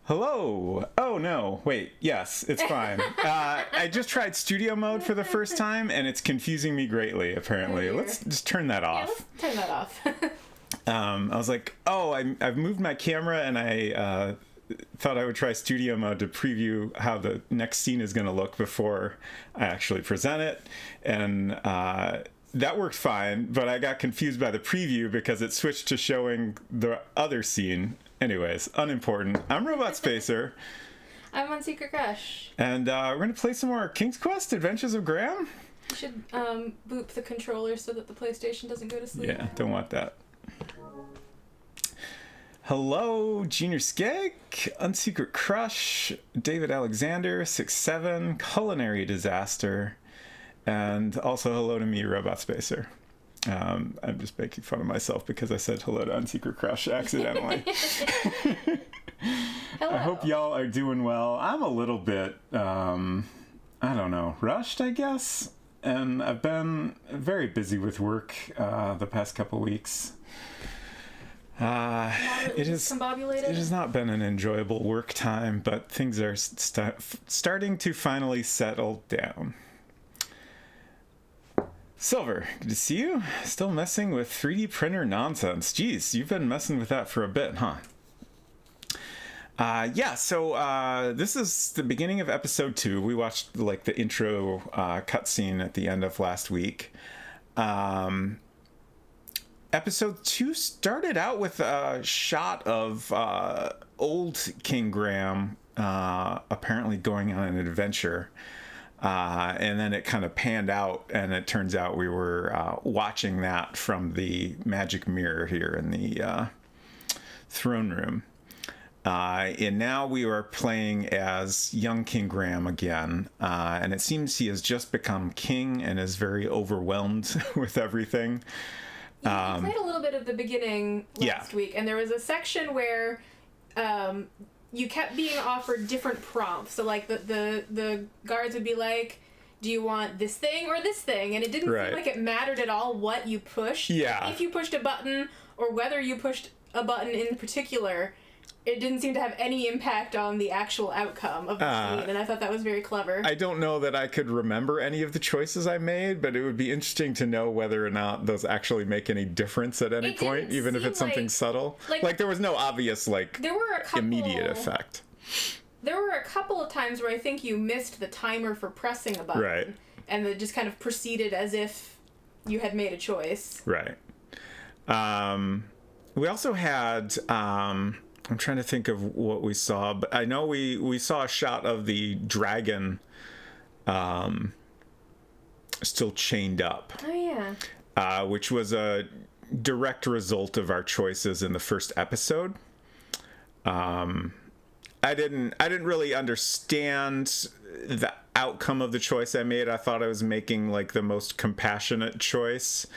Hello. Oh no, wait. Yes, it's fine. I just tried studio mode for the first time, and it's confusing me greatly. Apparently, let's just turn that off. Let's turn that off. I was like, oh, I've moved my camera, and I thought I would try studio mode to preview how the next scene is going to look before I actually present it, and that worked fine. But I got confused by the preview because it switched to showing the other scene. Anyways, unimportant. I'm Robot Spacer. I'm on Secret Crush. And we're going to play some more King's Quest Adventures of Graham. You should boop the controller so that the PlayStation doesn't go to sleep. Yeah, don't want that. Hello, Junior Skeg, Unsecret Crush, David Alexander, 6'7", Culinary Disaster, and also hello to me, Robot Spacer. I'm just making fun of myself because I said hello to Unsecret Crush accidentally. I hope y'all are doing well. I'm a little bit, I don't know, rushed, I guess. And I've been very busy with work the past couple weeks. It has not been an enjoyable work time, but things are starting to finally settle down. Silver, good to see you. Still messing with 3D printer nonsense. Jeez, you've been messing with that for a bit, huh? So this is the beginning of episode 2. We watched like the intro cutscene at the end of last week. Episode 2 started out with a shot of old King Graham apparently going on an adventure. And then it kind of panned out, and it turns out we were watching that from the magic mirror here in the throne room. And now we are playing as young King Graham again, and it seems he has just become king and is very overwhelmed with everything. We played a little bit of the beginning last week, and there was a section where you kept being offered different prompts. So, like, the guards would be like, do you want this thing or this thing? And it didn't seem like it mattered at all what you pushed. Yeah. If you pushed a button or whether you pushed a button in particular, it didn't seem to have any impact on the actual outcome of the scene, and I thought that was very clever. I don't know that I could remember any of the choices I made, but it would be interesting to know whether or not those actually make any difference at any point, even if it's something subtle. Like there was no obvious, there were immediate effect. There were a couple of times where I think you missed the timer for pressing a button. Right. And it just kind of proceeded as if you had made a choice. Right. We also had... I'm trying to think of what we saw, but I know we saw a shot of the dragon still chained up. Oh, yeah. Which was a direct result of our choices in the first episode. I didn't really understand the outcome of the choice I made. I thought I was making like the most compassionate choice,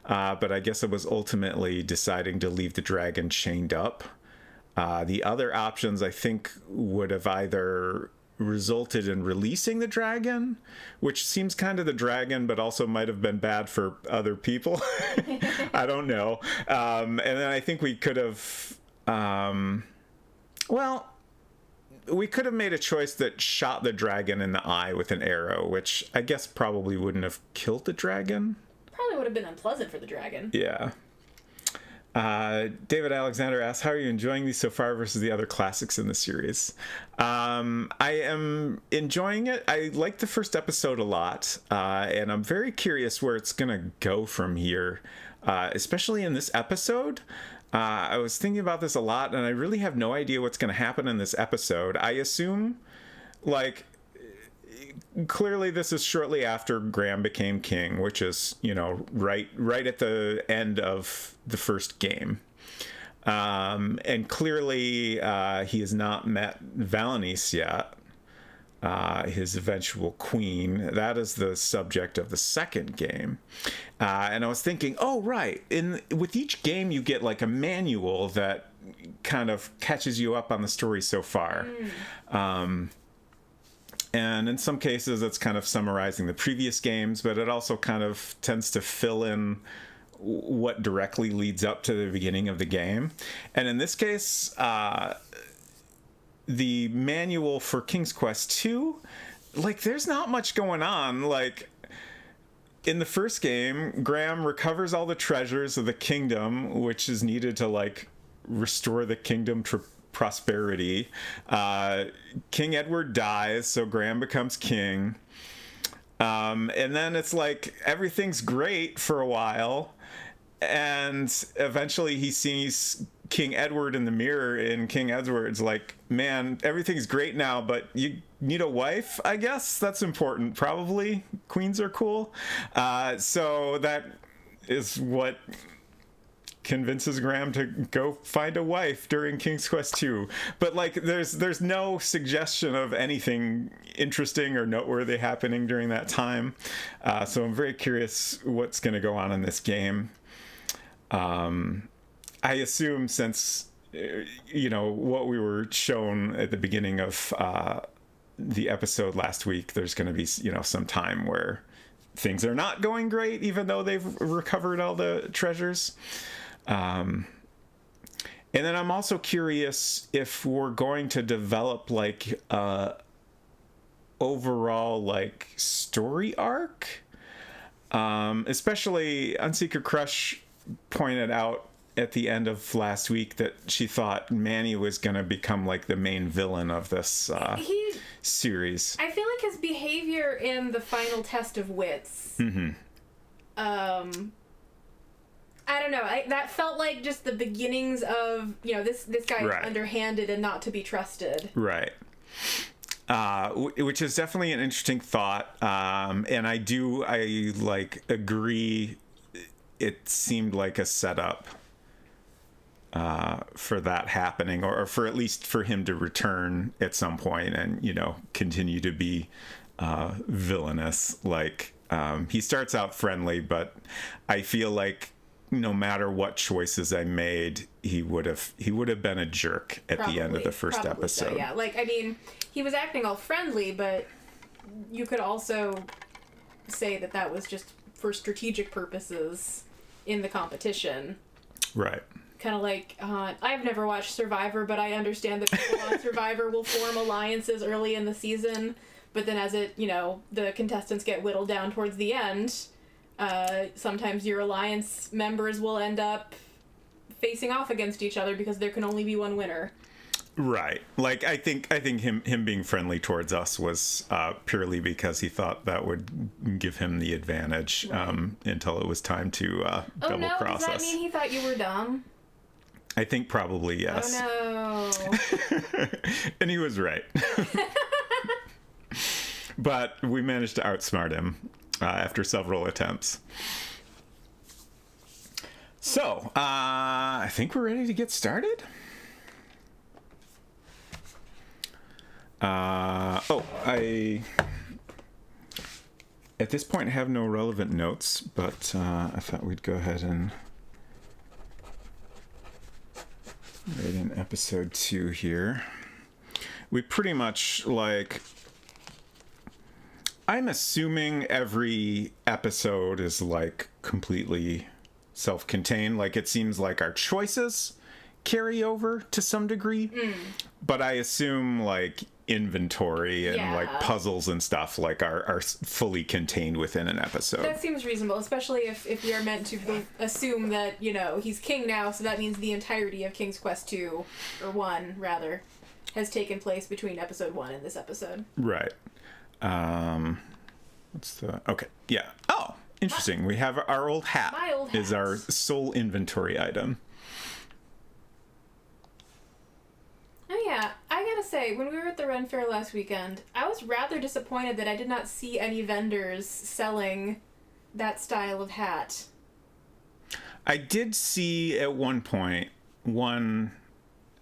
but I guess it was ultimately deciding to leave the dragon chained up. The other options, I think, would have either resulted in releasing the dragon, which seems kind of the dragon, but also might have been bad for other people. I don't know. And then I think we could have... we could have made a choice that shot the dragon in the eye with an arrow, which I guess probably wouldn't have killed the dragon. Probably would have been unpleasant for the dragon. Yeah. David Alexander asks, how are you enjoying these so far versus the other classics in the series? I am enjoying it. I like the first episode a lot, and I'm very curious where it's going to go from here, especially in this episode. I was thinking about this a lot, and I really have no idea what's going to happen in this episode. I assume, clearly this is shortly after Graham became king, which is, right at the end of the first game. And clearly he has not met Valenice yet, his eventual queen. That is the subject of the second game. And I was thinking, with each game you get like a manual that kind of catches you up on the story so far. And in some cases, it's kind of summarizing the previous games, but it also kind of tends to fill in what directly leads up to the beginning of the game. And in this case, the manual for King's Quest 2, like, there's not much going on. Like, in the first game, Graham recovers all the treasures of the kingdom, which is needed to, like, restore the kingdom to prosperity. King Edward dies, so Graham becomes king. And then it's like everything's great for a while, and eventually he sees King Edward in the mirror, and King Edward's like, man, everything's great now, but you need a wife, I guess. That's important. Probably. Queens are cool. So that is what convinces Graham to go find a wife during King's Quest 2. But like there's no suggestion of anything interesting or noteworthy happening during that time. So I'm very curious what's going to go on in this game. I assume since what we were shown at the beginning of the episode last week, there's going to be some time where things are not going great, even though they've recovered all the treasures. And then I'm also curious if we're going to develop like overall like story arc, especially Unsecret Crush pointed out at the end of last week that she thought Manny was going to become like the main villain of this series. I feel like his behavior in the final test of wits. Mm-hmm. I don't know. That felt like just the beginnings of, this guy is underhanded and not to be trusted. Right. Which is definitely an interesting thought. And I agree. It seemed like a setup for that happening, or for at least for him to return at some point and, continue to be villainous. Like, he starts out friendly, but I feel like no matter what choices I made, he would have been a jerk at the end of the first episode. So, yeah. Like, I mean, he was acting all friendly, but you could also say that was just for strategic purposes in the competition. Right. Kind of like, I've never watched Survivor, but I understand that people on Survivor will form alliances early in the season, but then as the contestants get whittled down towards the end, sometimes your alliance members will end up facing off against each other because there can only be one winner. Right. Like, I think him being friendly towards us was purely because he thought that would give him the advantage, until it was time to double cross us. Does that mean he thought you were dumb? I think probably yes. Oh no. And he was right. But we managed to outsmart him after several attempts. So, I think we're ready to get started. I at this point have no relevant notes, but I thought we'd go ahead and write in episode 2 here. We pretty much, like, I'm assuming every episode is like completely self-contained. Like, it seems like our choices carry over to some degree, but I assume like inventory and like puzzles and stuff like are fully contained within an episode. That seems reasonable, especially if we are meant to assume that he's king now, so that means the entirety of King's Quest 2 or 1 rather has taken place between episode 1 and this episode. Right. Okay, yeah. Oh, interesting. We have our old hat. My old hat is our sole inventory item. Oh yeah, I gotta say, when we were at the Ren Fair last weekend, I was rather disappointed that I did not see any vendors selling that style of hat. I did see at one point one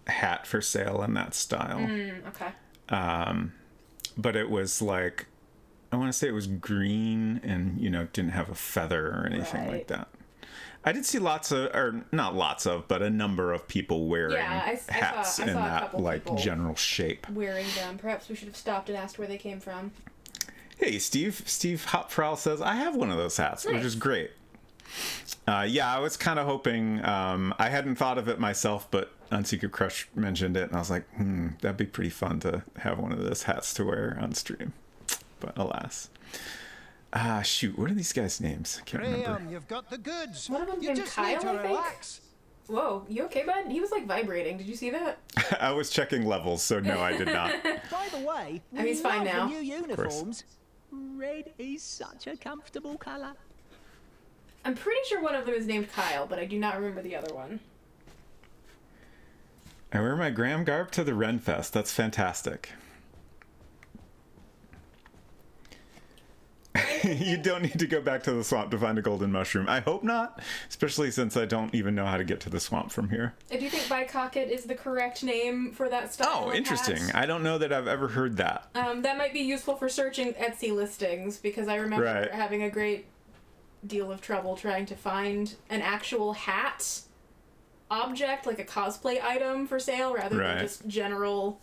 hat for sale in that style. Okay. But it was like, I want to say it was green and, didn't have a feather or anything like that. I did see not lots of, but a number of people wearing hats in that like general shape. Wearing them. Perhaps we should have stopped and asked where they came from. Hey, Steve Hopfrau says, I have one of those hats, which is great. Yeah, I was kind of hoping. I hadn't thought of it myself, but Unsecret Crush mentioned it, and I was like, that'd be pretty fun to have one of those hats to wear on stream. But alas. Shoot, what are these guys' names? I can't remember. You've got the goods. One of them's You named just Kyle, need to I think? relax. Whoa, you okay, bud? He was like vibrating. Did you see that? I was checking levels, so no, I did not. By the way, Oh, he's fine love now. the new uniforms. Red is such a comfortable colour. I'm pretty sure one of them is named Kyle, but I do not remember the other one. I wear my Graham garb to the Renfest. That's fantastic. You don't need to go back to the swamp to find a golden mushroom. I hope not, especially since I don't even know how to get to the swamp from here. I do think Bycocket is the correct name for that style. Oh, interesting. Hat. I don't know that I've ever heard that. That might be useful for searching Etsy listings, because I remember having a great deal of trouble trying to find an actual hat object, like a cosplay item for sale, rather than just general,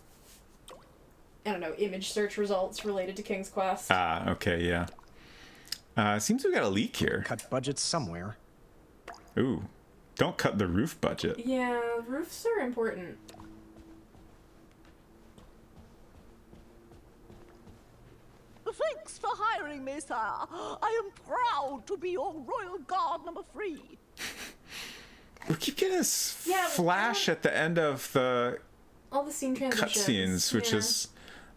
I don't know, image search results related to King's Quest. Okay, yeah. Seems we got a leak here. Cut budgets somewhere. Ooh, don't cut the roof budget. Yeah, roofs are important. Thanks for hiring me, sir. I am proud to be your royal guard number 3. We keep getting this flash at the end of the all the scene transitions, cutscenes, which is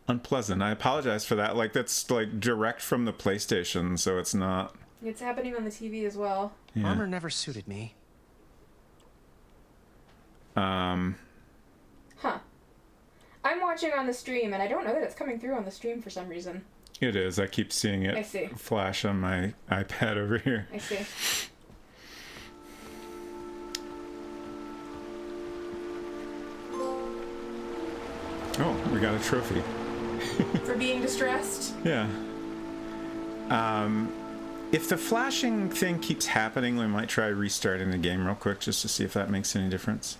unpleasant. I apologize for that. Like, that's like direct from the PlayStation, so it's not. It's happening on the TV as well. Yeah. Armor never suited me. Huh. I'm watching on the stream, and I don't know that it's coming through on the stream for some reason. It is. I keep seeing it flash on my iPad over here. I see. Oh, we got a trophy. For being distressed? Yeah. If the flashing thing keeps happening, we might try restarting the game real quick just to see if that makes any difference.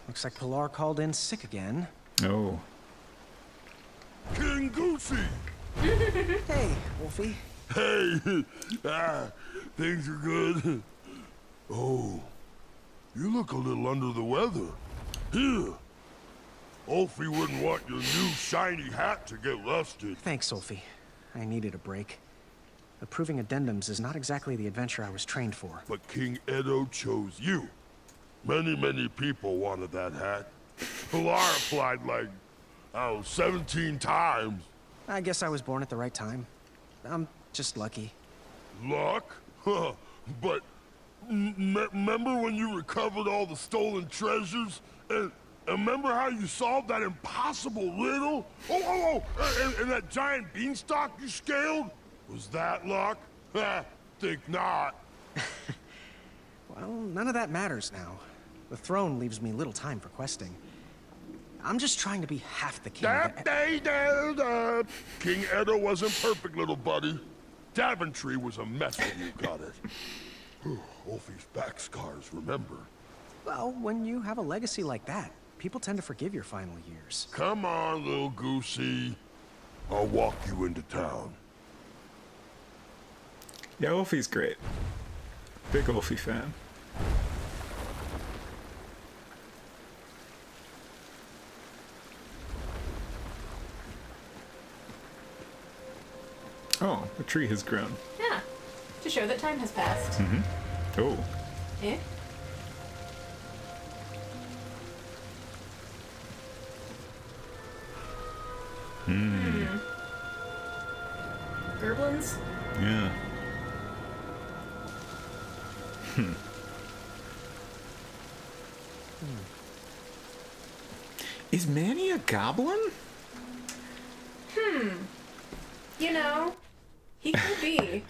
Looks like Pilar called in sick again. Oh. King Goosey! Hey, Wolfie. Hey! Things are good. Oh, you look a little under the weather. Here. Wolfie wouldn't want your new shiny hat to get rusted. Thanks, Wolfie. I needed a break. Approving addendums is not exactly the adventure I was trained for. But King Edo chose you. Many people wanted that hat. Pilar applied like, 17 times. I guess I was born at the right time. I'm just lucky. Luck? Huh. But remember when you recovered all the stolen treasures? And remember how you solved that impossible riddle? And that giant beanstalk you scaled? Was that luck? Think not. Well, none of that matters now. The throne leaves me little time for questing. I'm just trying to be half the king. King Edo wasn't perfect, little buddy. Daventry was a mess when you got it. Wolfie's back scars, remember? Well, when you have a legacy like that, people tend to forgive your final years. Come on, little goosey. I'll walk you into town. Yeah, Wolfie's great. Big Wolfie fan. Oh, the tree has grown. Yeah. To show that time has passed. Mm-hmm. Oh. Eh? Gerblins? Yeah. Is Manny a goblin? You know, he could be.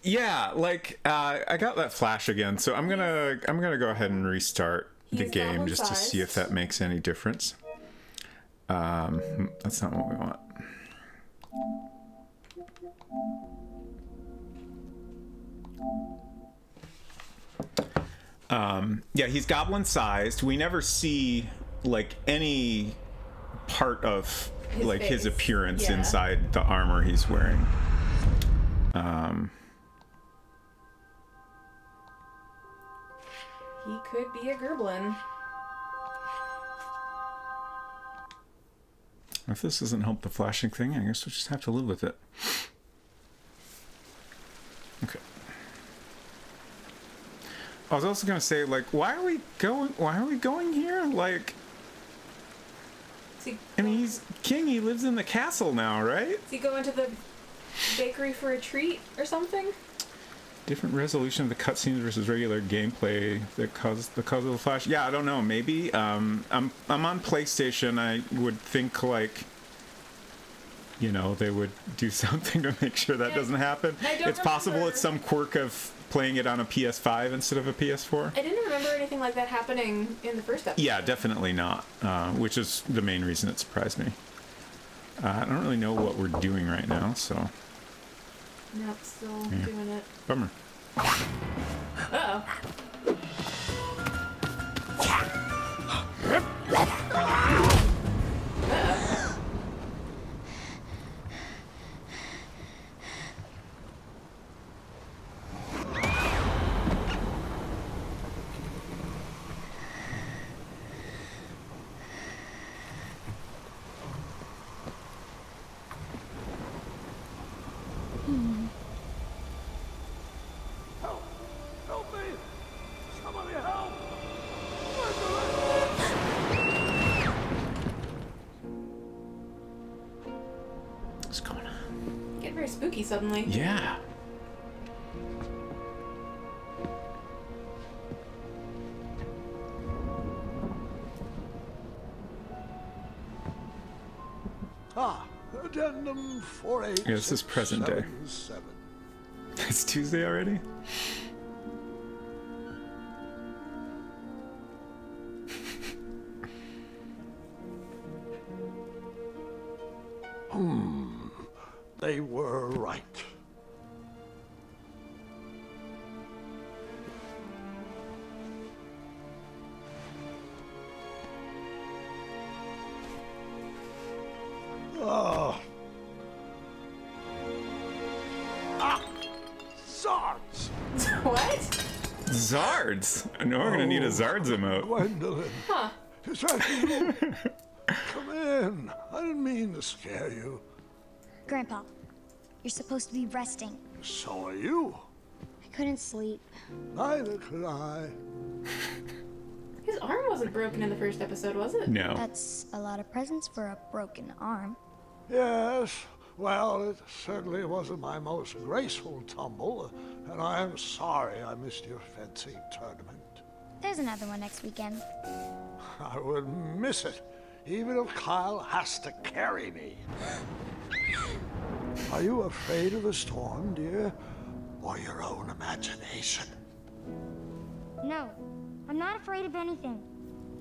Yeah, like I got that flash again, so I'm gonna go ahead and restart the game just to see if that makes any difference. That's not what we want. Yeah, he's goblin-sized. We never see like any part of his appearance inside the armor he's wearing. He could be a gerblin. If this doesn't help the flashing thing, I guess we'll just have to live with it. Okay. I was also gonna say, like, why are we going here? Like, I mean, he's king. He lives in the castle now, right? Is he going to the bakery for a treat or something? Different resolution of the cutscenes versus regular gameplay that caused the flash. Yeah, I don't know. Maybe. I'm on PlayStation. I would think like, you know, they would do something to make sure that doesn't happen. It's possible it's some quirk of playing it on a PS5 instead of a PS4. I didn't remember anything like that happening in the first episode. Yeah, definitely not. Which is the main reason it surprised me. I don't really know what we're doing right now, so. Nope, still doing it. Bummer. Uh-oh. Help me! Somebody help! What's going on? Getting very spooky suddenly. Yeah. Addendum 48. Yeah, this is present day. It's Tuesday already? They were right. Zards! What? Zards? I know we're gonna need a Zards emote. Gwendolyn. Huh. Is that you? Come in. I didn't mean to scare you. Grandpa, you're supposed to be resting. So are you. I couldn't sleep. Neither could I. His arm wasn't broken in the first episode, was it? No. That's a lot of presents for a broken arm. Yes, well, it certainly wasn't my most graceful tumble, and I am sorry I missed your fencing tournament. There's another one next weekend. I would miss it, even if Kyle has to carry me. Are you afraid of the storm, dear? Or your own imagination? No, I'm not afraid of anything.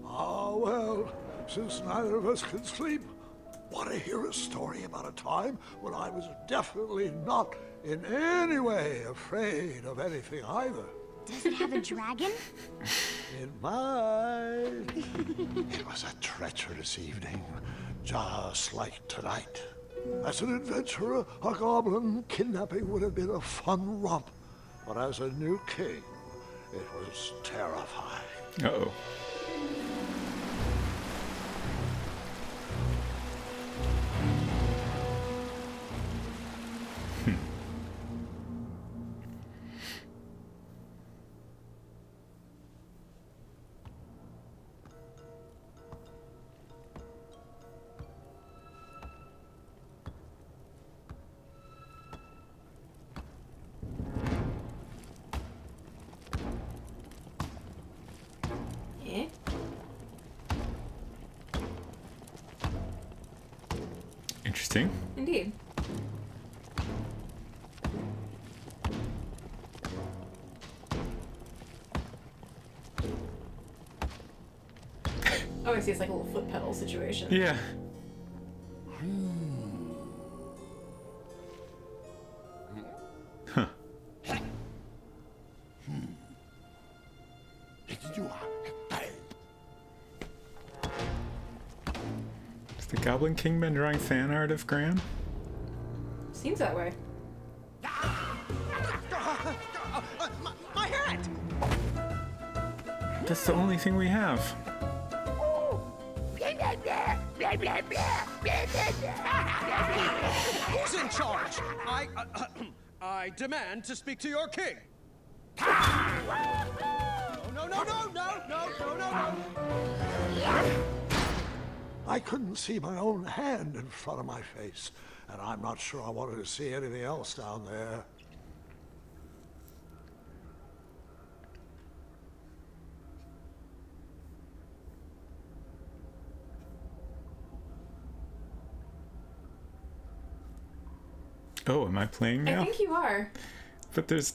Ah, well, since neither of us can sleep, want to hear a story about a time when I was definitely not in any way afraid of anything either. Does it have a dragon? It might. It was a treacherous evening, just like tonight. As an adventurer, a goblin kidnapping would have been a fun romp. But as a new king, it was terrifying. Uh-oh. Eh? Interesting. Indeed. Oh, I see. It's like a little foot pedal situation. Yeah. Huh. the Goblin King been drawing fan art of Graham? Seems that way. My hat! That's the only thing we have. Who's in charge? I demand to speak to your king. No. I couldn't see my own hand in front of my face, and I'm not sure I wanted to see anything else down there. Oh, am I playing now? I think you are. But there's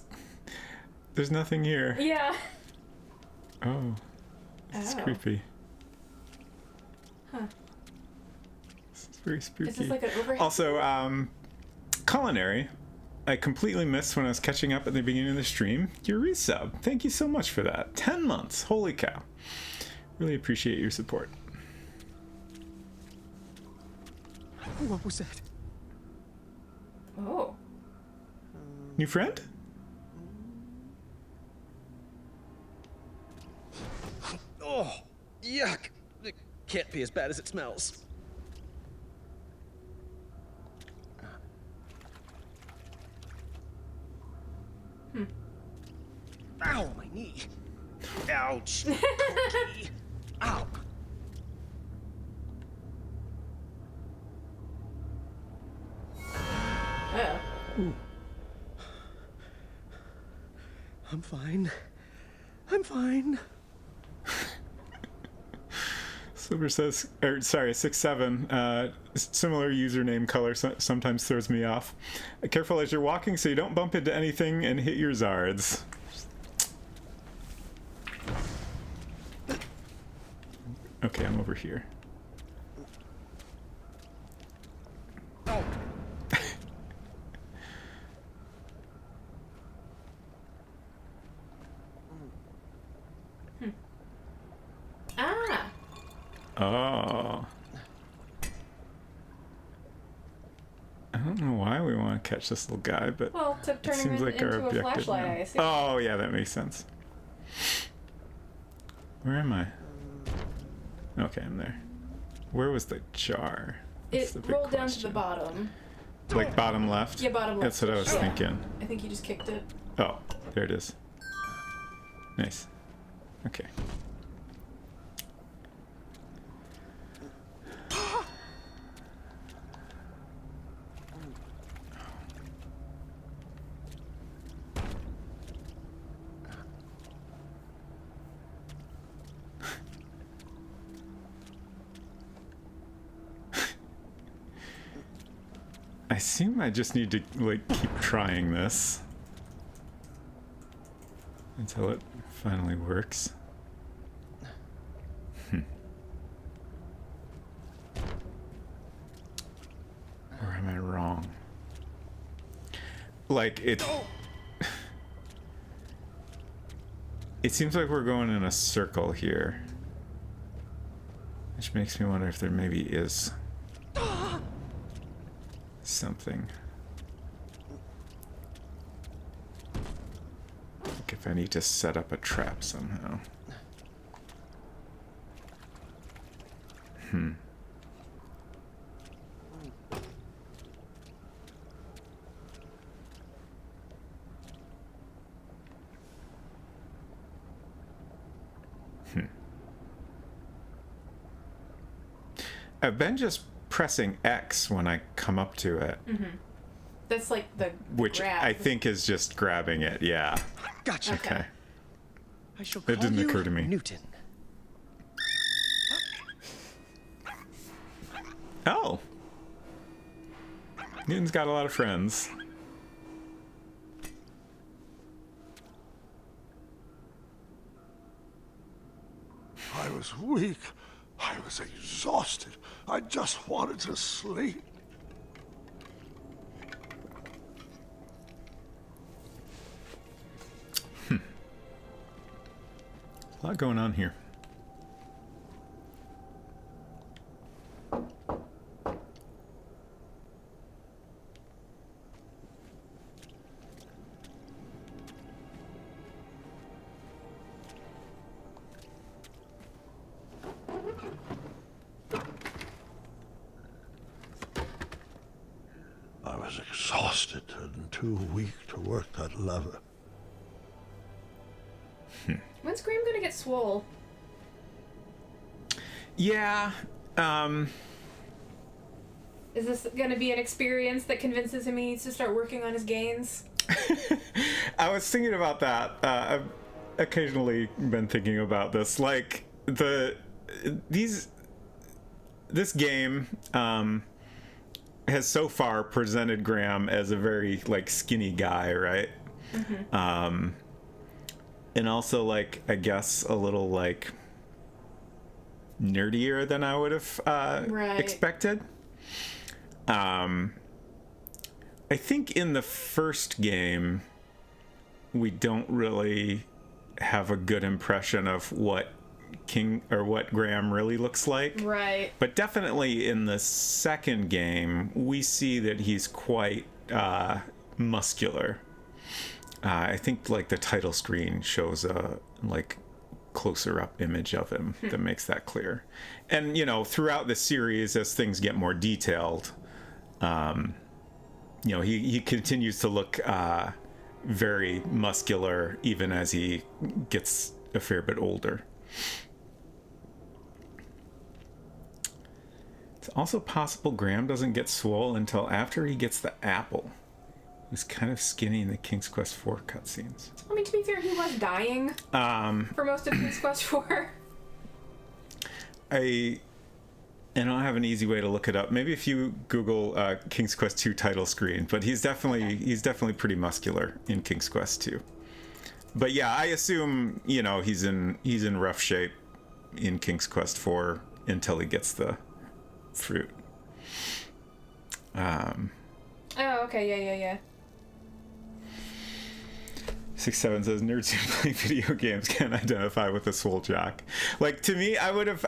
nothing here. Yeah. Oh. It's creepy. Huh. This is very spooky. Is this like an overhead? Also, culinary. I completely missed when I was catching up at the beginning of the stream. Your resub. Thank you so much for that. 10 months. Holy cow. Really appreciate your support. What was that? Oh. New friend? Oh, yuck. It can't be as bad as it smells. Ow, my knee. Ouch. Ow. Oh. I'm fine. I'm fine. Silver says, or sorry, 6-7. Similar username color sometimes throws me off. Careful as you're walking so you don't bump into anything and hit your Zards. Okay, I'm over here. Oh. Ah. Oh. I don't know why we want to catch this little guy, but Well, to it turn him seems like our into a objective flashlight, now. I assume. Oh, yeah, that makes sense. Where am I? Okay, I'm there. Where was the jar? That's It the big rolled down to the question. bottom. Like bottom left? Yeah, bottom left. That's what I was Yeah. thinking. I think you just kicked it. Oh, there it is. Nice. Okay. I assume I just need to like keep trying this until it finally works. Or am I wrong? Like it it seems like we're going in a circle here, which makes me wonder if there maybe is something. Like if I need to set up a trap somehow. I've been just pressing X when I come up to it, That's like the which grab. I think is just grabbing it. Yeah. Gotcha. Okay. I shall call It didn't you occur to me. Newton. Oh. Newton's got a lot of friends. I was weak. I was exhausted. I just wanted to sleep. A lot going on here. was exhausted and too weak to work that lever. When's Graham gonna get swole? Yeah. Is this gonna be an experience that convinces him he needs to start working on his gains? I was thinking about that. I've occasionally been thinking about this. Like, this game has so far presented Graham as a very, like, skinny guy, right? Mm-hmm. And also, like, I guess a little, like, nerdier than I would have expected. I think in the first game, we don't really have a good impression of what Graham really looks like. Right. But definitely in the second game, we see that he's quite muscular. I think like the title screen shows a like closer up image of him that makes that clear. And you know, throughout the series, as things get more detailed, you know, he continues to look very muscular even as he gets a fair bit older. It's also possible Graham doesn't get swole until after he gets the apple. He was kind of skinny in the King's Quest IV cutscenes. I mean, to be fair, he was dying for most of King's Quest IV. I don't have an easy way to look it up. Maybe if you Google King's Quest II title screen, but he's definitely pretty muscular in King's Quest II. But yeah, I assume, you know, he's in rough shape in King's Quest IV until he gets the fruit. Oh, okay, yeah. 67 says nerds who play video games can't identify with a swole jock. Like, to me, I would have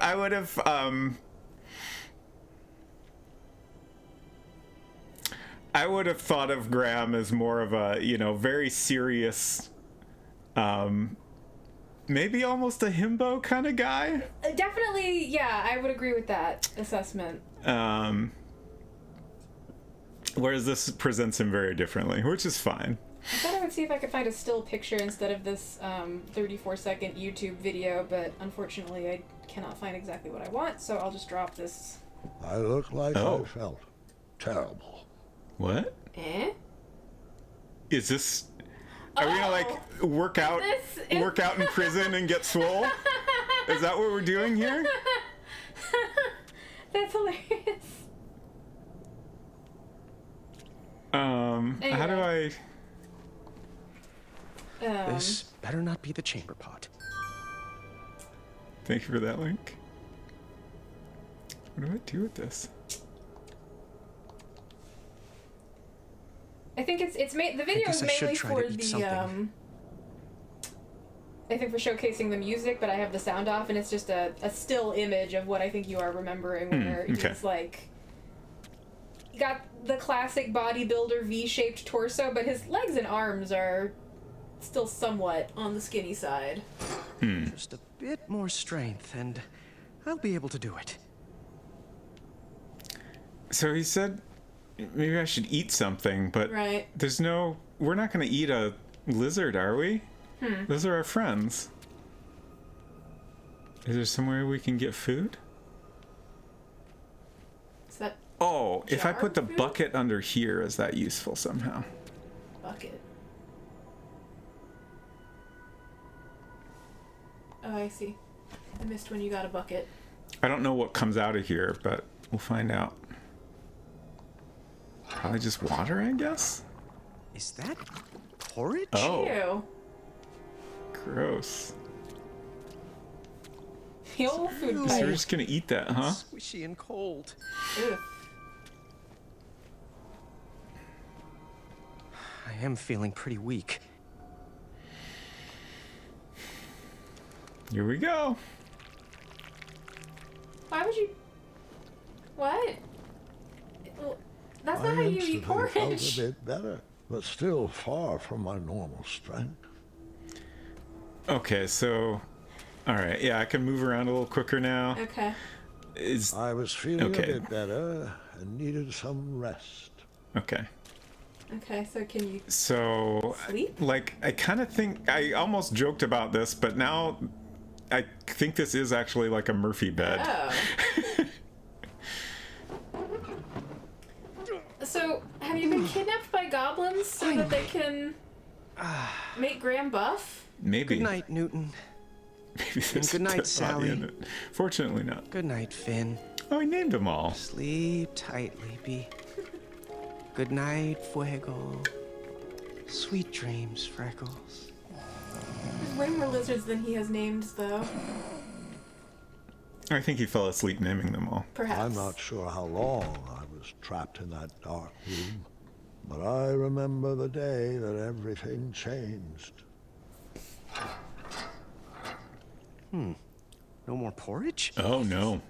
thought of Graham as more of a, you know, very serious, maybe almost a himbo kind of guy. Definitely, yeah, I would agree with that assessment. Whereas this presents him very differently, which is fine. I thought I would see if I could find a still picture instead of this 34-second YouTube video, but unfortunately I cannot find exactly what I want, so I'll just drop this. I look like I felt terrible. What? Eh? Is this... Are we gonna, like, work out in prison and get swole? Is that what we're doing here? That's hilarious. Anyway. How do I... This better not be the chamber pot. Thank you for that link. What do I do with this? I think it's made. The video is mainly for the I think for showcasing the music, but I have the sound off, and it's just a still image of what I think you are remembering, where he's like got the classic bodybuilder V-shaped torso, but his legs and arms are still somewhat on the skinny side. Just a bit more strength, and I'll be able to do it. So he said maybe I should eat something, but there's no... We're not going to eat a lizard, are we? Those are our friends. Is there somewhere we can get food? Is that... Oh, if I put the bucket under here, is that useful somehow? Bucket. Oh, I see. I missed when you got a bucket. I don't know what comes out of here, but we'll find out. Probably just water, I guess? Is that porridge? Oh. Ew. Gross. The old food So pipe. we're just gonna eat that, huh? Squishy and cold. Ugh. I am feeling pretty weak. Here we go. Why would you... What? That's not how you eat felt porridge. a bit better, but still far from my normal strength. Okay, so... Alright, yeah, I can move around a little quicker now. Okay. I was feeling a bit better and needed some rest. Okay. Okay, so can you sleep? Like, I kind of think, I almost joked about this, but now I think this is actually like a Murphy bed. Oh. So, have you been kidnapped by goblins so that they can make Graham buff? Maybe. Good night, Newton. Maybe And good night, Sally. Fortunately not. Good night, Finn. Oh, he named them all. Sleep tight, Leapy. Good night, Fuego. Sweet dreams, Freckles. There's way more lizards than he has named, though. I think he fell asleep naming them all. Perhaps. I'm not sure how long I was trapped in that dark room, but I remember the day that everything changed. No more porridge? Oh, no.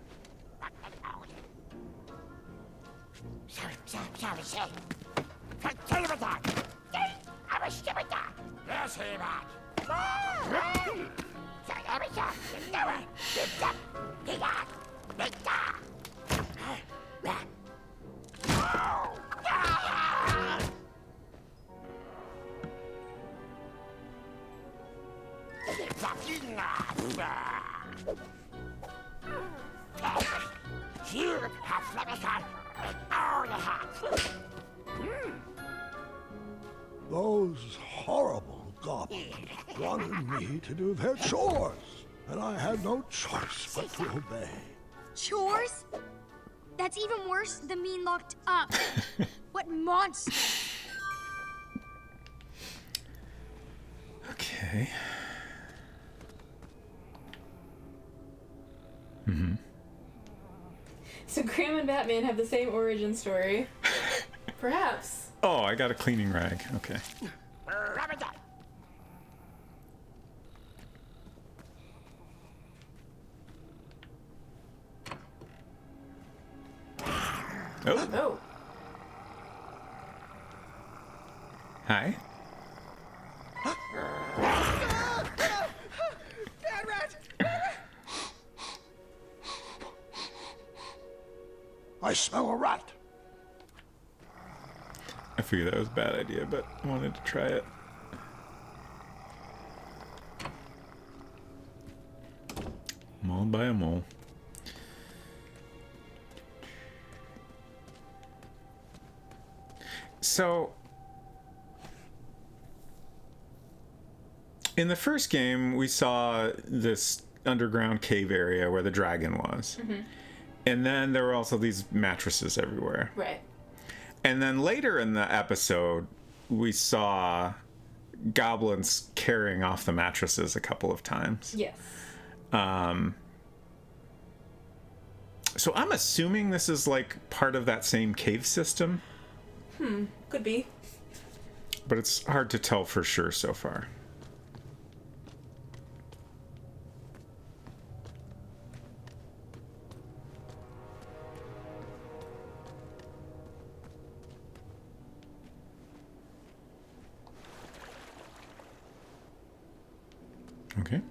Those horrible goblins wanted me to do their chores, and I had no choice but to obey. Chores? That's even worse than being locked up. What monster? Okay. So Graham and Batman have the same origin story. Perhaps. Oh, I got a cleaning rag. Okay. Oh. Oh. Hi. I smell a rat. I figured that was a bad idea, but I wanted to try it. Mauled by a mole. So, in the first game, we saw this underground cave area where the dragon was. Mm-hmm. And then there were also these mattresses everywhere. Right. And then later in the episode, we saw goblins carrying off the mattresses a couple of times. Yes. So I'm assuming this is like part of that same cave system. Could be. But it's hard to tell for sure so far. Okay.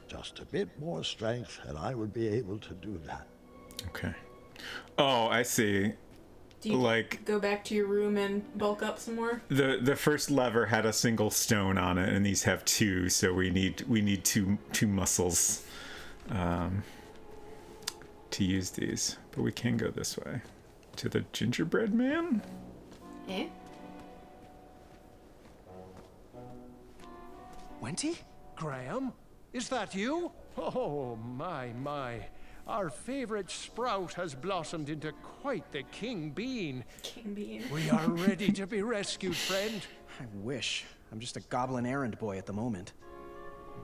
Just a bit more strength, and I would be able to do that. Okay. Oh, I see. Do you like go back to your room and bulk up some more? The first lever had a single stone on it, and these have two, so we need two muscles to use these. But we can go this way to the gingerbread man. Eh? Wenty? Graham, is that you? Oh, my. Our favorite sprout has blossomed into quite the king bean. King bean. We are ready to be rescued, friend. I wish. I'm just a goblin errand boy at the moment.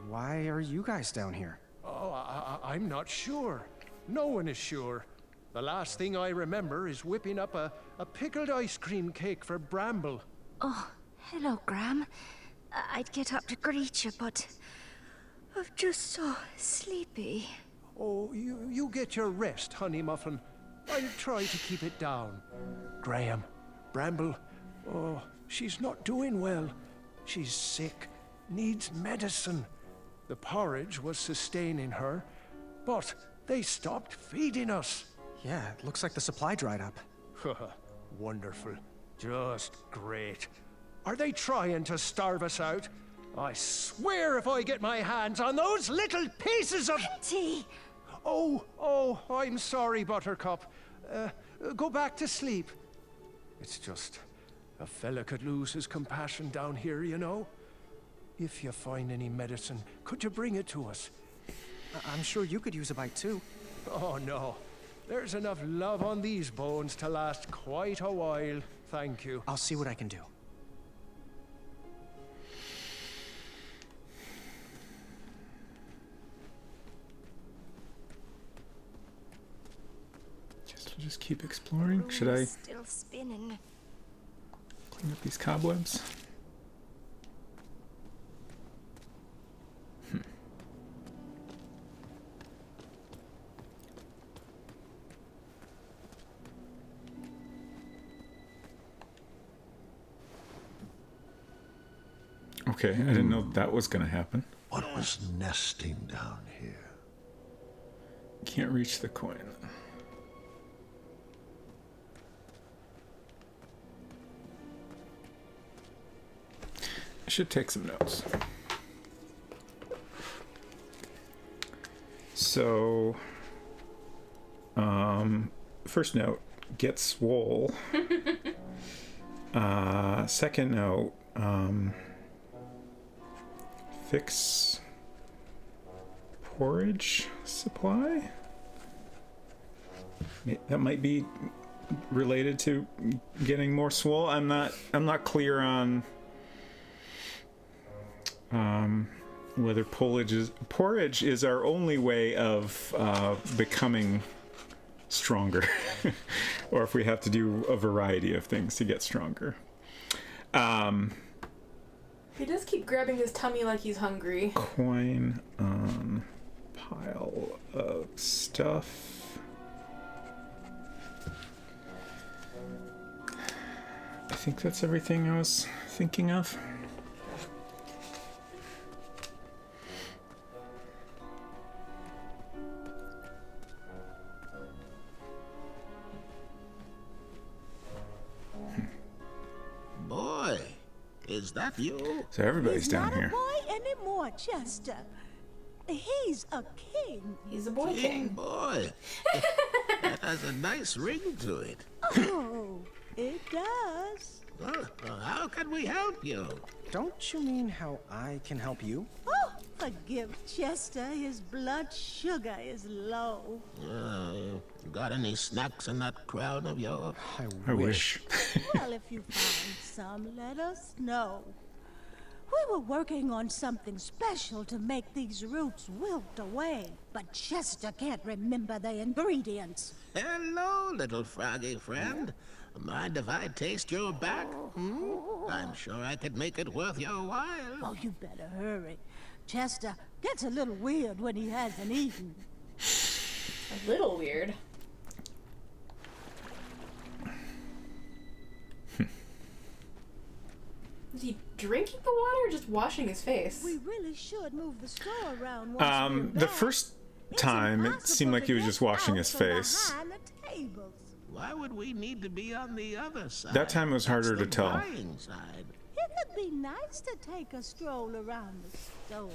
Why are you guys down here? Oh, I'm not sure. No one is sure. The last thing I remember is whipping up a pickled ice cream cake for Bramble. Oh, hello, Graham. I'd get up to greet you, but I'm just so sleepy. Oh, you get your rest, Honey Muffin. I'll try to keep it down. Graham, Bramble, she's not doing well. She's sick, needs medicine. The porridge was sustaining her, but they stopped feeding us. Yeah, it looks like the supply dried up. Wonderful. Just great. Are they trying to starve us out? I swear if I get my hands on those little pieces of... Auntie! Oh, I'm sorry, Buttercup. Go back to sleep. It's just, a fella could lose his compassion down here, you know? If you find any medicine, could you bring it to us? I'm sure you could use a bite too. Oh, no. There's enough love on these bones to last quite a while. Thank you. I'll see what I can do. Just keep exploring. Should I Still spinning. clean up these cobwebs? Okay, I didn't know that was going to happen. What was nesting down here? Can't reach the coin. I should take some notes. So, first note, get swole. Second note, fix porridge supply. That might be related to getting more swole. I'm not clear on whether porridge is our only way of becoming stronger, or if we have to do a variety of things to get stronger. He does keep grabbing his tummy like he's hungry. Coin on pile of stuff. I think that's everything I was thinking of. Boy, is that you? So everybody's He's down not here. a boy anymore, Chester. He's a king. He's a boy King king. boy. That has a nice ring to it. Oh, it does. How can we help you? Don't you mean how I can help you? Oh, forgive Chester. His blood sugar is low. Got any snacks in that crown of yours? I wish. Well, if you find some, let us know. We were working on something special to make these roots wilt away, but Chester can't remember the ingredients. Hello, little froggy friend. Mind if I taste your back? I'm sure I could make it worth your while. Oh, you better hurry. Chester gets a little weird when he hasn't eaten. A little weird. Is he drinking the water or just washing his face? We really should move the store around once we're The back. first time it seemed like he was just washing his face. Behind the tables. Why would we need to be on the other side? That time was harder That's to the tell. buying side. It would be nice to take a stroll around the store.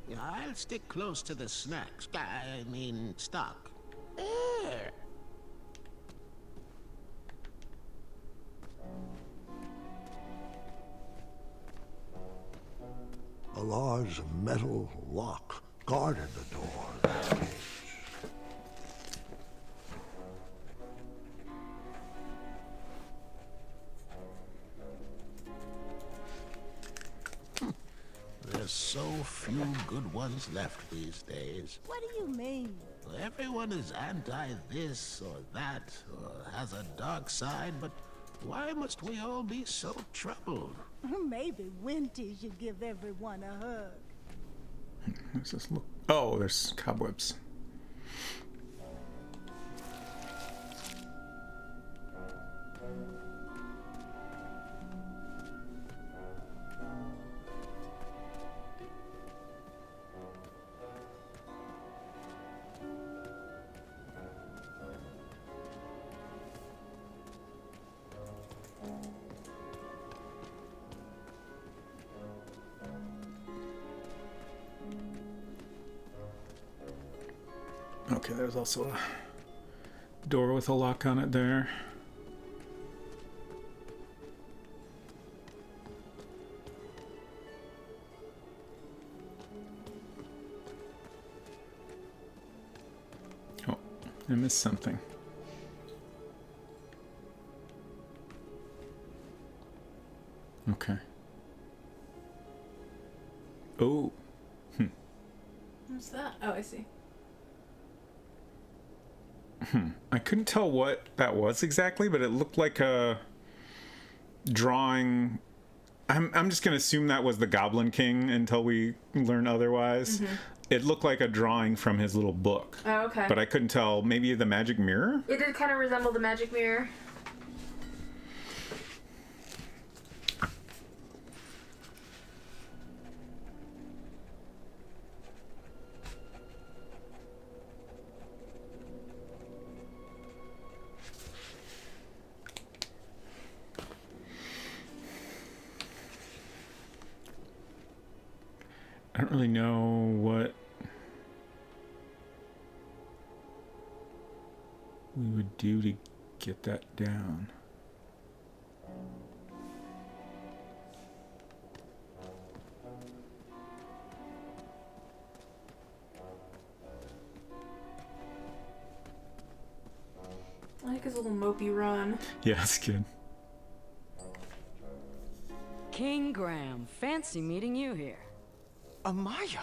Yeah, I'll stick close to the snacks. I mean, stock. There. A large metal lock guarded the door. There's so few good ones left these days. What do you mean? Everyone is anti this or that, or has a dark side, but why must we all be so troubled? Maybe Winty should give everyone a hug. What's this look? Oh, there's cobwebs. Okay, there's also a door with a lock on it there. Oh, I missed something. Okay. Oh. What's that? Oh, I see. I couldn't tell what that was exactly, but it looked like a drawing. I'm just gonna assume that was the Goblin King until we learn otherwise. Mm-hmm. It looked like a drawing from his little book. Oh, okay. But I couldn't tell. Maybe the magic mirror? It did kind of resemble the magic mirror. I don't really know what we would do to get that down. I like his little mopey run. Yeah, it's good. King Graham, fancy meeting you here. Amaya?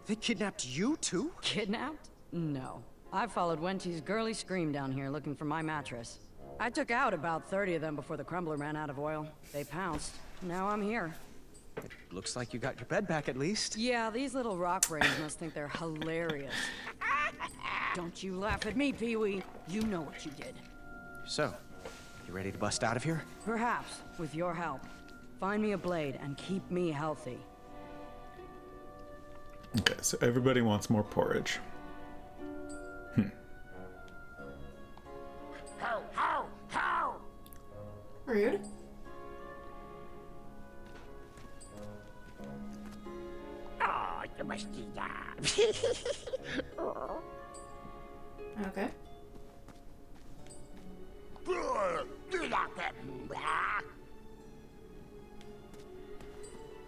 They kidnapped you too? Kidnapped? No. I followed Wenty's girly scream down here looking for my mattress. I took out about 30 of them before the crumbler ran out of oil. They pounced. Now I'm here. It looks like you got your bed back at least. Yeah, these little rock brains must think they're hilarious. Don't you laugh at me, Pee-wee. You know what you did. So, you ready to bust out of here? Perhaps, with your help. Find me a blade and keep me healthy. Okay, so everybody wants more porridge. How? Rude. Oh, you must do that. Okay.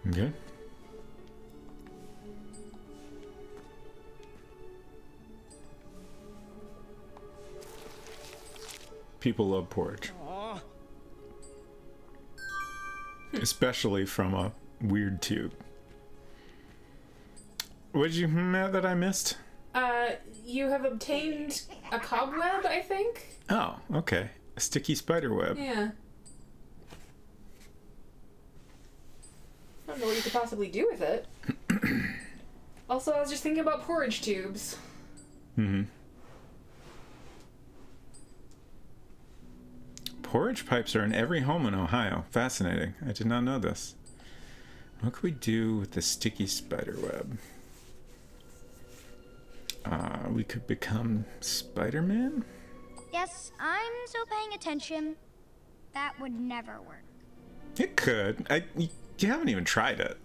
Okay. People love porridge. Aww. Especially from a weird tube. What did you add that I missed? You have obtained a cobweb, I think? Oh, okay. A sticky spider web. Yeah. I don't know what you could possibly do with it. Also, I was just thinking about porridge tubes. Mm-hmm. Porridge pipes are in every home in Ohio. Fascinating. I did not know this. What could we do with the sticky spider web? We could become Spider-Man? Yes, I'm still paying attention. That would never work. It could. You haven't even tried it.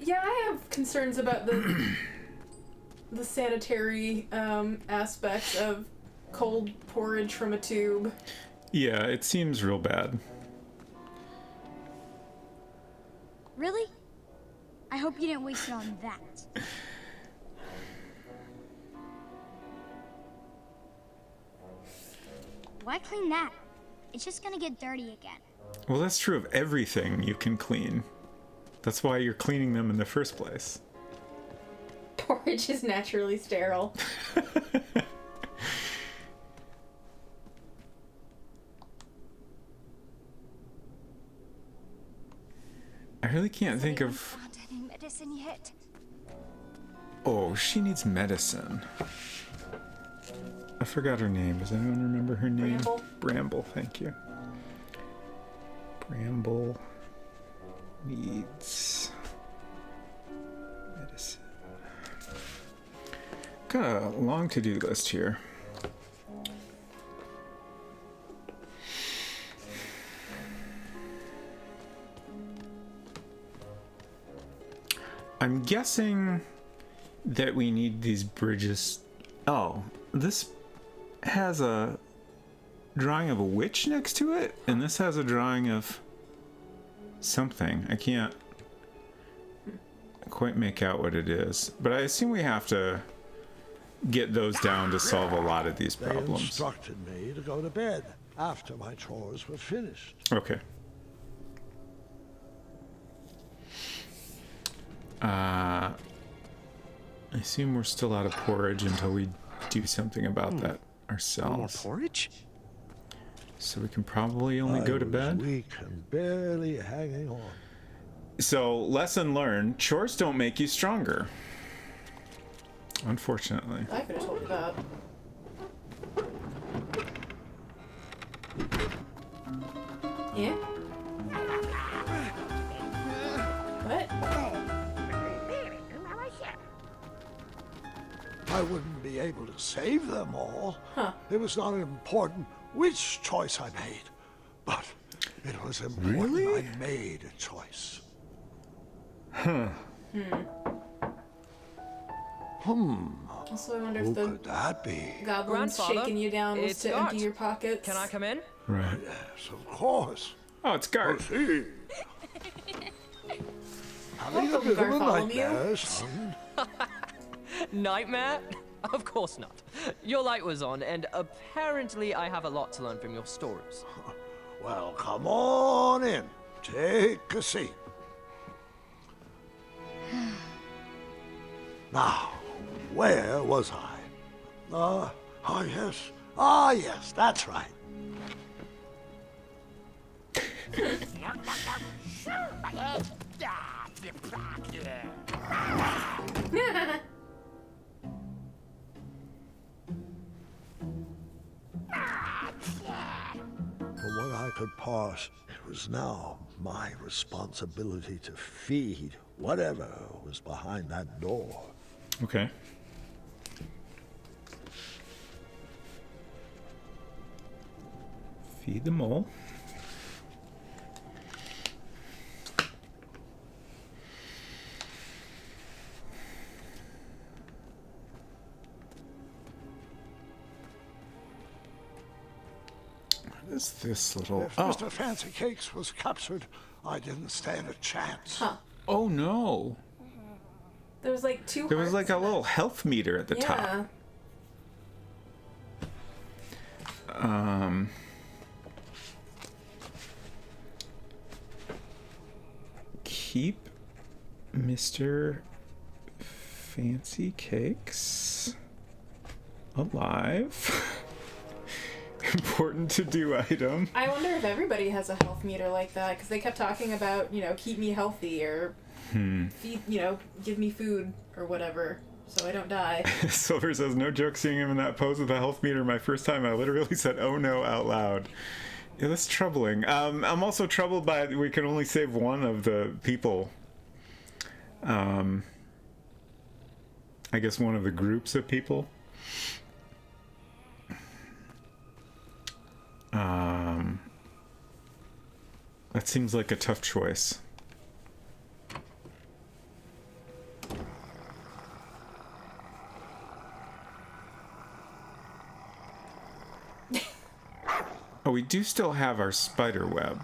Yeah, I have concerns about the sanitary aspects of cold porridge from a tube. Yeah, it seems real bad. Really? I hope you didn't waste it on that. Why clean that? It's just gonna get dirty again. Well, that's true of everything you can clean. That's why you're cleaning them in the first place. Porridge is naturally sterile. I really can't think of... Found any medicine yet? Oh, she needs medicine. I forgot her name. Does anyone remember her name? Bramble. Bramble, thank you. Bramble needs medicine. Got a long to-do list here. I'm guessing that we need these bridges. Oh, this has a drawing of a witch next to it, and this has a drawing of something. I can't quite make out what it is, but I assume we have to get those down to solve a lot of these They problems. instructed me to go to bed after my chores were finished. Okay. I assume we're still out of porridge until we do something about that ourselves. More porridge? So we can probably only go to bed. Weak and barely hanging on. So, lesson learned, chores don't make you stronger. Unfortunately. I could have told you that. Yeah? What? I wouldn't be able to save them all. Huh. It was not important which choice I made, but it was important I made a choice. Also, I wonder Who if the could that be? goblins Grandfather, shaking you down was it's to Gart. empty your pockets. Can I come in? Right. Yes, of course. Oh, it's Gart. Proceed. Having a Welcome, bit of a Bartholomew. nightmare, son. Nightmare? Of course not. Your light was on, and apparently I have a lot to learn from your stories. Well, come on in. Take a seat. Now, where was I? Yes. Ah, yes, that's right. From what I could parse, it was now my responsibility to feed whatever was behind that door. Okay. Feed the mole. What is this little... If Mr. Fancy Cakes was captured, I didn't stand a chance. Huh. Oh no. There was like two There was hearts like a in it. little health meter at the top. Yeah. Keep Mr. Fancy Cakes alive. Important to do item. I wonder if everybody has a health meter like that, because they kept talking about, keep me healthy, or feed, give me food, or whatever, so I don't die. Silver says, no joke seeing him in that pose with a health meter my first time. I literally said, oh no, out loud. Yeah, that's troubling. I'm also troubled by we can only save one of the people. I guess one of the groups of people. That seems like a tough choice. Oh, we do still have our spider web.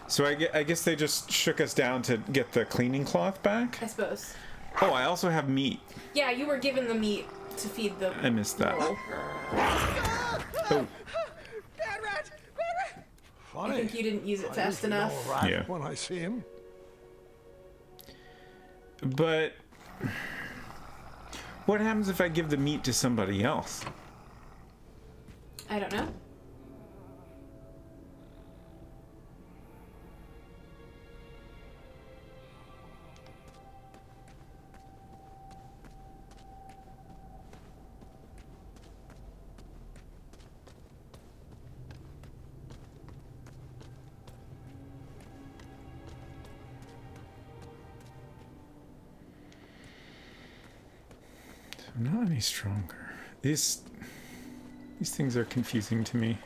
So I guess they just shook us down to get the cleaning cloth back? I suppose. Oh, I also have meat. Yeah, you were given the meat to feed the... I missed that. mole. Oh, Bad rat! Funny. I think you didn't use it I fast usually know enough. a rat Yeah. when I see him. but what happens if I give the meat to somebody else? I don't know. I'm not any stronger. These things are confusing to me.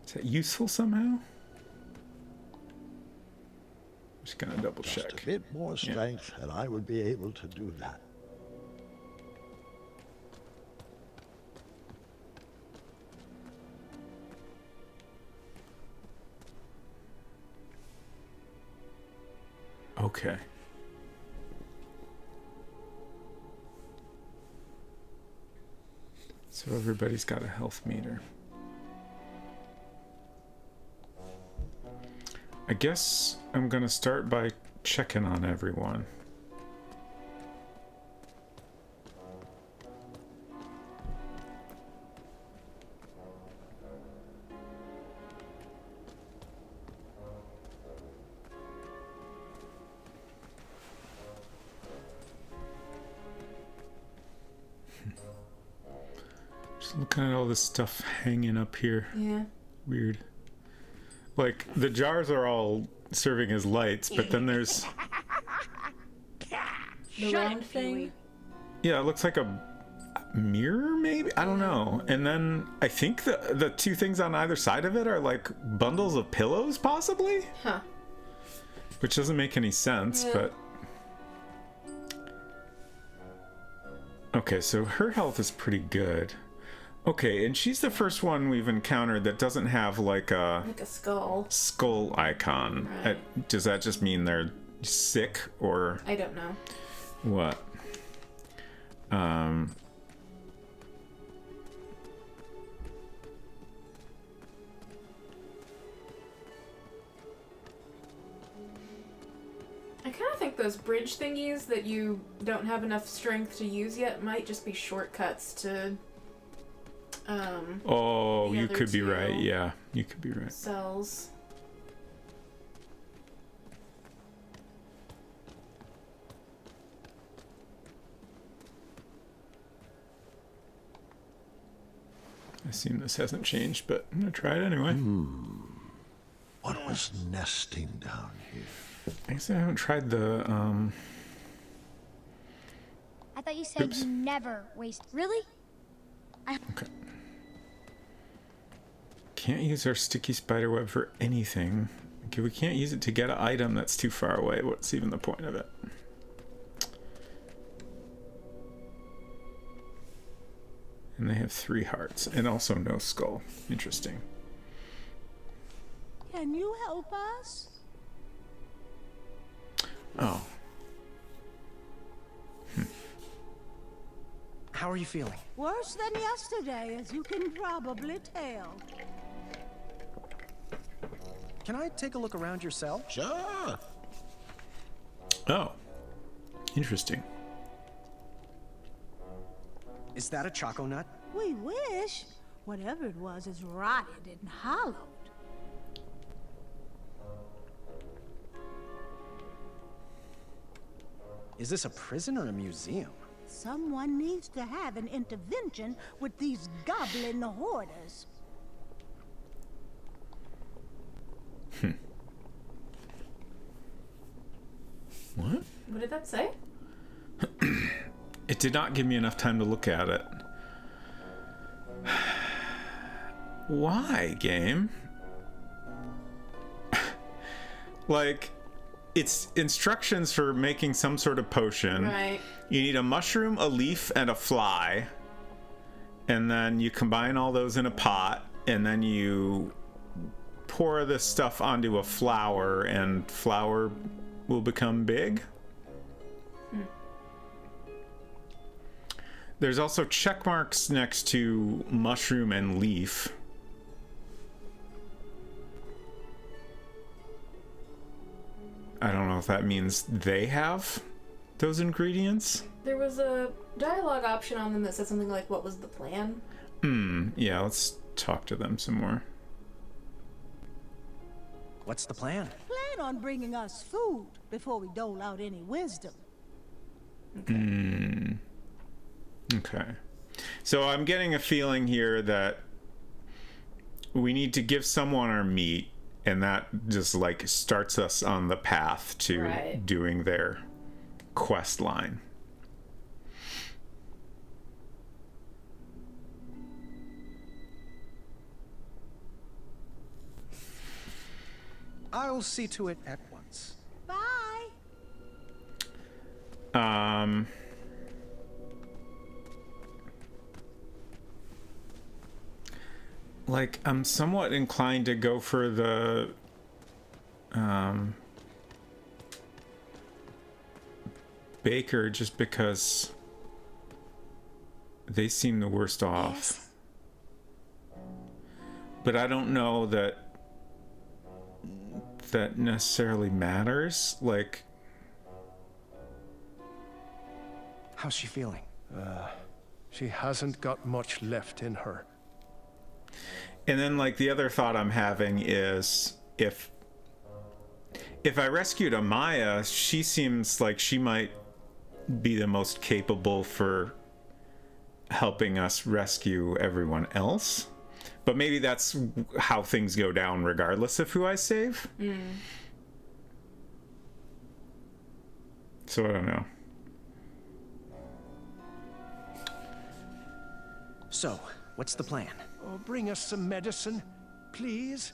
Is that useful somehow? Just gonna double check. Just a bit more strength, and I would be able to do that. Okay. So everybody's got a health meter. I guess I'm gonna start by checking on everyone. Just looking at all this stuff hanging up here. Yeah. Weird. Like, the jars are all serving as lights, but then there's... The round thing? Yeah, it looks like a mirror, maybe? I don't know. And then I think the two things on either side of it are like bundles of pillows, possibly? Huh. Which doesn't make any sense, but... Okay, so her health is pretty good. Okay, and she's the first one we've encountered that doesn't have like a skull icon. Right. Does that just mean they're sick, or I don't know. What? I kind of think those bridge thingies that you don't have enough strength to use yet might just be shortcuts to oh, you could be right. Yeah, you could be right. Cells. I assume this hasn't changed, but I'm gonna try it anyway. What was nesting down here? I guess I haven't tried the I thought you said you never waste. Really? Okay. Can't use our sticky spider web for anything. Okay, we can't use it to get an item that's too far away. What's even the point of it? And they have 3 hearts and also no skull. Interesting. Can you help us? Oh. How are you feeling? Worse than yesterday, as you can probably tell. Can I take a look around your cell? Sure. Oh. Interesting. Is that a choco nut? We wish. Whatever it was is rotted and hollowed. Is this a prison or a museum? Someone needs to have an intervention with these goblin hoarders. What? What did that say? It did not give me enough time to look at it. Why, game? Like, it's instructions for making some sort of potion. Right. You need a mushroom, a leaf, and a fly. And then you combine all those in a pot, and then you pour this stuff onto a flower, and flower will become big. There's also check marks next to mushroom and leaf. I don't know if that means they have those ingredients. There was a dialogue option on them that said something like, "What was the plan?" Yeah, let's talk to them some more. What's the plan? Plan on bringing us food before we dole out any wisdom. Okay. So I'm getting a feeling here that we need to give someone our meat, and that just like starts us on the path to doing their quest line. I'll see to it at once. Fine. Like, I'm somewhat inclined to go for the Baker, just because they seem the worst off. Yes. But I don't know that necessarily matters. Like, how's she feeling? She hasn't got much left in her. and then like the other thought I'm having is if I rescued Amaya, she seems like she might be the most capable for helping us rescue everyone else. But maybe that's how things go down regardless of who I save. So I don't know. So, what's the plan? Oh, bring us some medicine, please.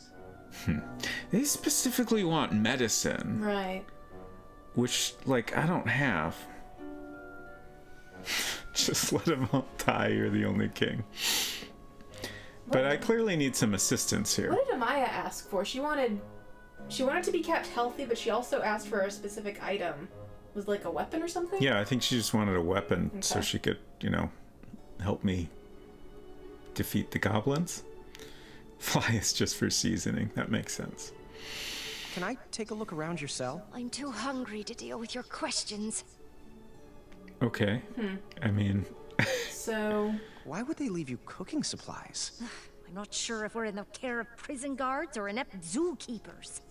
They specifically want medicine. Right. Which, like, I don't have. Just let them all die, you're the only king. But I clearly need some assistance here. What did Amaya ask for? She wanted to be kept healthy, but she also asked for a specific item. Was it like a weapon or something? Yeah, I think she just wanted a weapon so she could, you know, help me defeat the goblins. Fly is just for seasoning. That makes sense. Can I take a look around your cell? I'm too hungry to deal with your questions. Okay. I mean... So... Why would they leave you cooking supplies? I'm not sure if we're in the care of prison guards or inept zookeepers.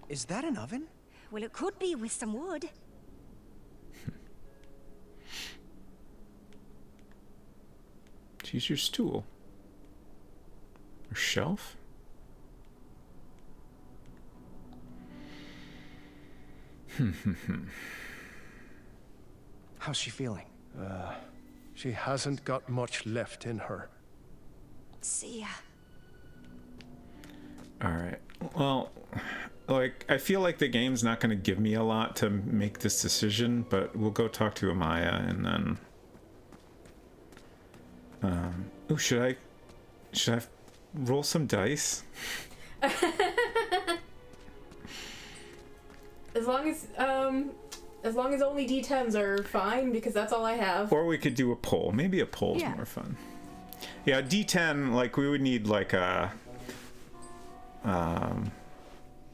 Is that an oven? Well, it could be with some wood. Use your stool. Or shelf? How's she feeling? She hasn't got much left in her. See ya. Alright. Well, like, I feel like the game's not going to give me a lot to make this decision, but we'll go talk to Amaya and then... oh, should I roll some dice? As long as only D10s are fine, because that's all I have. Or we could do a poll. Maybe a poll's more fun. Yeah, D10, like, we would need, like, a...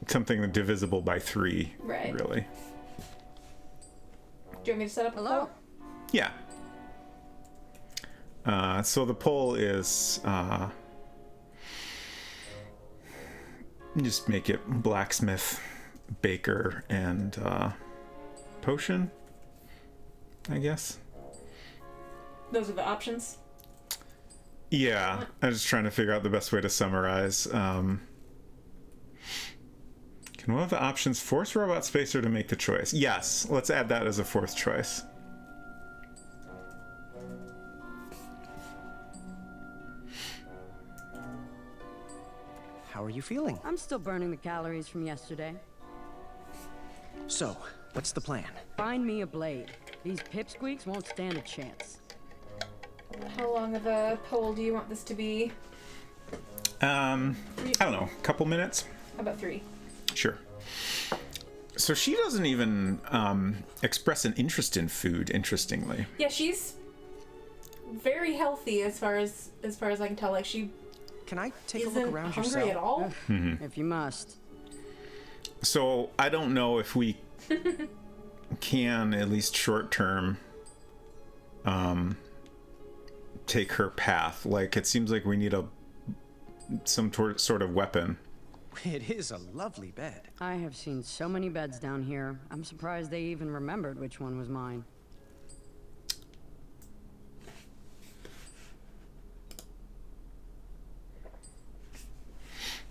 something divisible by 3, right. Really. Do you want me to set up a poll? Yeah. So the poll is just make it blacksmith, baker, and potion, I guess. Those are the options? Yeah, I'm just trying to figure out the best way to summarize. Can one of the options force Robot Spacer to make the choice? Yes, let's add that as a fourth choice. How are you feeling? I'm still burning the calories from yesterday. So, what's the plan? Find me a blade. These pipsqueaks won't stand a chance. How long of a poll do you want this to be? I don't know, a couple minutes? How about 3? Sure. So she doesn't even express an interest in food, interestingly. Yeah, she's very healthy as far as I can tell. Like, she Can I take a isn't look around your hungry cell? at all. If you must. So I don't know if we can, at least short term, take her path. Like, it seems like we need some sort of weapon. It is a lovely bed. I have seen so many beds down here. I'm surprised they even remembered which one was mine.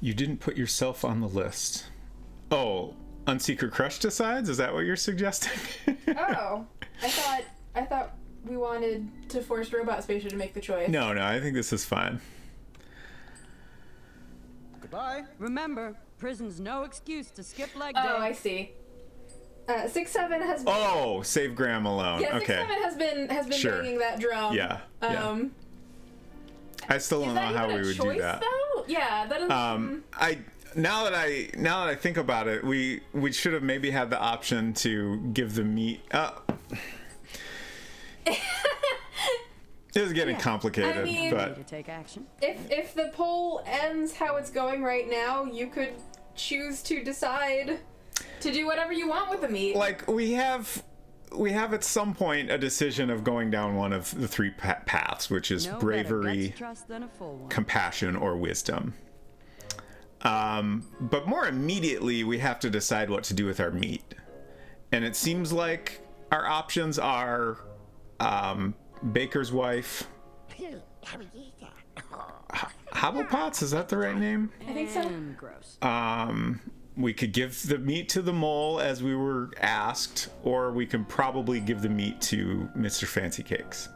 You didn't put yourself on the list. Oh, Unsecret Crush decides? Is that what you're suggesting? Oh, I thought we wanted to force Robot Spacer to make the choice. No, I think this is fine. Goodbye. Remember, prison's no excuse to skip leg day. Oh, I see. 6-7 has been... Oh, save Graham alone. Yeah, 6-7 okay. has been Sure. banging that drum. Yeah. I still don't know how we would do that. Though? Yeah, that is. Now that I think about it, we should have maybe had the option to give the meat. It was getting complicated, I mean, but to take action. If the poll ends how it's going right now, you could choose to decide to do whatever you want with the meat. Like we have at some point a decision of going down one of the three paths, which is bravery, compassion, or wisdom. But more immediately, we have to decide what to do with our meat, and it seems like our options are Baker's wife. Hobblepotts, is that the right name? I think so. Gross. We could give the meat to the mole as we were asked, or we could probably give the meat to Mr. Fancy Cakes.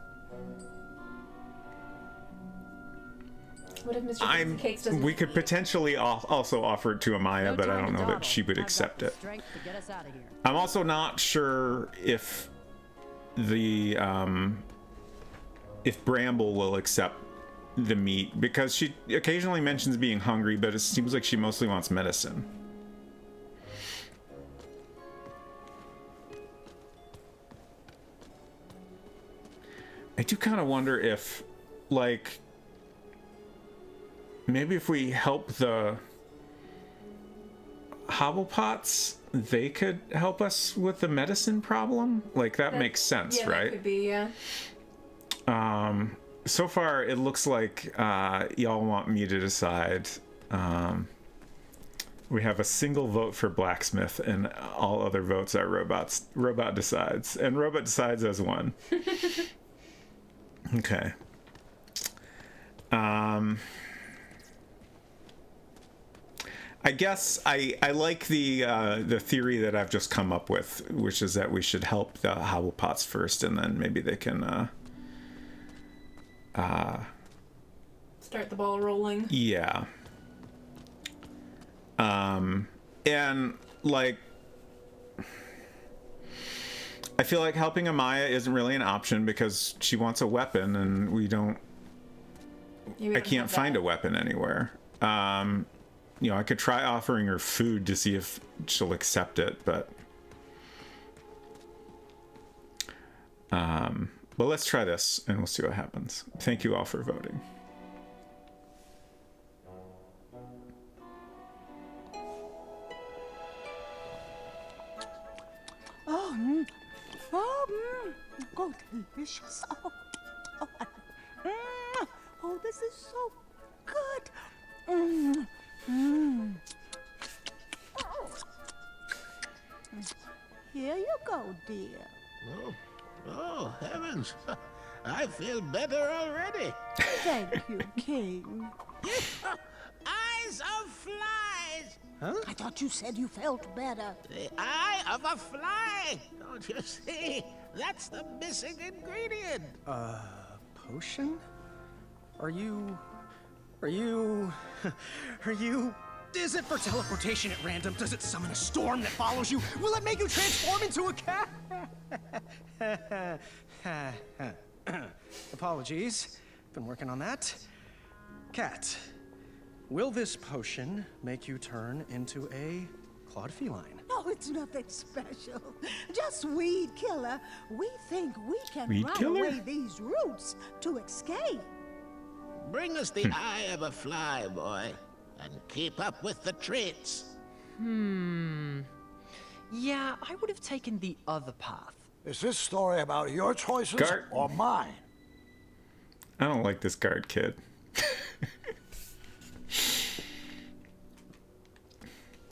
What if Mr. Fancy Cakes doesn't? We could potentially also offer it to Amaya, but I don't know that she would accept it. I'm also not sure if the if Bramble will accept the meat, because she occasionally mentions being hungry, but it seems like she mostly wants medicine. I do kind of wonder if, like, maybe if we help the Hobblepotts, they could help us with the medicine problem. Like, that makes sense, yeah, right? That could be, yeah. So far, it looks like y'all want me to decide. We have a single vote for Blacksmith, and all other votes are robots. Robot decides, and Robot decides as one. Okay. I guess I like the theory that I've just come up with, which is that we should help the Hobblepotts first, and then maybe they can start the ball rolling. Yeah. And like, I feel like helping Amaya isn't really an option because she wants a weapon, and we don't. I can't find a weapon anywhere. You know, I could try offering her food to see if she'll accept it, but let's try this and we'll see what happens. Thank you all for voting. Oh, delicious. Oh, this is so good. Here you go, dear. Oh, heavens. I feel better already. Thank you, King. Eyes of flies! Huh? I thought you said you felt better. The eye of a fly! Don't you see? That's the missing ingredient. Potion? Are you... Is it for teleportation at random? Does it summon a storm that follows you? Will it make you transform into a cat? Apologies. Been working on that. Cat, will this potion make you turn into a clawed feline? Oh, it's nothing special. Just weed killer. We think we can Weed ride killer? away these roots to escape. Bring us the eye of a fly, boy, and keep up with the treats. Yeah, I would have taken the other path. Is this story about your choices Guard. or mine? I don't like this guard kid.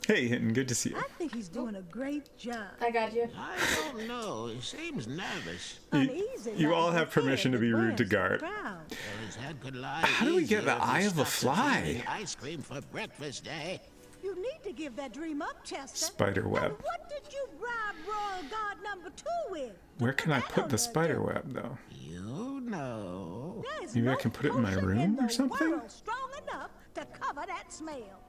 Hey, Hinton, good to see you. I think he's doing a great job. I got you. I don't know. He seems nervous. Uneasy. You like all a have permission kid to be that rude to wears the Guard. crown. Well, his head could lie How do we get easier the if he eye of a stops fly? eating ice cream for breakfast, eh? You need to give that dream up, Chester. Spider web. And what did you bribe Royal Guard number 2 with? Where can I put the spider web, though? You know. There's Maybe I no can put it in my potion room the or something? world strong enough to cover that smell.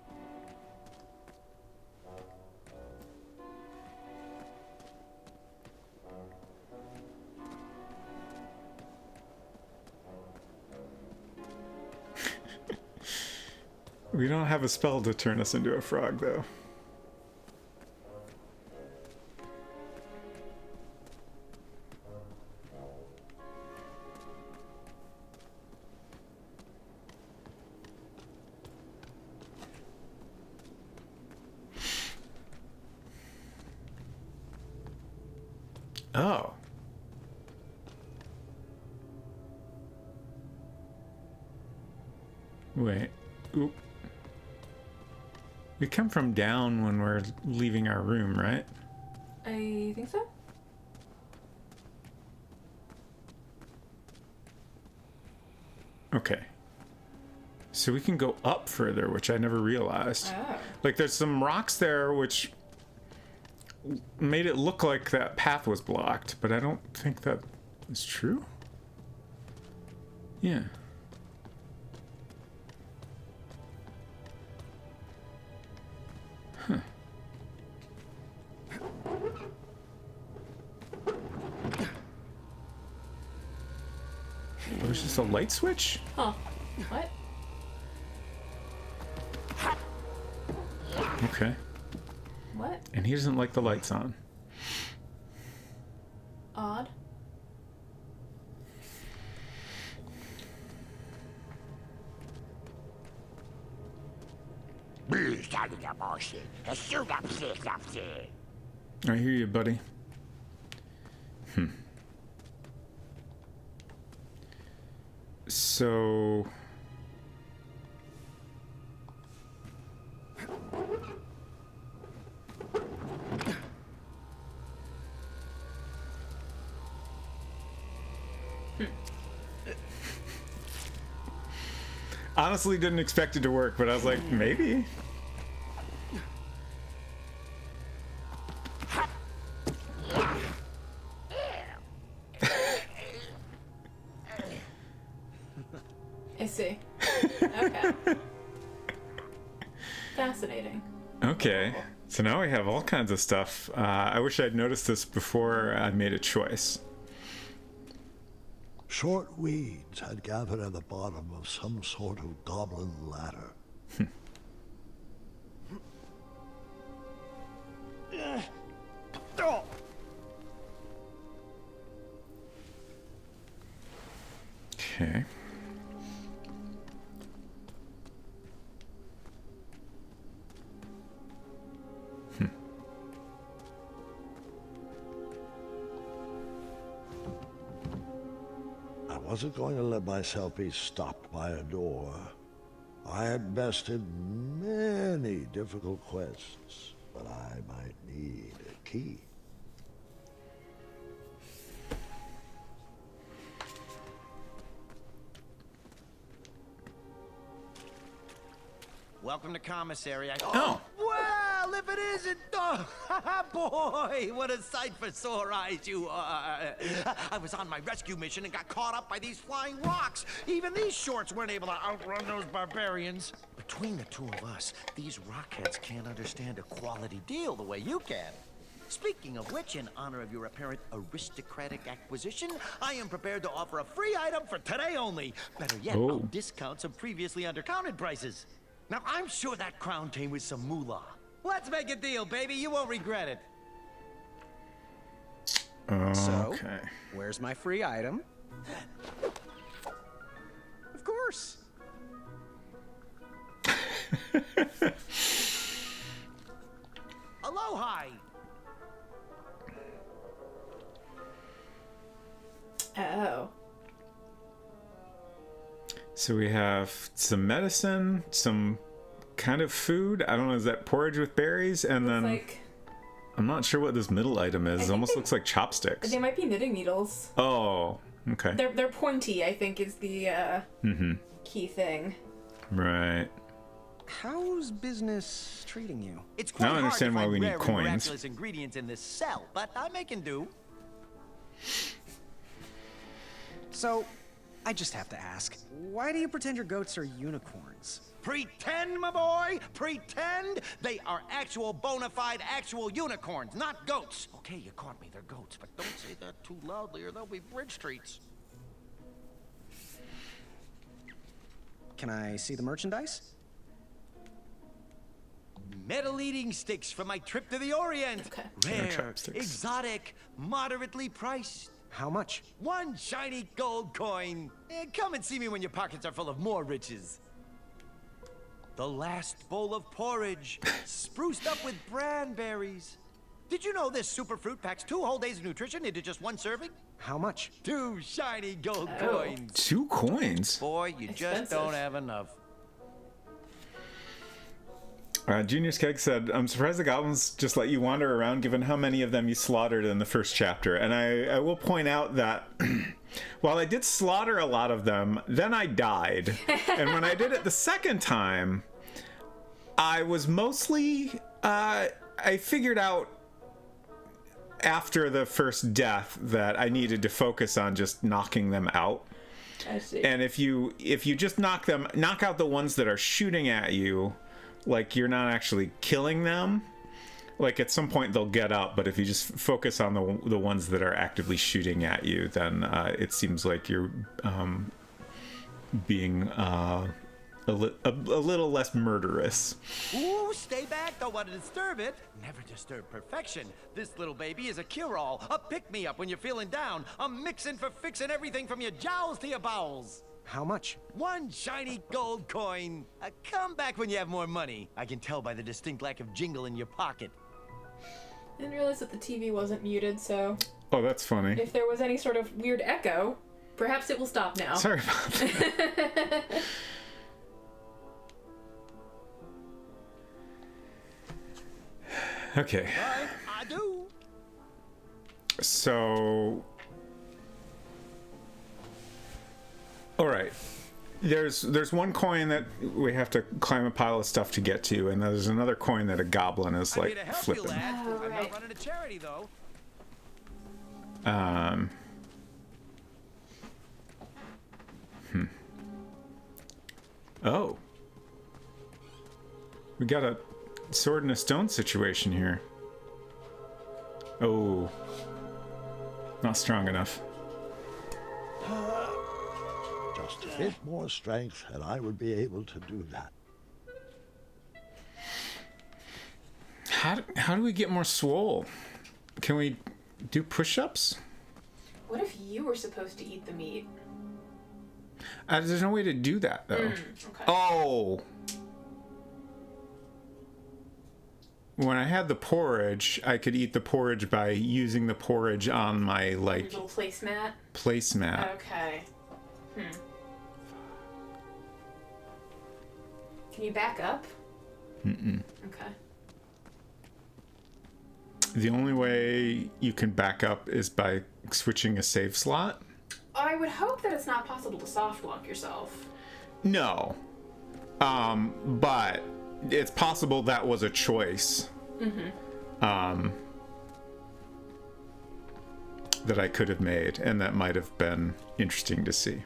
We don't have a spell to turn us into a frog, though. Oh. Wait. Oop. We come from down when we're leaving our room, right? I think so. Okay. So we can go up further, which I never realized. Oh. Like, there's some rocks there which made it look like that path was blocked, but I don't think that is true. Yeah. Huh. There's just a light switch? Huh. What? Okay. What? And he doesn't like the lights on. Odd. I hear you, buddy. So... Honestly, didn't expect it to work, but I was like, maybe. I see. Okay. Fascinating. Okay, so now we have all kinds of stuff. I wish I'd noticed this before I made a choice. Short weeds had gathered at the bottom of some sort of goblin ladder. Okay. I wasn't going to let myself be stopped by a door. I had bested many difficult quests, but I might need a key. Welcome to commissary. Oh. Well, if it isn't, boy, what a sight for sore eyes you are. I was on my rescue mission and got caught up by these flying rocks. Even these shorts weren't able to outrun those barbarians. Between the two of us, these rockheads can't understand a quality deal the way you can. Speaking of which, in honor of your apparent aristocratic acquisition, I am prepared to offer a free item for today only. Better yet, I'll discount some previously undercounted prices. Now, I'm sure that crown came with some moolah. Let's make a deal, baby. You won't regret it. Okay. So, where's my free item? Of course. Aloha! Oh. So we have some medicine, some kind of food. I don't know, is that porridge with berries? And then like... I'm not sure what this middle item is. It almost looks like chopsticks. They might be knitting needles. Oh, okay. They're pointy, I think, is the key thing. Right. How's business treating you? It's quite now I understand why we need coins. Miraculous ingredients in this cell, but I'm making do. So, I just have to ask, why do you pretend your goats are unicorns? Pretend, my boy! Pretend! They are actual, bona fide, actual unicorns, not goats. Okay, you caught me, they're goats, but don't say that too loudly or they'll be bridge treats. Can I see the merchandise? metal-eating sticks from my trip to the Orient. Okay. Rare, exotic, moderately priced. How much? 1 shiny gold coin. Come and see me when your pockets are full of more riches. The last bowl of porridge, spruced up with branberries. Did you know this super fruit packs 2 whole days of nutrition into just 1 serving? How much? 2 shiny gold coins. 2 coins? Boy, you just don't have enough. Junior's Keg said, I'm surprised the goblins just let you wander around given how many of them you slaughtered in the first chapter. And I will point out that while I did slaughter a lot of them, then I died. And when I did it the second time, I was mostly, I figured out after the first death that I needed to focus on just knocking them out. I see. And if you just knock out the ones that are shooting at you, like you're not actually killing them, like at some point they'll get up, but if you just focus on the ones that are actively shooting at you, then it seems like you're being a little less murderous. Ooh, stay back, don't want to disturb it. Never disturb perfection. This little baby is a cure-all, a pick-me-up when you're feeling down, a mixin' for fixing everything from your jowls to your bowels. How much? 1 shiny gold coin. Come back when you have more money. I can tell by the distinct lack of jingle in your pocket. I didn't realize that the TV wasn't muted, so... Oh, that's funny. If there was any sort of weird echo, perhaps it will stop now. Sorry about that. Okay. I do. So... All right. There's 1 coin that we have to climb a pile of stuff to get to, and there's another coin that a goblin is like flipping. Oh, I'm right. not running a charity though. Oh. We got a sword and a stone situation here. Oh. Not strong enough. Just a bit more strength, and I would be able to do that. How do we get more swole? Can we do push-ups? What if you were supposed to eat the meat? There's no way to do that, though. Okay. Oh! When I had the porridge, I could eat the porridge by using the porridge on my, like... Little placemat? Placemat. Okay. Can you back up? Mm-mm. Okay. The only way you can back up is by switching a save slot. I would hope that it's not possible to soft lock yourself. No. But it's possible that was a choice. That I could have made, and that might have been interesting to see.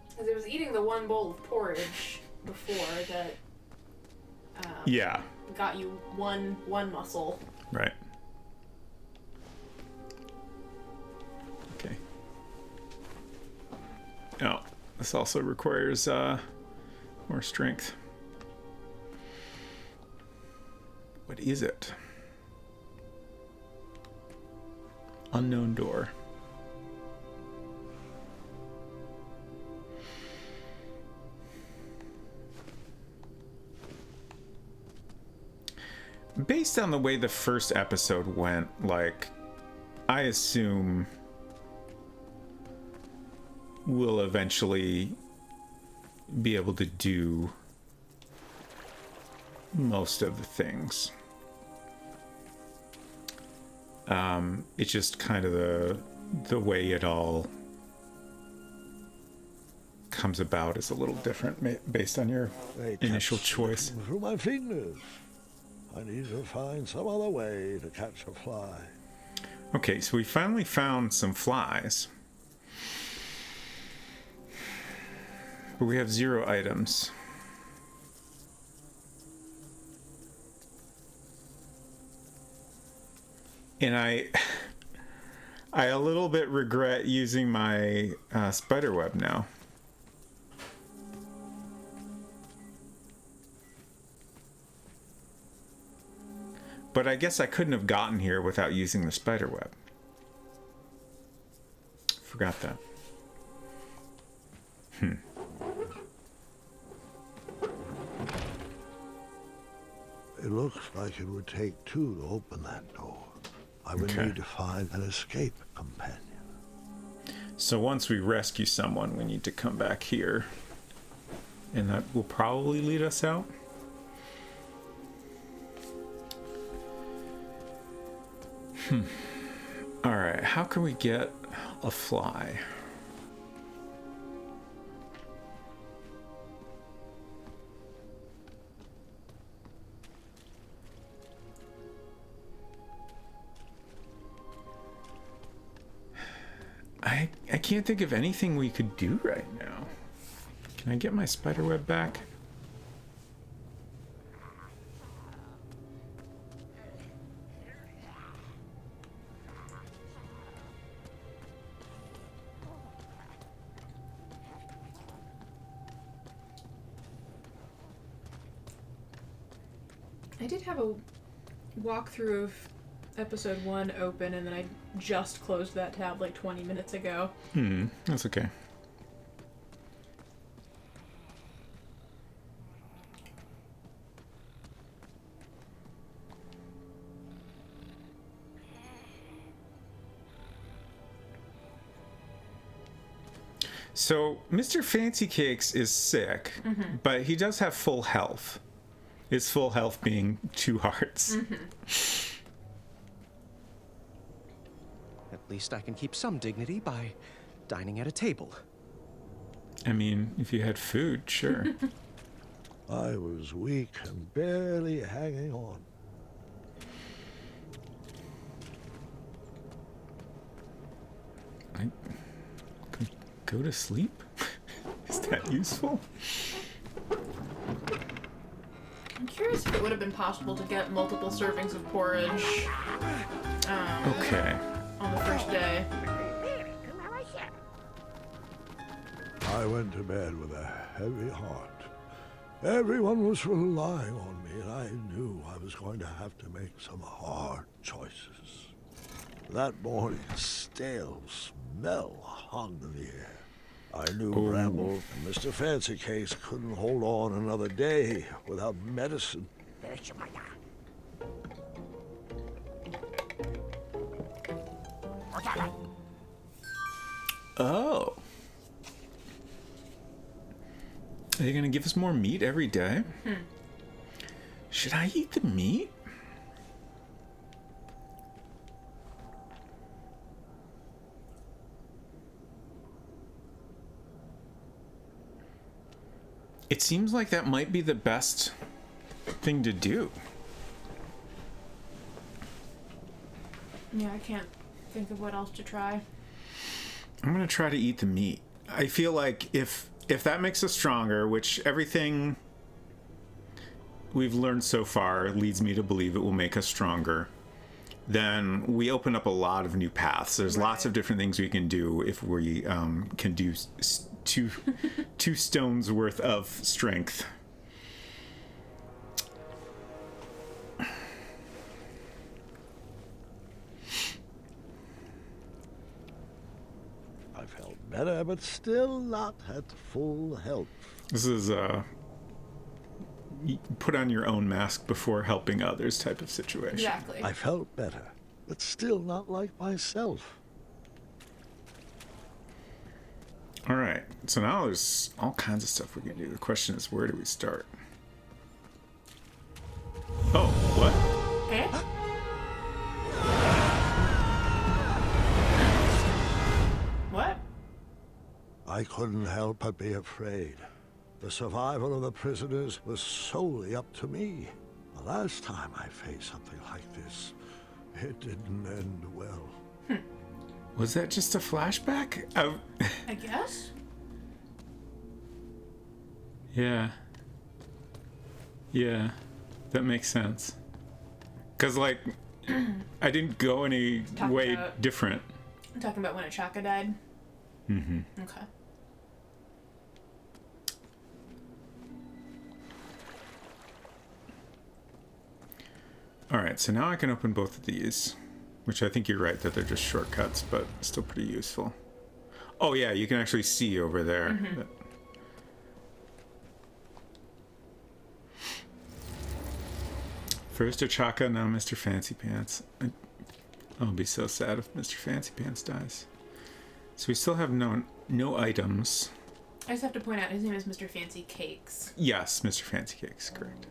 Because it was eating the 1 bowl of porridge before that Yeah. got you one muscle. Right. Okay. Oh, this also requires more strength. What is it? Unknown door. Based on the way the first episode went, like, I assume we'll eventually be able to do most of the things. It's just kind of the way it all comes about is a little different based on your initial choice. Through my fingers. I need to find some other way to catch a fly. Okay, so we finally found some flies. But we have 0 items. And I a little bit regret using my spider web now. But I guess I couldn't have gotten here without using the spider web. Forgot that. It looks like it would take two to open that door. I would Okay. need to find an escape companion. So once we rescue someone, we need to come back here. And that will probably lead us out. Alright, how can we get a fly? I can't think of anything we could do right now. Can I get my spider web back? I did have a walkthrough of episode 1 open, and then I just closed that tab like 20 minutes ago. That's okay. So, Mr. Fancy Cakes is sick, but he does have full health. His full health being 2 hearts. At least I can keep some dignity by dining at a table. I mean, if you had food, sure. I was weak and barely hanging on. I could go to sleep? Is that useful? I'm curious if it would have been possible to get multiple servings of porridge Okay. on the first day. I went to bed with a heavy heart. Everyone was relying on me, and I knew I was going to have to make some hard choices. That morning, a stale smell hung in the air. I knew Bramble and Mr. Fancy Case couldn't hold on another day without medicine. Oh. Are they going to give us more meat every day? Should I eat the meat? It seems like that might be the best thing to do. Yeah, I can't think of what else to try. I'm gonna try to eat the meat. I feel like if that makes us stronger, which everything we've learned so far leads me to believe it will make us stronger, then we open up a lot of new paths. There's lots of different things we can do if we can do two stones worth of strength. I felt better, but still not at full health. This is put on your own mask before helping others type of situation. Exactly. I felt better, but still not like myself. All right, so now there's all kinds of stuff we can do. The question is, where do we start? Oh, what? Eh? What? I couldn't help but be afraid. The survival of the prisoners was solely up to me. The last time I faced something like this, it didn't end well. Was that just a flashback? I guess? Yeah. Yeah, that makes sense. Because, like, I didn't go any way different. I'm talking about when Achaka died? Mm-hmm. Okay. Alright, so now I can open both of these, which I think you're right that they're just shortcuts, but still pretty useful. Oh yeah, you can actually see over there. Mm-hmm. First Ochaka, now Mr. Fancy Pants. I'll be so sad if Mr. Fancy Pants dies. So we still have no items. I just have to point out his name is Mr. Fancy Cakes. Yes, Mr. Fancy Cakes, correct.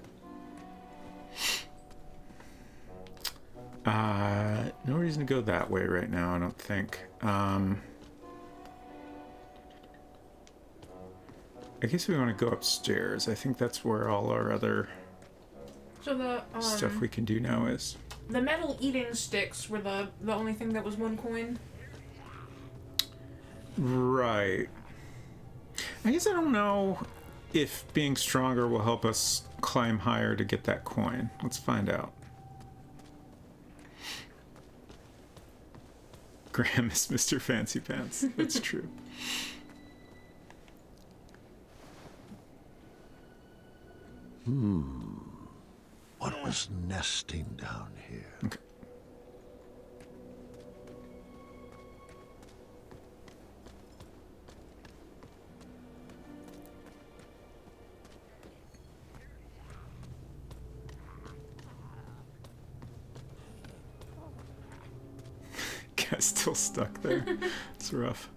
No reason to go that way right now, I don't think. I guess we want to go upstairs. I think that's where all our other stuff we can do now is. The metal eating sticks were the only thing that was 1 coin. Right. I guess I don't know if being stronger will help us climb higher to get that coin. Let's find out. Graham is Mr. Fancy Pants. That's true. What was nesting down here? Okay. Guy's still stuck there. It's rough.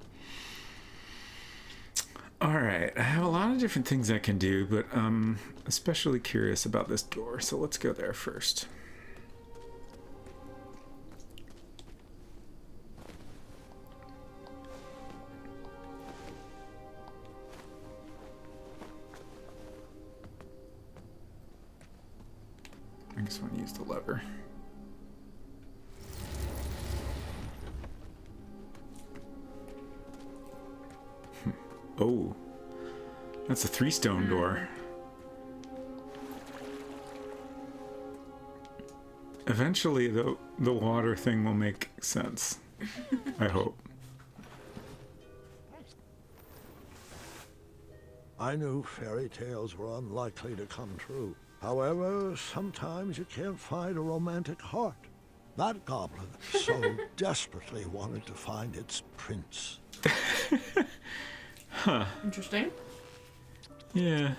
Alright, I have a lot of different things I can do, but I'm especially curious about this door, so let's go there first. I just want to use the lever. Oh, that's a 3-stone door. Eventually, the water thing will make sense. I hope. I knew fairy tales were unlikely to come true. However, sometimes you can't find a romantic heart. That goblin so desperately wanted to find its prince. Huh. Interesting. Yeah.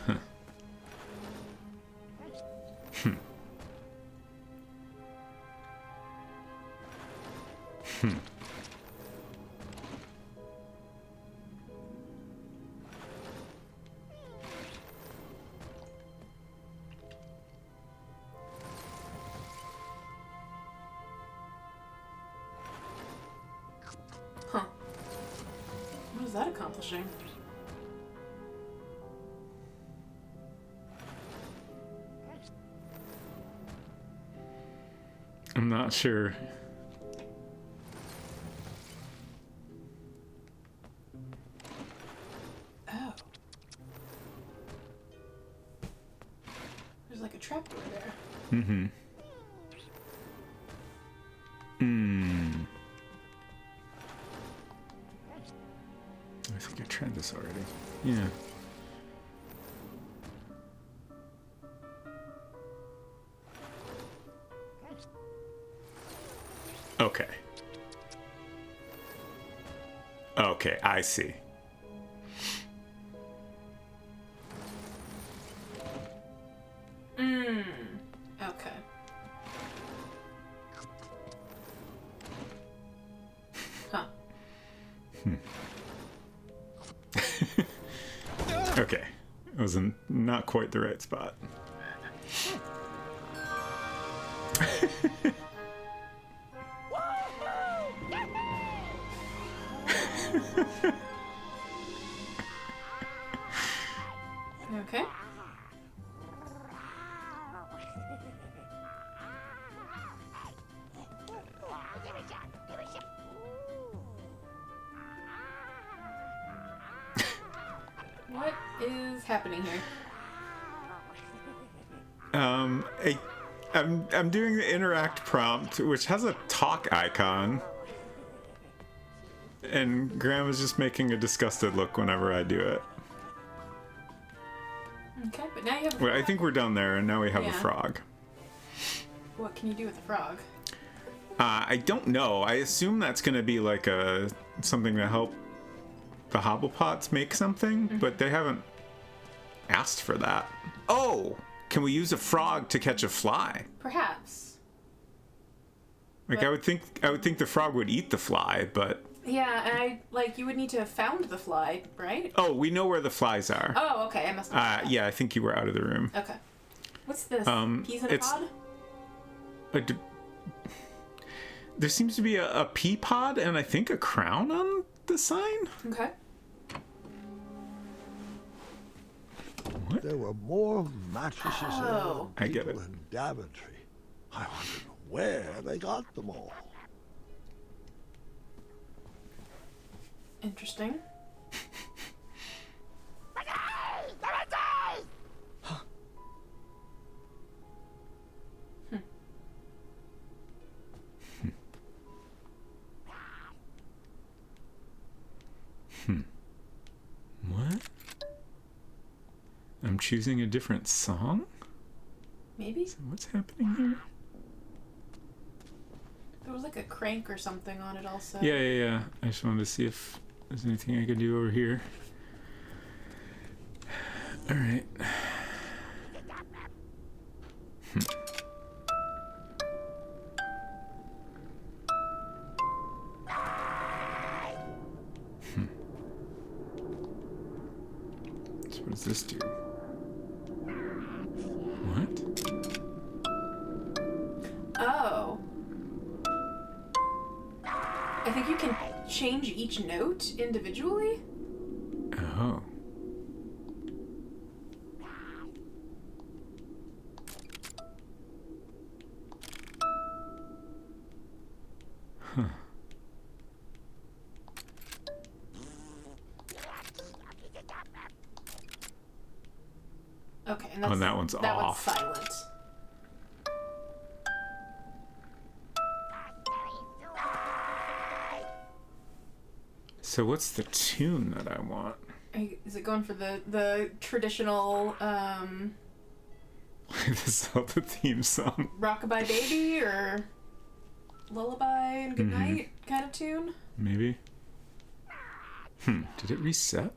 Huh. Huh. What is that accomplishing? I'm not sure. Oh. There's like a trapdoor there. Mm-hmm. I think I tried this already. Yeah. Okay. Okay, I see. Okay. Huh. Okay. It was in not quite the right spot. Okay. What is happening here? I'm doing the interact prompt, which has a talk icon. And Graham is just making a disgusted look whenever I do it. Okay, but now you have a Wait, frog. I think we're done there, and now we have a Yeah. frog. What can you do with the frog? I don't know. I assume that's going to be like something to help the Hobblepots make something, but they haven't asked for that. Oh, can we use a frog to catch a fly? Perhaps. Like I would think the frog would eat the fly, but Yeah, and you would need to have found the fly, right? oh, we know where the flies are. Oh, okay. I must have. Yeah, I think you were out of the room. Okay. What's this? Peas in a it's- pod? There seems to be a pea pod and I think a crown on the sign. Okay. What? There were more mattresses Oh. there I get than people it. in Daventry. I wondered where they got them all. Interesting. What? I'm choosing a different song? Maybe? So what's happening here? There was like a crank or something on it also. Yeah. I just wanted to see if there's anything I could do over here. Alright. So what does this do? What? Oh. I think you can change each note individually? Oh. Huh. Okay, and Oh, and that one's that off. one's silent. So what's the tune that I want? Is it going for the traditional The Zelda theme song. Rockabye Baby or Lullaby and Goodnight kind of tune? Maybe. Did it reset?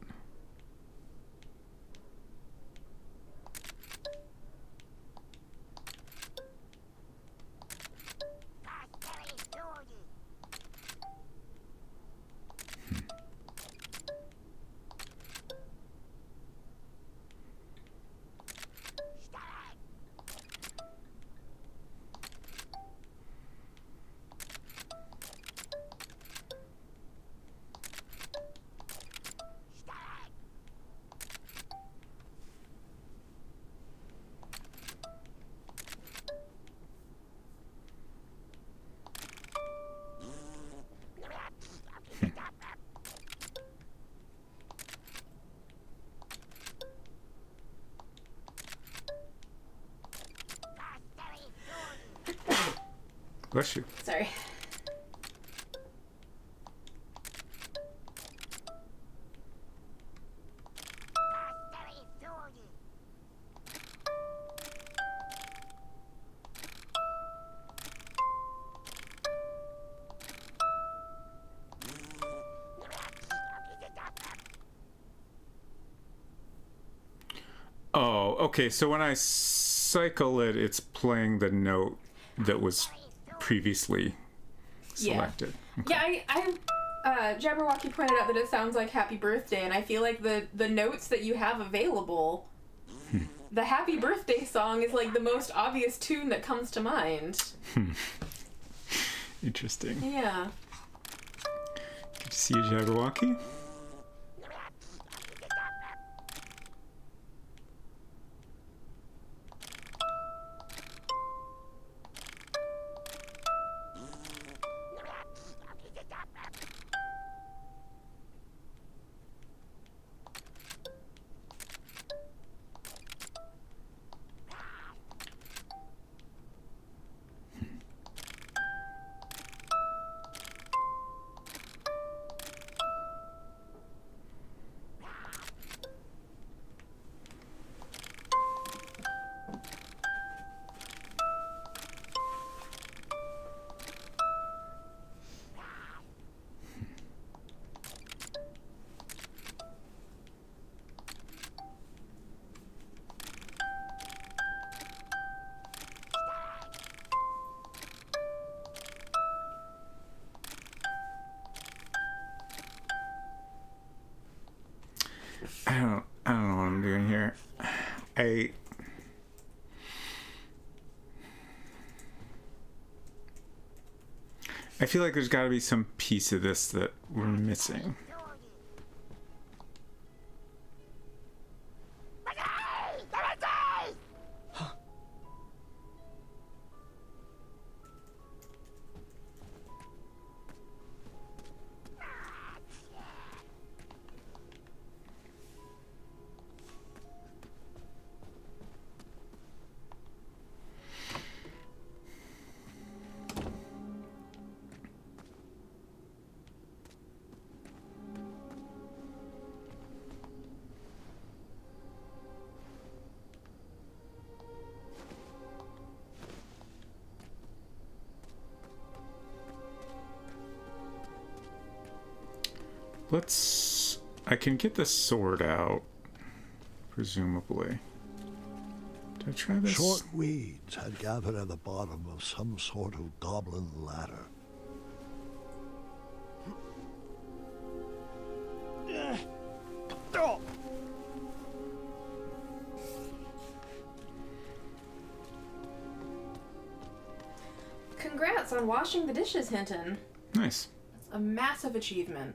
Bless you. Sorry. Oh, okay. So when I cycle it, it's playing the note that was previously selected. Yeah, Jabberwocky pointed out that it sounds like Happy Birthday, and I feel like the notes that you have available, the Happy Birthday song is like the most obvious tune that comes to mind. Interesting. Yeah. Good to see you, Jabberwocky. I don't know what I'm doing here. I feel like there's got to be some piece of this that we're missing. I can get the sword out, presumably. Did I try this? Short weeds had gathered at the bottom of some sort of goblin ladder. Congrats on washing the dishes, Hinton. Nice. That's a massive achievement.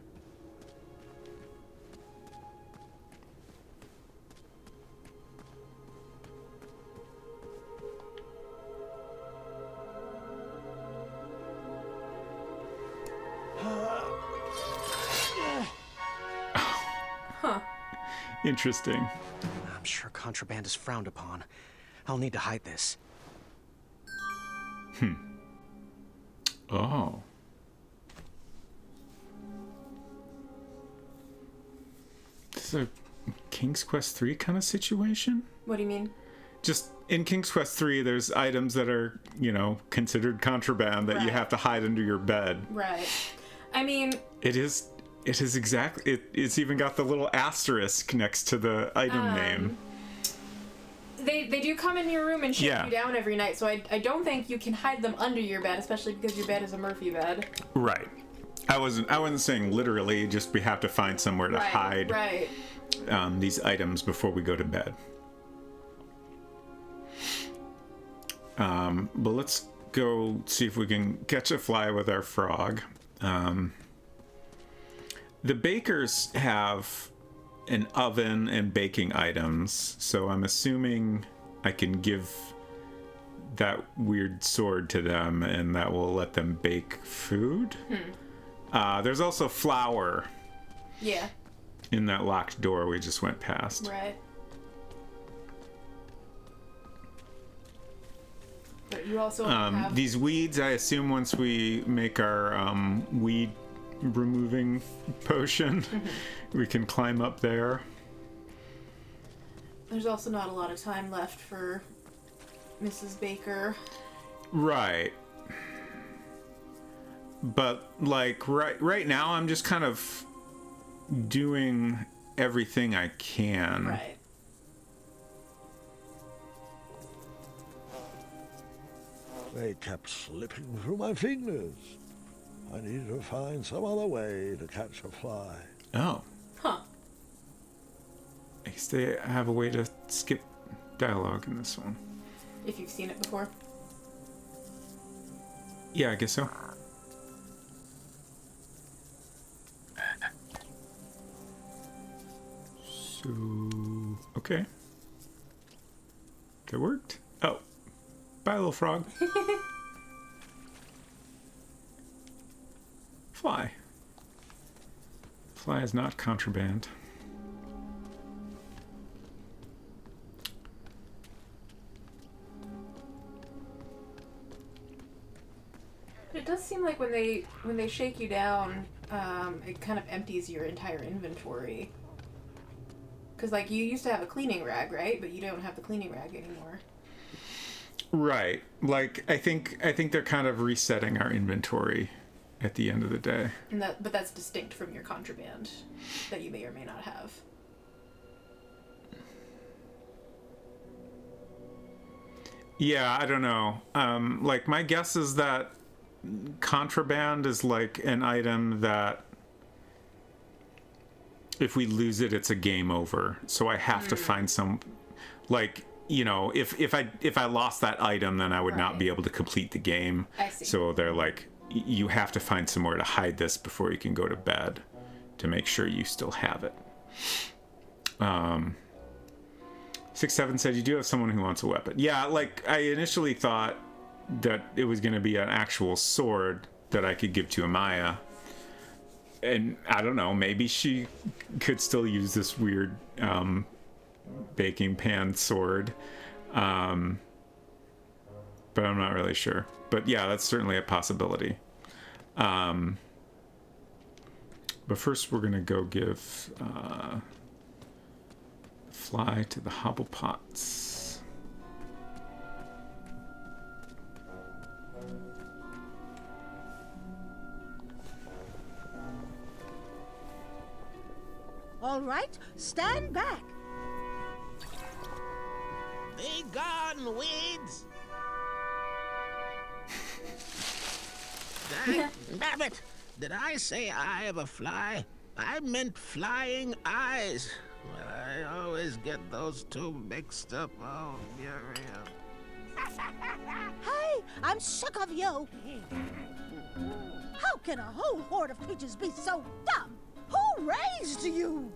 Interesting. I'm sure contraband is frowned upon. I'll need to hide this. Oh. This is a King's Quest 3 kind of situation? What do you mean? Just in King's Quest 3, there's items that are, considered contraband that you have to hide under your bed. Right. I mean... It is exactly... It's even got the little asterisk next to the item name. They do come in your room and shake you down every night, so I don't think you can hide them under your bed, especially because your bed is a Murphy bed. Right. I wasn't saying literally, just we have to find somewhere to hide these items before we go to bed. But let's go see if we can catch a fly with our frog. The bakers have an oven and baking items, so I'm assuming I can give that weird sword to them and that will let them bake food. There's also flour in that locked door we just went past. Right. But you also have... These weeds, I assume once we make our weed removing potion, we can climb up there. There's also not a lot of time left for Mrs. Baker. Right. But like right now I'm just kind of doing everything I can. Right. They kept slipping through my fingers. I needed to find some other way to catch a fly. Oh. Huh. I guess they have a way to skip dialogue in this one. If you've seen it before. Yeah, I guess so. So, okay. That worked. Oh. Bye, little frog. Fly. Fly is not contraband. It does seem like when they shake you down, it kind of empties your entire inventory. Because like you used to have a cleaning rag, right? But you don't have the cleaning rag anymore. Right. Like I think they're kind of resetting our inventory at the end of the day. But that's distinct from your contraband that you may or may not have. Yeah, I don't know. Like my guess is that contraband is like an item that if we lose it, it's a game over. So I have to find some, like, you know, if I lost that item, then I would not be able to complete the game. I see. So they're like, you have to find somewhere to hide this before you can go to bed to make sure you still have it. 6-7 said you do have someone who wants a weapon. Yeah, like I initially thought that it was going to be an actual sword that I could give to Amaya. And I don't know, maybe she could still use this weird baking pan sword. But I'm not really sure. But yeah, that's certainly a possibility. But first we're going to go give Fly to the Hobblepots. All right, stand back. Be gone, weeds! Damn it! Did I say eye of a fly? I meant flying eyes. I always get those two mixed up. Oh, Muriel. Hey, I'm sick of you. How can a whole horde of creatures be so dumb? Who raised you?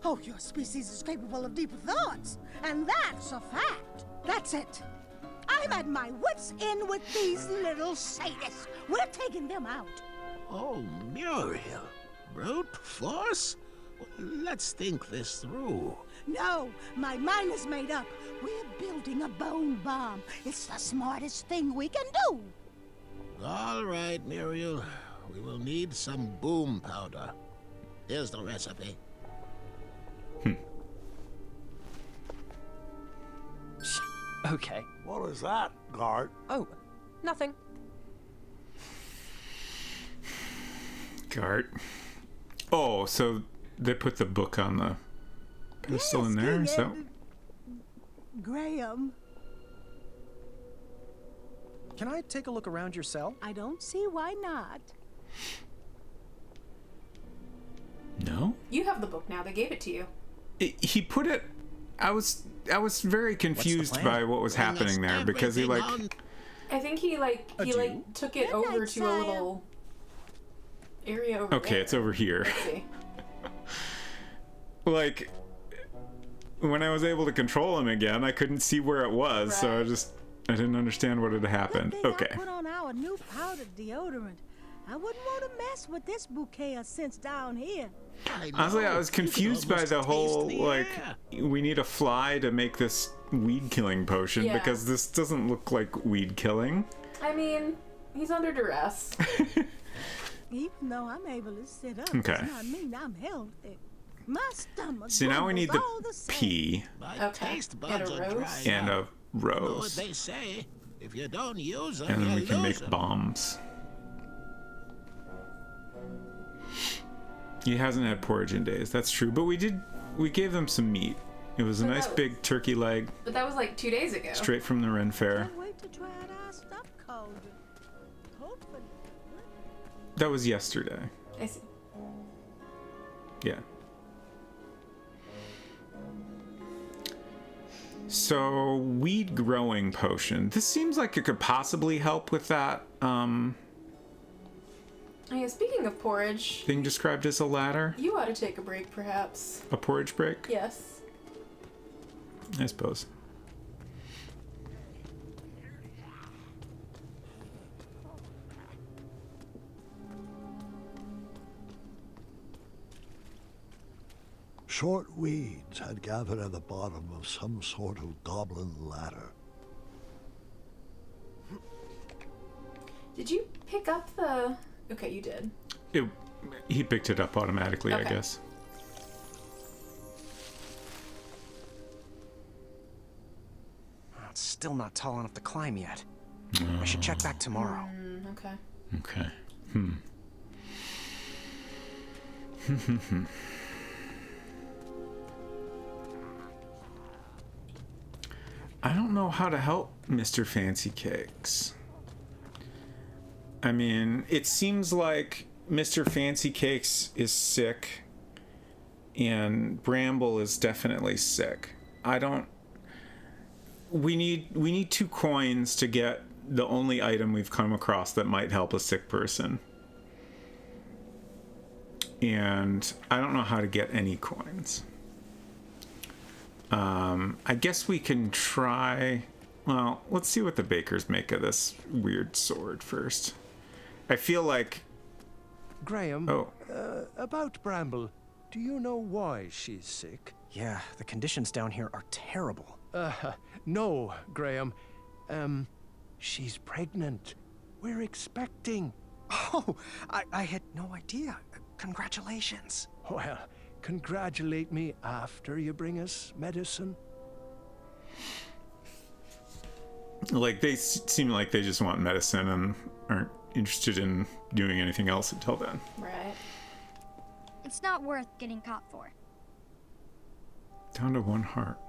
Oh, your species is capable of deeper thoughts, and that's a fact. That's it. I'm at my wits' end with these little sadists. We're taking them out. Oh, Muriel. Brute force? Let's think this through. No, my mind is made up. We're building a bone bomb. It's the smartest thing we can do. All right, Muriel. We will need some boom powder. Here's the recipe. Okay. What is that, Gart? Oh, nothing. Gart. Oh, so they put the book on the pedestal in there? So Graham. Can I take a look around your cell? I don't see why not. no? You have the book now. They gave it to you. He put it. I was very confused plan? by what was happening there because he like. I think he took it over to a little area over there. Okay, it's over here. Let's see. Like when I was able to control him again, I couldn't see where it was, so I didn't understand what had happened. Okay. I put on our new powdered deodorant. I wouldn't want to mess with this bouquet of scents down here. Honestly, I was confused by the whole, like, we need a fly to make this weed killing potion because this doesn't look like weed killing. I mean, he's under duress. Even though I'm able to sit up, Okay. does not mean I'm healthy. My stomach. See, now we need the all the same. pea My taste buds And a are rose? dry and up. a You know what rose. they say? If you don't use them, And then you we can lose make 'em. bombs. He hasn't had porridge in days, that's true. But we gave them some meat. It was a But nice that- big turkey leg, But that was like 2 days ago. straight from the Ren Fair. Can't wait to try out our stuff cauldron. Hopefully. That was yesterday. I see. Yeah. So, weed growing potion. This seems like it could possibly help with that Oh, yeah, speaking of porridge, thing described as a ladder. you ought to take a break, perhaps. A porridge break, Yes. I suppose. Short weeds had gathered at the bottom of some sort of goblin ladder. Did you pick up the... Okay, you did. He picked it up automatically, I Okay. guess. It's still not tall enough to climb yet. I should check back tomorrow. Okay. Okay. I don't know how to help Mr. Fancy Cakes. I mean, it seems like Mr. Fancy Cakes is sick and Bramble is definitely sick. We need 2 coins to get the only item we've come across that might help a sick person. And I don't know how to get any coins. I guess we can try... Well, let's see what the bakers make of this weird sword first. I feel like... Graham, about Bramble, do you know why she's sick? Yeah, the conditions down here are terrible. No, Graham. She's pregnant. We're expecting. Oh, I had no idea. Congratulations. Well, congratulate me after you bring us medicine. Like, they seem like they just want medicine and aren't interested in doing anything else until then. Right. It's not worth getting caught for. Down to 1 heart.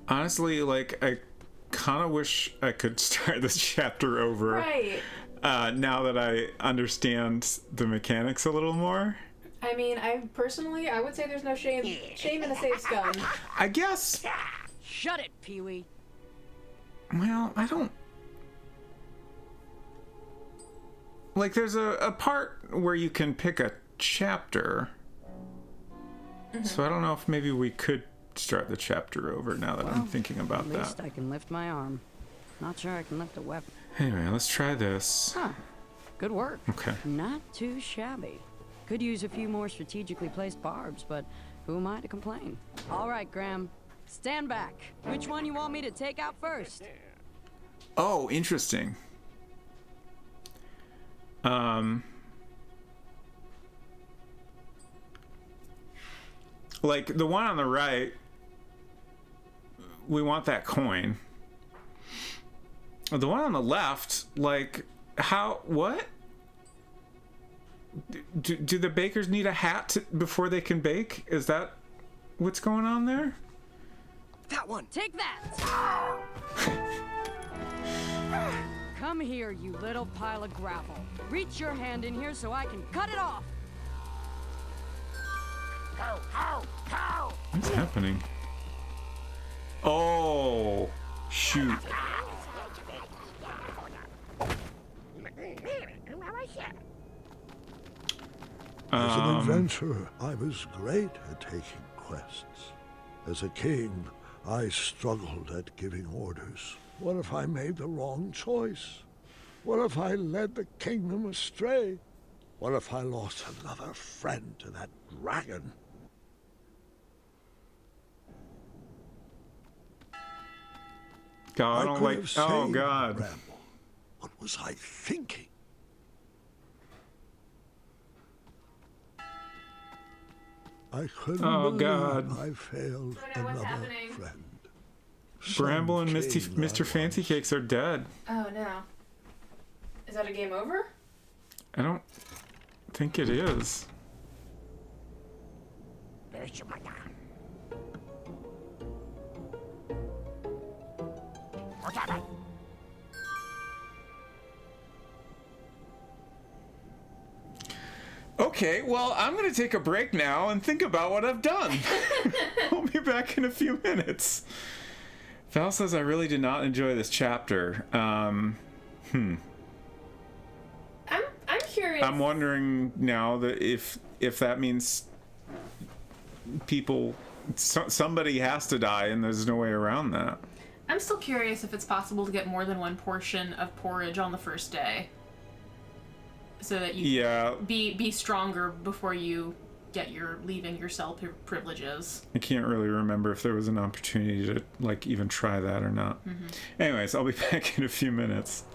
Honestly, like, I kind of wish I could start this chapter over. Right. Now that I understand the mechanics a little more. I mean, I would say there's no shame in a safe scum. I guess. Shut it, Pee-wee. Well, I don't... Like, there's a part where you can pick a chapter. Mm-hmm. So I don't know if maybe we could start the chapter over now that I'm thinking about that. At least I can lift my arm. Not sure I can lift a weapon. Anyway, let's try this. Huh. Good work. Okay. Not too shabby. Could use a few more strategically placed barbs, but who am I to complain? All right, Graham. Stand back. Which one you want me to take out first? Oh, interesting. Like, the one on the right, we want that coin. The one on the left, like, what? Do the bakers need a hat before they can bake? Is that what's going on there? That one. Take that! Come here, you little pile of gravel. Reach your hand in here so I can cut it off. What's happening? Oh, shoot. As an adventurer, I was great at taking quests. As a king, I struggled at giving orders. What if I made the wrong choice? What if I led the kingdom astray? What if I lost another friend to that dragon? God, I don't like... Oh, God. Bramble. What was I thinking? I couldn't believe God. I failed another friend. Bramble and Mr. Fancy Cakes are dead. Oh, no. Is that a game over? I don't think it is. Okay, well, I'm going to take a break now and think about what I've done. I'll be back in a few minutes. Val says I really did not enjoy this chapter. I'm curious. I'm wondering now that if that means somebody has to die and there's no way around that. I'm still curious if it's possible to get more than one portion of porridge on the first day, so that you can be stronger before you get leaving your cell privileges. I can't really remember if there was an opportunity to even try that or not. Mm-hmm. Anyways, I'll be back in a few minutes.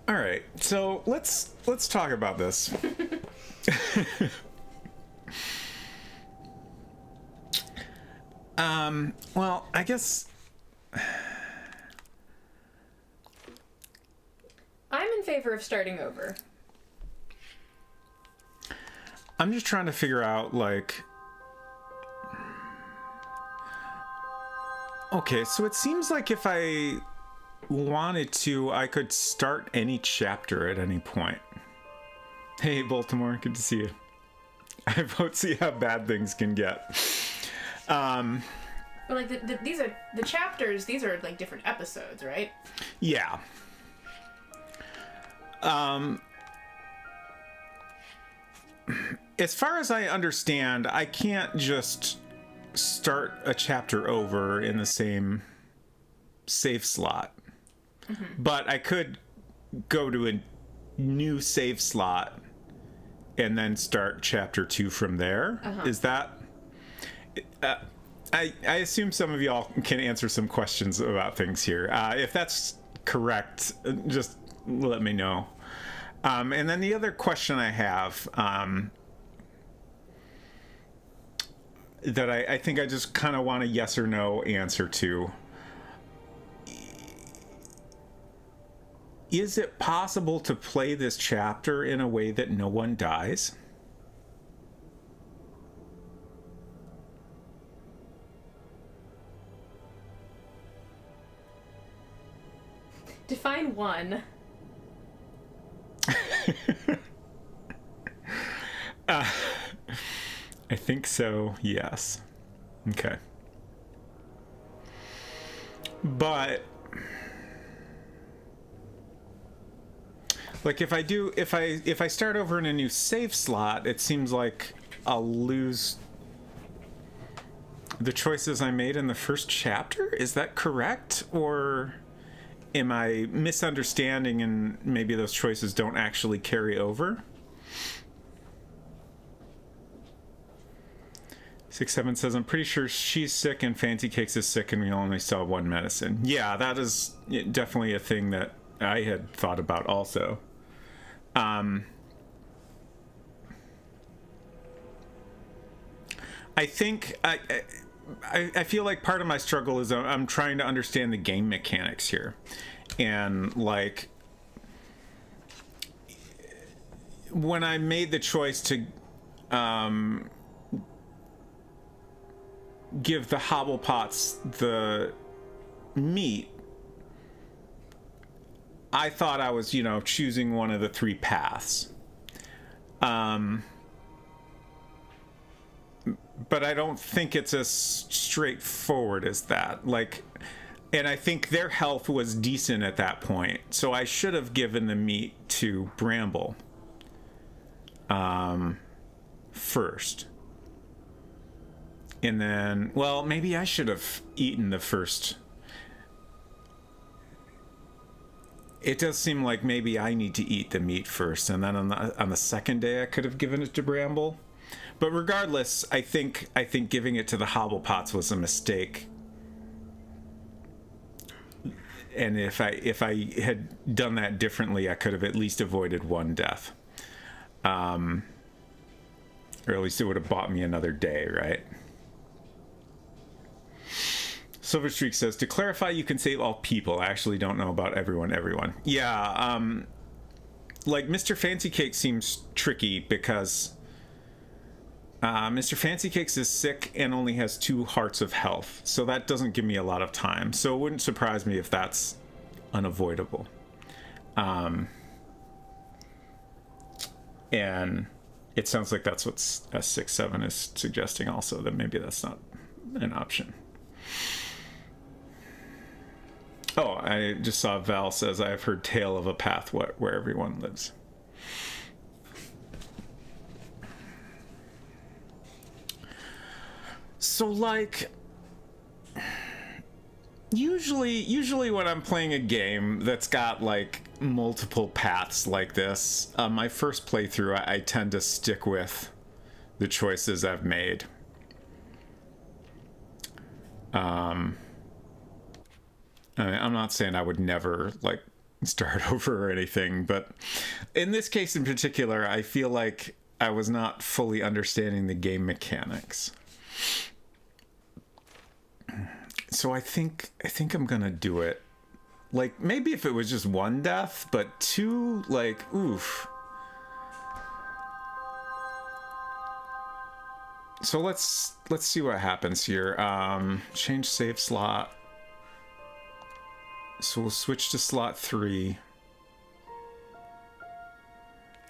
All right, so let's talk about this. Well, I guess I'm in favor of starting over. I'm just trying to figure out, like, okay, so it seems like if I wanted to, I could start any chapter at any point. Hey, Baltimore, good to see you. I vote see how bad things can get. But like these are the chapters. These are like different episodes, right? Yeah. As far as I understand, I can't just start a chapter over in the same save slot. Mm-hmm. But I could go to a new save slot and then start chapter 2 from there. Uh-huh. Is that... I assume some of y'all can answer some questions about things here. If that's correct, just let me know. And then the other question I have that I think I just kind of want a yes or no answer to. Is it possible to play this chapter in a way that no one dies? Define one. I think so, yes. Okay. But like if I start over in a new save slot, it seems like I'll lose the choices I made in the first chapter. Is that correct? Or am I misunderstanding and maybe those choices don't actually carry over? 67 says, I'm pretty sure she's sick and Fancy Cakes is sick and we only saw one medicine. Yeah, that is definitely a thing that I had thought about also. I think I feel like part of my struggle is I'm trying to understand the game mechanics here. And like when I made the choice to give the Hobblepots the meat, I thought I was, choosing one of the 3 paths. But I don't think it's as straightforward as that. Like, and I think their health was decent at that point, so I should have given the meat to Bramble first. And then, well, maybe I should have eaten the first. It does seem like maybe I need to eat the meat first, and then on the second day I could have given it to Bramble. But regardless, I think giving it to the Hobblepots was a mistake. And if I had done that differently, I could have at least avoided one death. Or at least it would have bought me another day, right? Silver Streak says, to clarify, you can save all people. I actually don't know about everyone. Yeah, like Mr. Fancy Cake seems tricky because Mr. Fancy Cakes is sick and only has 2 hearts of health, so that doesn't give me a lot of time. So it wouldn't surprise me if that's unavoidable. And it sounds like that's what S67 is suggesting also, that maybe that's not an option. Oh, I just saw Val says, I have heard tale of a path where everyone lives. So, like, usually when I'm playing a game that's got, like, multiple paths like this, my first playthrough, I tend to stick with the choices I've made. I'm not saying I would never, like, start over or anything, but in this case in particular, I feel like I was not fully understanding the game mechanics. So I think I'm gonna do it. Like, maybe if it was just one death, but two, like, oof. So let's see what happens here. Change save slot. So we'll switch to slot 3.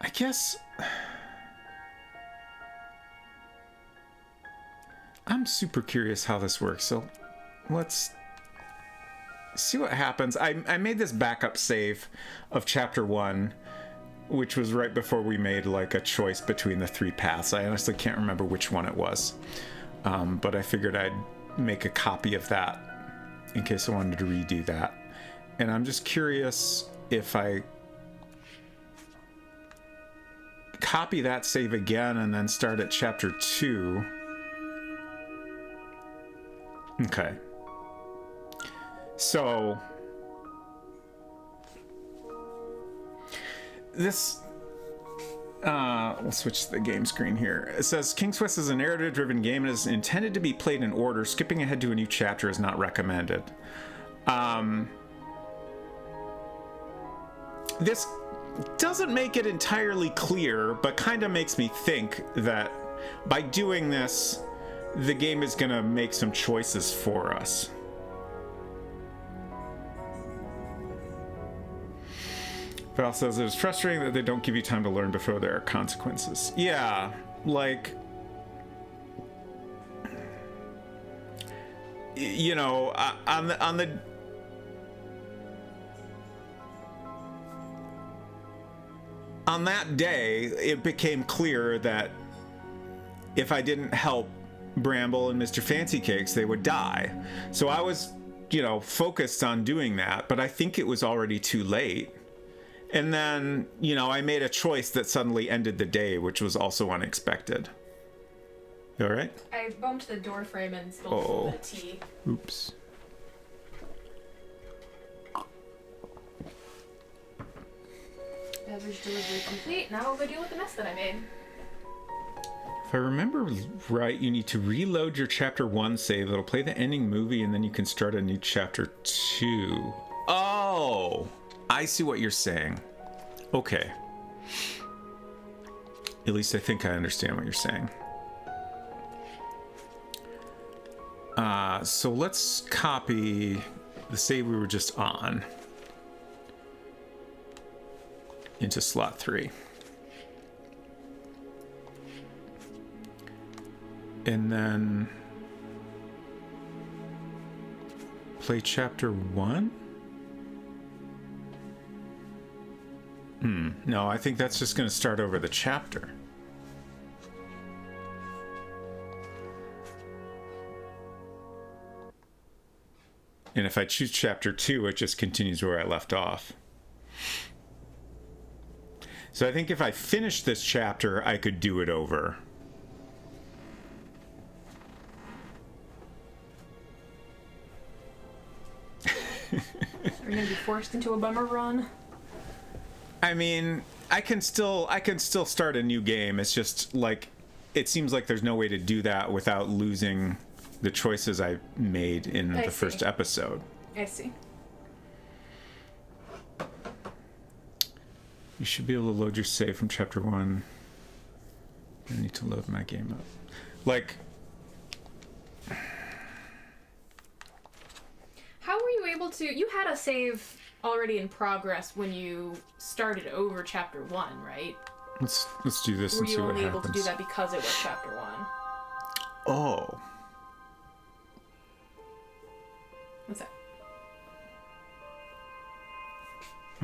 I guess I'm super curious how this works. So let's see what happens. I made this backup save of chapter 1, which was right before we made like a choice between the 3 paths. I honestly can't remember which one it was, but I figured I'd make a copy of that in case I wanted to redo that. And I'm just curious if I copy that save again and then start at chapter 2. Okay. So this we'll switch to the game screen here. It says King's Quest is a narrative-driven game and is intended to be played in order. Skipping ahead to a new chapter is not recommended. This doesn't make it entirely clear, but kind of makes me think that by doing this, the game is going to make some choices for us. Val says it is frustrating that they don't give you time to learn before there are consequences. Yeah, like, you know, on that day, it became clear that if I didn't help Bramble and Mr. Fancy Cakes, they would die. So I was, you know, focused on doing that, but I think it was already too late. And then, you know, I made a choice that suddenly ended the day, which was also unexpected. You all right? I bumped the door frame and spilled the tea. Oops. Beverage delivery complete. Now I'll go deal with the mess that I made. If I remember right, you need to reload your chapter 1 save. It'll play the ending movie, and then you can start a new chapter 2. Oh! I see what you're saying. Okay. At least I think I understand what you're saying. So let's copy the save we were just on into slot 3. And then play chapter 1? No, I think that's just going to start over the chapter. And if I choose chapter 2, it just continues where I left off. So I think if I finish this chapter, I could do it over. Are we going to be forced into a bummer run? I mean, I can still start a new game. It's just like, it seems like there's no way to do that without losing the choices I made in the first episode. I see. You should be able to load your save from chapter 1. I need to load my game up. Like, how were you able to... You had a save already in progress when you started over chapter 1, right? Let's do this and see what happens. Were you only able to do that because it was chapter 1? Oh. What's that?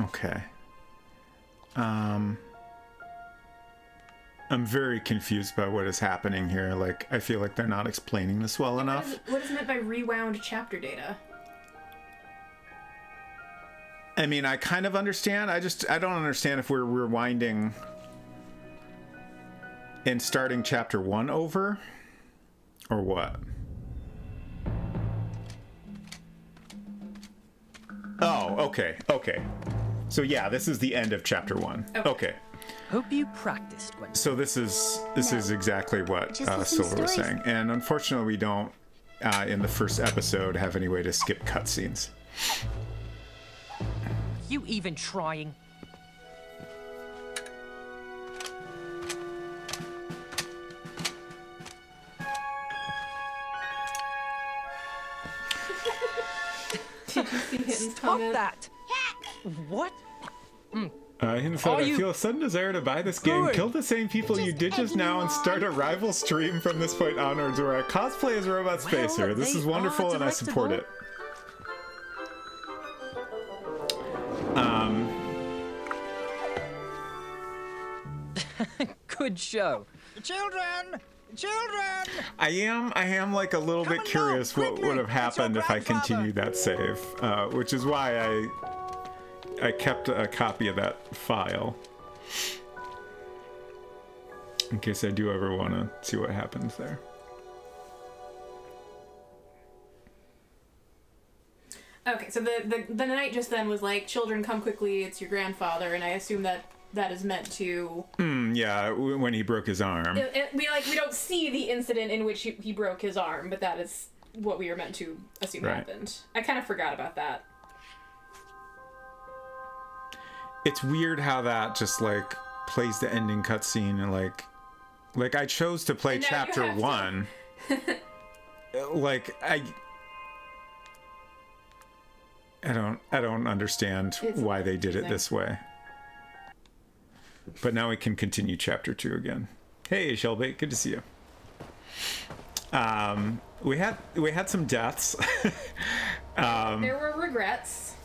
Okay. I'm very confused by what is happening here. Like, I feel like they're not explaining this well enough. What is meant by rewound chapter data? I mean, I kind of understand. I don't understand if we're rewinding and starting chapter 1 over, or what. Oh, okay. So yeah, this is the end of chapter 1. Okay. Hope you practiced when. So this is exactly what Silver was saying, and unfortunately we don't in the first episode have any way to skip cutscenes. You even trying? Did you see Hitten's Stop comment? that! What? Hidden said, I feel a sudden desire to buy this game, kill the same people you did just now, and start a rival stream from this point onwards where I cosplay as Robot Spacer. This is wonderful and I support it. Good show. Children! Children! I am like a little bit curious what would have happened if I continued that save, which is why I kept a copy of that file in case I do ever want to see what happens there. Okay, so the knight just then was like, "Children, come quickly! It's your grandfather," and I assume that is meant to. Yeah, when he broke his arm. We don't see the incident in which he broke his arm, but that is what we are meant to assume happened. I kind of forgot about that. It's weird how that just like plays the ending cutscene and like I chose to play chapter 1. Like I don't understand why they did it this way. But now we can continue chapter 2 again. Hey Shelby, good to see you. We had some deaths. There were regrets.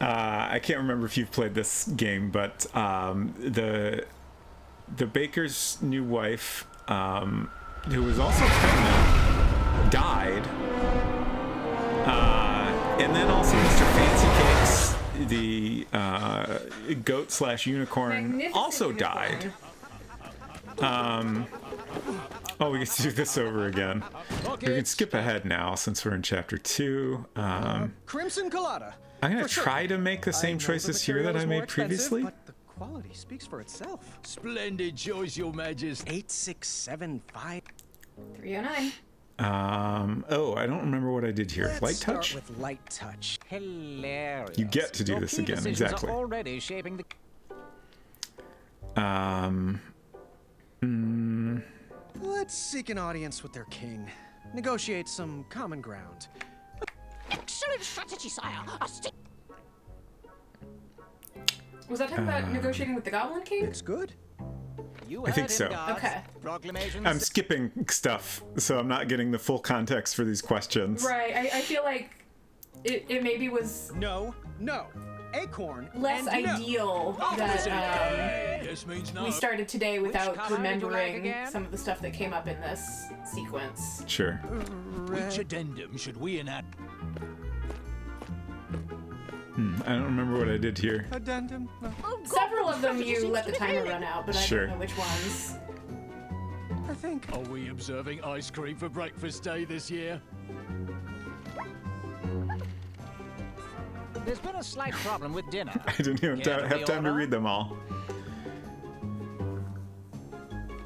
I can't remember if you've played this game, but the baker's new wife, who was also pregnant, died. And then also Mr. Fancy Cakes, the goat/unicorn, also died. Oh, we get to do this over again. We can skip ahead now since we're in chapter 2. Crimson Colada. I'm gonna try to make the same choices here that I made previously. But the quality speaks for itself. Splendid choice, Your Majesty. 8675. 309. Oh, I don't remember what I did here. Let's Light touch? start with light touch. Hilarious. You get to do this again, exactly. Are already shaping the... Let's seek an audience with their king. Negotiate some common ground. Excellent strategy, sire. Was that talking about negotiating with the Goblin King? It's good. I think so. Okay. I'm skipping stuff, so I'm not getting the full context for these questions. Right. I feel like it maybe was No. Acorn. less and no. ideal that we started today without color would you like remembering again? some of the stuff that came up in this sequence. Sure. Which addendum should we enact? I don't remember what I did here. Addendum. No. Several of them you let the timer run out, but I Sure. don't know which ones. I think. Are we observing ice cream for breakfast day this year? There's been a slight problem with dinner. I didn't even have time to read them all.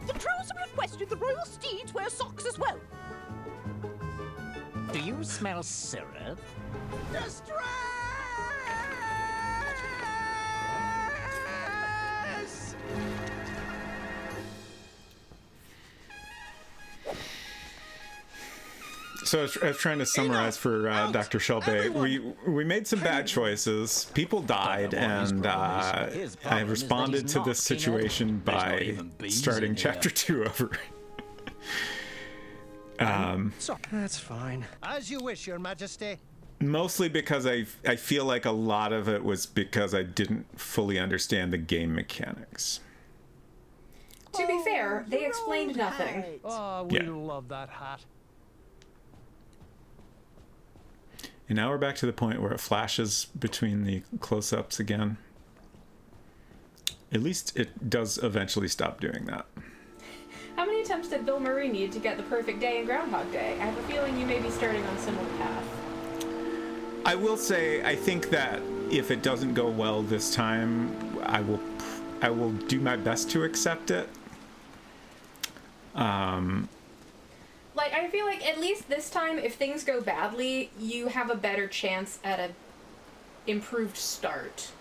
The trolls have requested the royal steeds wear socks as well. Do you smell syrup? So I was trying to summarize for Dr. Shelby. We made some bad choices. People died, and I responded to this situation by starting chapter 2 over. That's fine. As you wish, Your Majesty. Mostly because I feel like a lot of it was because I didn't fully understand the game mechanics. To be fair, they explained nothing. Oh, we love that hat. And now we're back to the point where it flashes between the close-ups again. At least it does eventually stop doing that. How many attempts did Bill Murray need to get the perfect day in Groundhog Day? I have a feeling you may be starting on a similar path. I will say, I think that if it doesn't go well this time, I will do my best to accept it. Like, I feel like at least this time, if things go badly, you have a better chance at a improved start.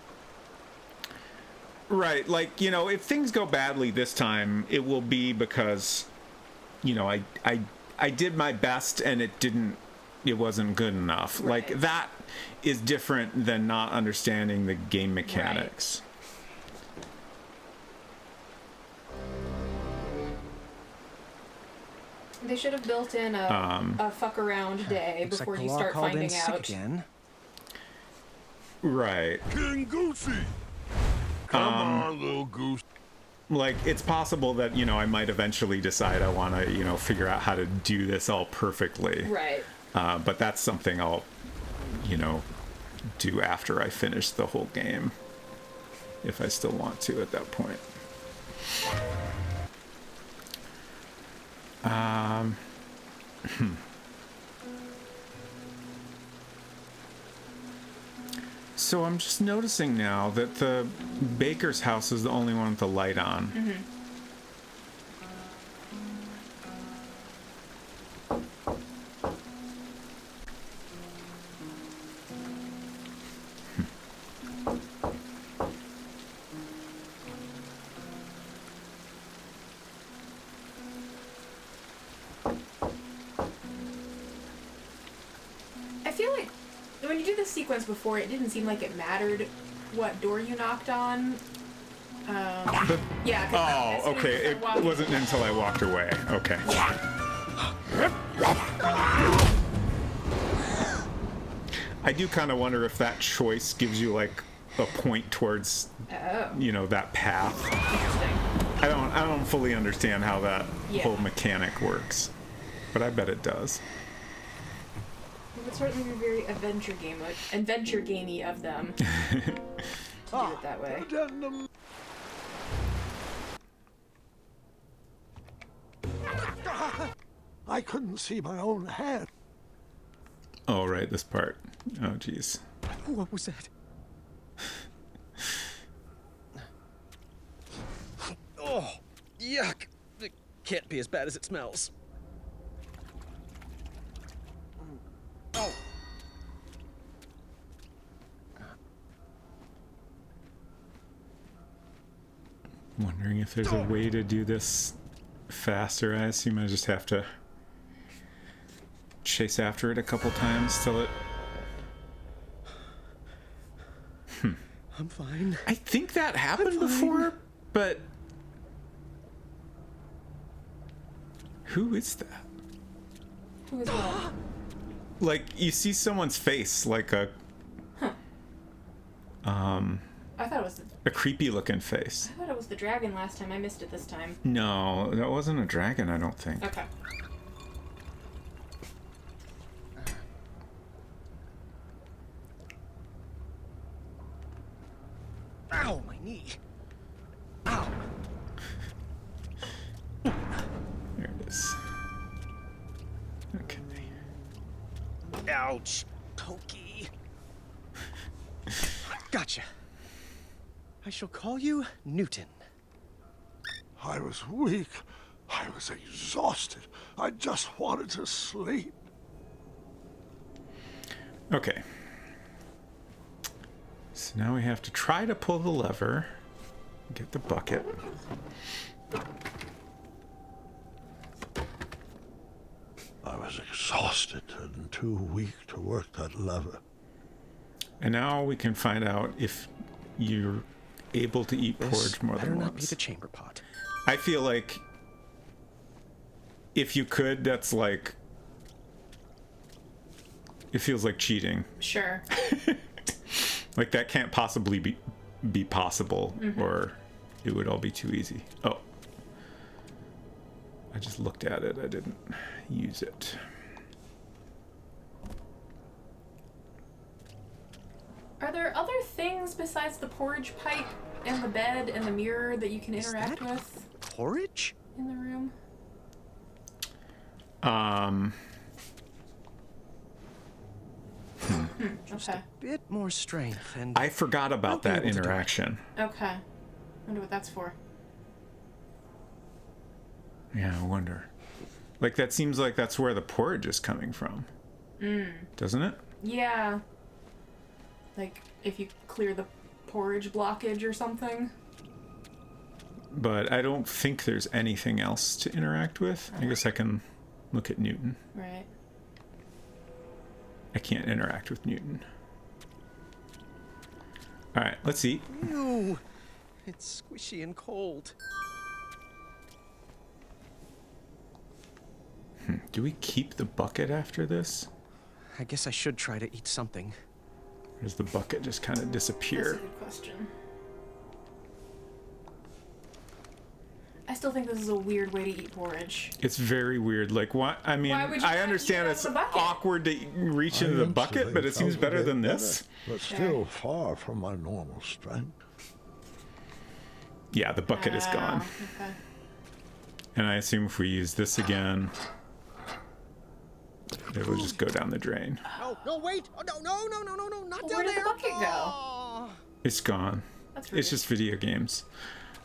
Right, like, you know, if things go badly this time, it will be because, you know, I did my best and it wasn't good enough. Right. Like, that is different than not understanding the game mechanics. Right. They should have built in a fuck around day before you start finding out. Again. Right. King Goosey! Come on, little goose. Like, it's possible that, you know, I might eventually decide I want to, you know, figure out how to do this all perfectly. Right. But that's something I'll, you know, do after I finish the whole game. If I still want to at that point. So I'm just noticing now that the baker's house is the only one with the light on. Mm-hmm. Sequence before, it didn't seem like it mattered what door you knocked on. Yeah. Oh, okay. It wasn't until I walked away. Okay. I do kind of wonder if that choice gives you like a point towards, you know, that path. Interesting. I don't fully understand how that whole mechanic works, but I bet it does. It would certainly be very adventure gamey of them to do it that way. I couldn't see my own hand. Oh, right, this part. Oh, jeez. What was that? Oh, yuck. It can't be as bad as it smells. Oh. Wondering if there's a way to do this faster. I assume I just have to chase after it a couple times till it... I'm fine. I think that happened before, but... Who is that? Who is what? Like, you see someone's face, like a... I thought it was a creepy looking face. I thought it was the dragon last time. I missed it this time. No, that wasn't a dragon, I don't think. Okay. Ow, my knee. Ow. There it is. Okay. Ouch. Toki. Gotcha. I shall call you Newton. I was weak. I was exhausted. I just wanted to sleep. Okay. So now we have to try to pull the lever, get the bucket. I was exhausted and too weak to work that lever. And now we can find out if you're able to eat porridge more than once. Better not be the chamber pot. I feel like if you could, that's like... It feels like cheating. Sure. Like that can't possibly be possible, or it would all be too easy. Oh. I just looked at it. I didn't use it. Are there other things besides the porridge pipe and the bed and the mirror that you can interact with? Porridge? In the room? Just Okay. a bit more strength, and I forgot I'll about be that able to do it. interaction. Okay. Wonder what that's for. Yeah, I wonder. Like, that seems like that's where the porridge is coming from. Doesn't it? Yeah. Like, if you clear the porridge blockage or something. But I don't think there's anything else to interact with. I guess I can look at Newton. Right. I can't interact with Newton. Alright, let's eat. Ew. It's squishy and cold. Do we keep the bucket after this? I guess I should try to eat something. Or does the bucket just kind of disappear? That's a good question. I still think this is a weird way to eat porridge. It's very weird. Like, what? I mean, Why would you I not understand eat it it's out of the bucket? awkward to reach into the bucket, but it seems better than this. But still far from my normal strength. Yeah, the bucket is gone. Okay. And I assume if we use this again, it will just go down the drain. No, wait! Oh, no, not Well, down where did there! the bucket go? Oh. It's gone. That's rude. It's just video games.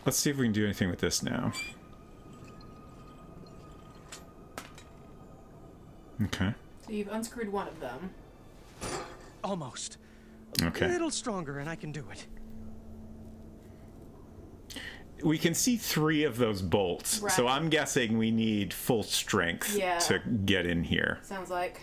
Let's see if we can do anything with this now. Okay. So you've unscrewed one of them. Almost. Okay. A little stronger, and I can do it. We can see 3 of those bolts, so Right. I'm guessing we need full strength Yeah. to get in here. Sounds like.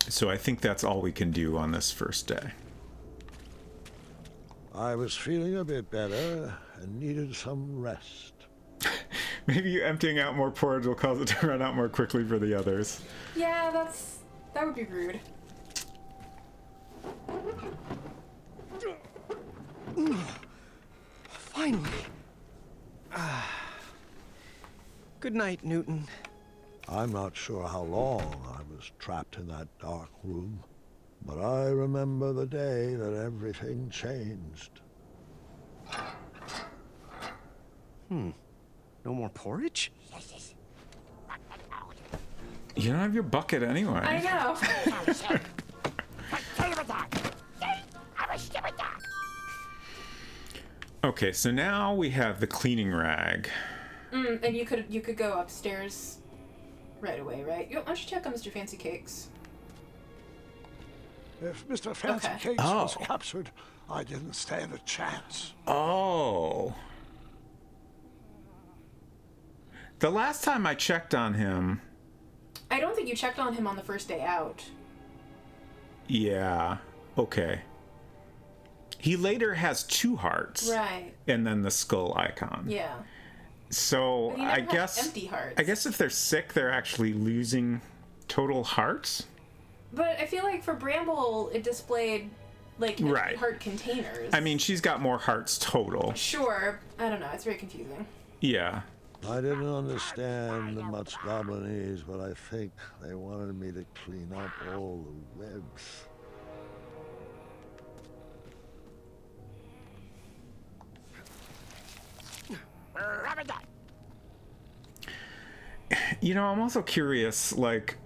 So I think that's all we can do on this first day. I was feeling a bit better and needed some rest. Maybe you emptying out more porridge will cause it to run out more quickly for the others. Yeah, that would be rude. Finally. Good night, Newton. I'm not sure how long I was trapped in that dark room, but I remember the day that everything changed. No more porridge? You don't have your bucket anyway. I know. Okay, so now we have the cleaning rag. And you could go upstairs right away, right? Why don't you check on Mr. Fancy Cakes? If Mr. Fancy Okay. Cakes was captured, I didn't stand a chance. Oh. The last time I checked on him, I don't think you checked on him on the first day out. yeah, okay. He later has 2 hearts. Right. And then the skull icon. Yeah. So But he I never had guess empty hearts. I guess if they're sick, they're actually losing total hearts. But I feel like for Bramble, it displayed like empty Right. heart containers. I mean, she's got more hearts total. Sure. I don't know. It's very confusing. Yeah. I didn't understand much Goblinese, but I think they wanted me to clean up all the webs. You know, I'm also curious, like,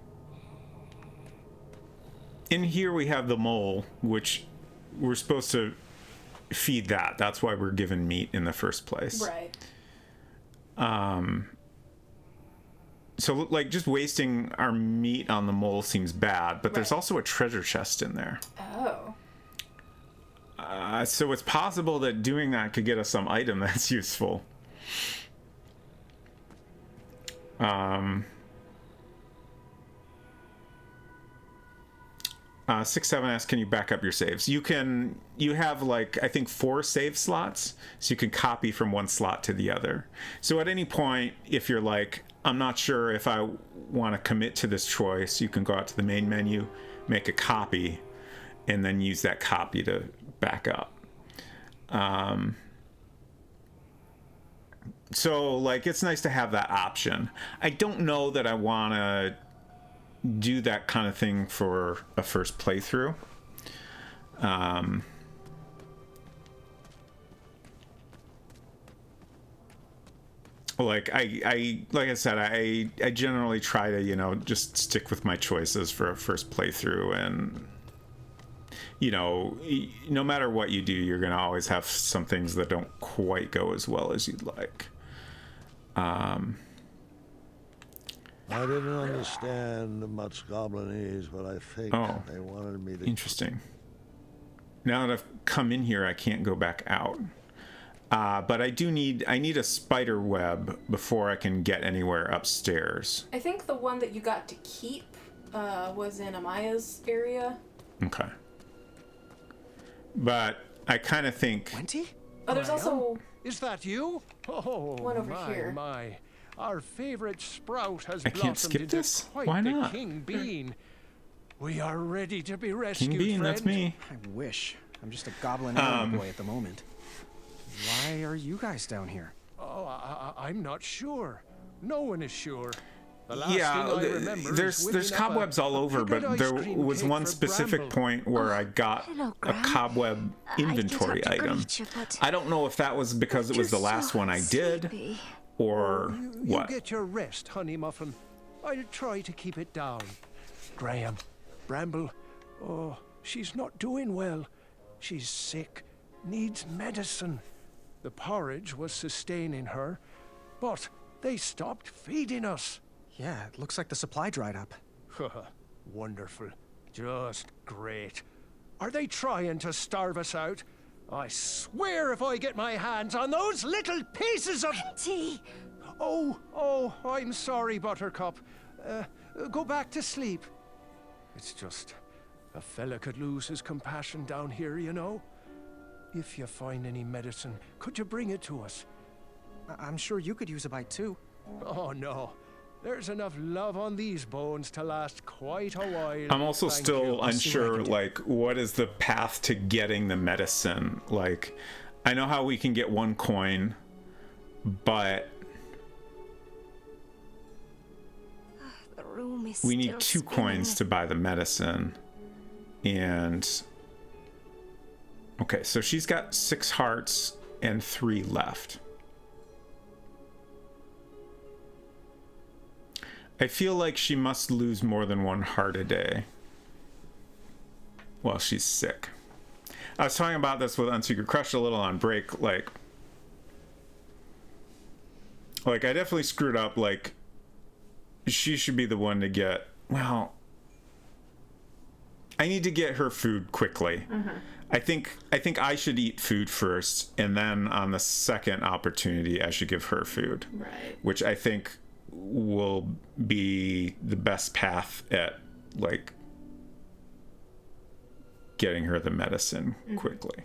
in here we have the mole, which we're supposed to feed that. That's why we're given meat in the first place. Right. So, like, just wasting our meat on the mole seems bad, but there's Right. also a treasure chest in there. Oh. So it's possible that doing that could get us some item that's useful. 6-7 asks, can you back up your saves? You have like, I think 4 save slots, so you can copy from one slot to the other. So at any point, if you're like, I'm not sure if I want to commit to this choice, you can go out to the main menu, make a copy, and then use that copy to back up. So like, it's nice to have that option. I don't know that I want to do that kind of thing for a first playthrough. like I said, I generally try to, you know, just stick with my choices for a first playthrough, and you know, no matter what you do, you're gonna always have some things that don't quite go as well as you'd like. I didn't understand much Goblinese, but I think they wanted me to... Interesting. Now that I've come in here, I can't go back out. But I need a spider web before I can get anywhere upstairs. I think the one that you got to keep was in Amaya's area. Okay. But I kind of think... Wenty? Oh, there's also... Is that you? Oh, one over here. My. Our favorite sprout has I can't blossomed skip into this? quite Why the not? king bean. We are ready to be rescued, King Bean, friend. that's me. I wish. I'm just a goblin errand boy at the moment. Why are you guys down here? Oh, I'm not sure. No one is sure. The last Yeah, thing I remember there's is cobwebs all over, but there was one specific point where I got a cobweb inventory item. I don't know if that was because it was the last one I did, or what. You get your rest, Honey Muffin. I'll try to keep it down. Graham, Bramble, oh, she's not doing well. She's sick, needs medicine. The porridge was sustaining her, but they stopped feeding us. Yeah, it looks like the supply dried up. Wonderful. Just great. Are they trying to starve us out? I swear if I get my hands on those little pieces of... Wenty! Oh, I'm sorry, Buttercup. Go back to sleep. It's just... a fella could lose his compassion down here, you know? If you find any medicine, could you bring it to us? I'm sure you could use a bite, too. Oh, no. There's enough love on these bones to last quite a while. I'm also still unsure, like, what is the path to getting the medicine? Like, I know how we can get 1 coin, but The room is we need still 2 coins spinning. to buy the medicine. And okay, so she's got 6 hearts and 3 left. I feel like she must lose more than 1 heart a day while she's sick. I was talking about this with Unsecret Crush a little on break, like I definitely screwed up. Like, she should be the one to get, well, I need to get her food quickly. I think I should eat food first, and then on the second opportunity I should give her food. Right. Which I think will be the best path at, like, getting her the medicine quickly.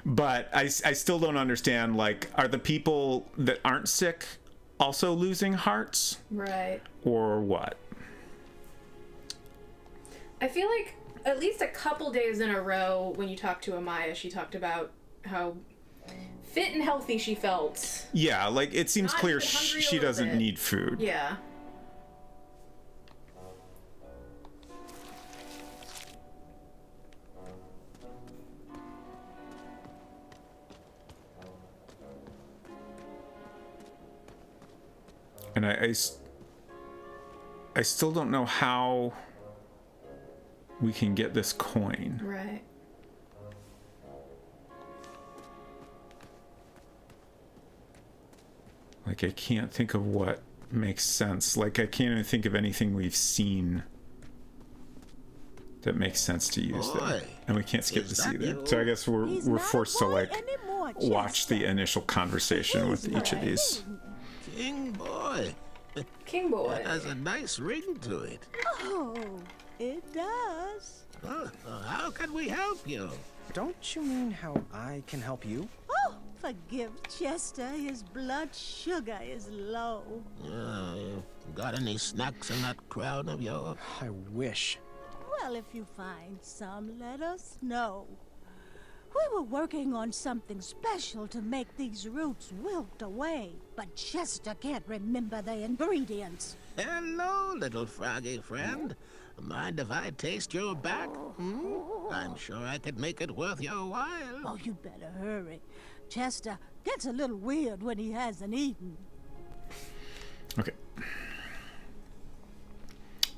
But I still don't understand, like, are the people that aren't sick also losing hearts? Right. Or what? I feel like at least a couple days in a row when you talked to Amaya, she talked about how fit and healthy she felt. Yeah, like, it seems Not clear even hungry a she little doesn't bit. need food. Yeah. And I still don't know how we can get this coin. Right. Like, I can't think of what makes sense. Like, I can't even think of anything we've seen that makes sense to use there. And we can't skip is this that either. you? So I guess we're forced to, like, anymore, watch the initial conversation with each of these. King Boy. King Boy. That has a nice ring to it. Oh, it does. How can we help you? Don't you mean how I can help you? Oh, forgive Chester. His blood sugar is low. You got any snacks in that crown of yours? I wish. Well, if you find some, let us know. We were working on something special to make these roots wilt away, but Chester can't remember the ingredients. Hello, little froggy friend. Mind if I taste your back? I'm sure I could make it worth your while. Oh, you better hurry. Chester gets a little weird when he hasn't eaten. Okay.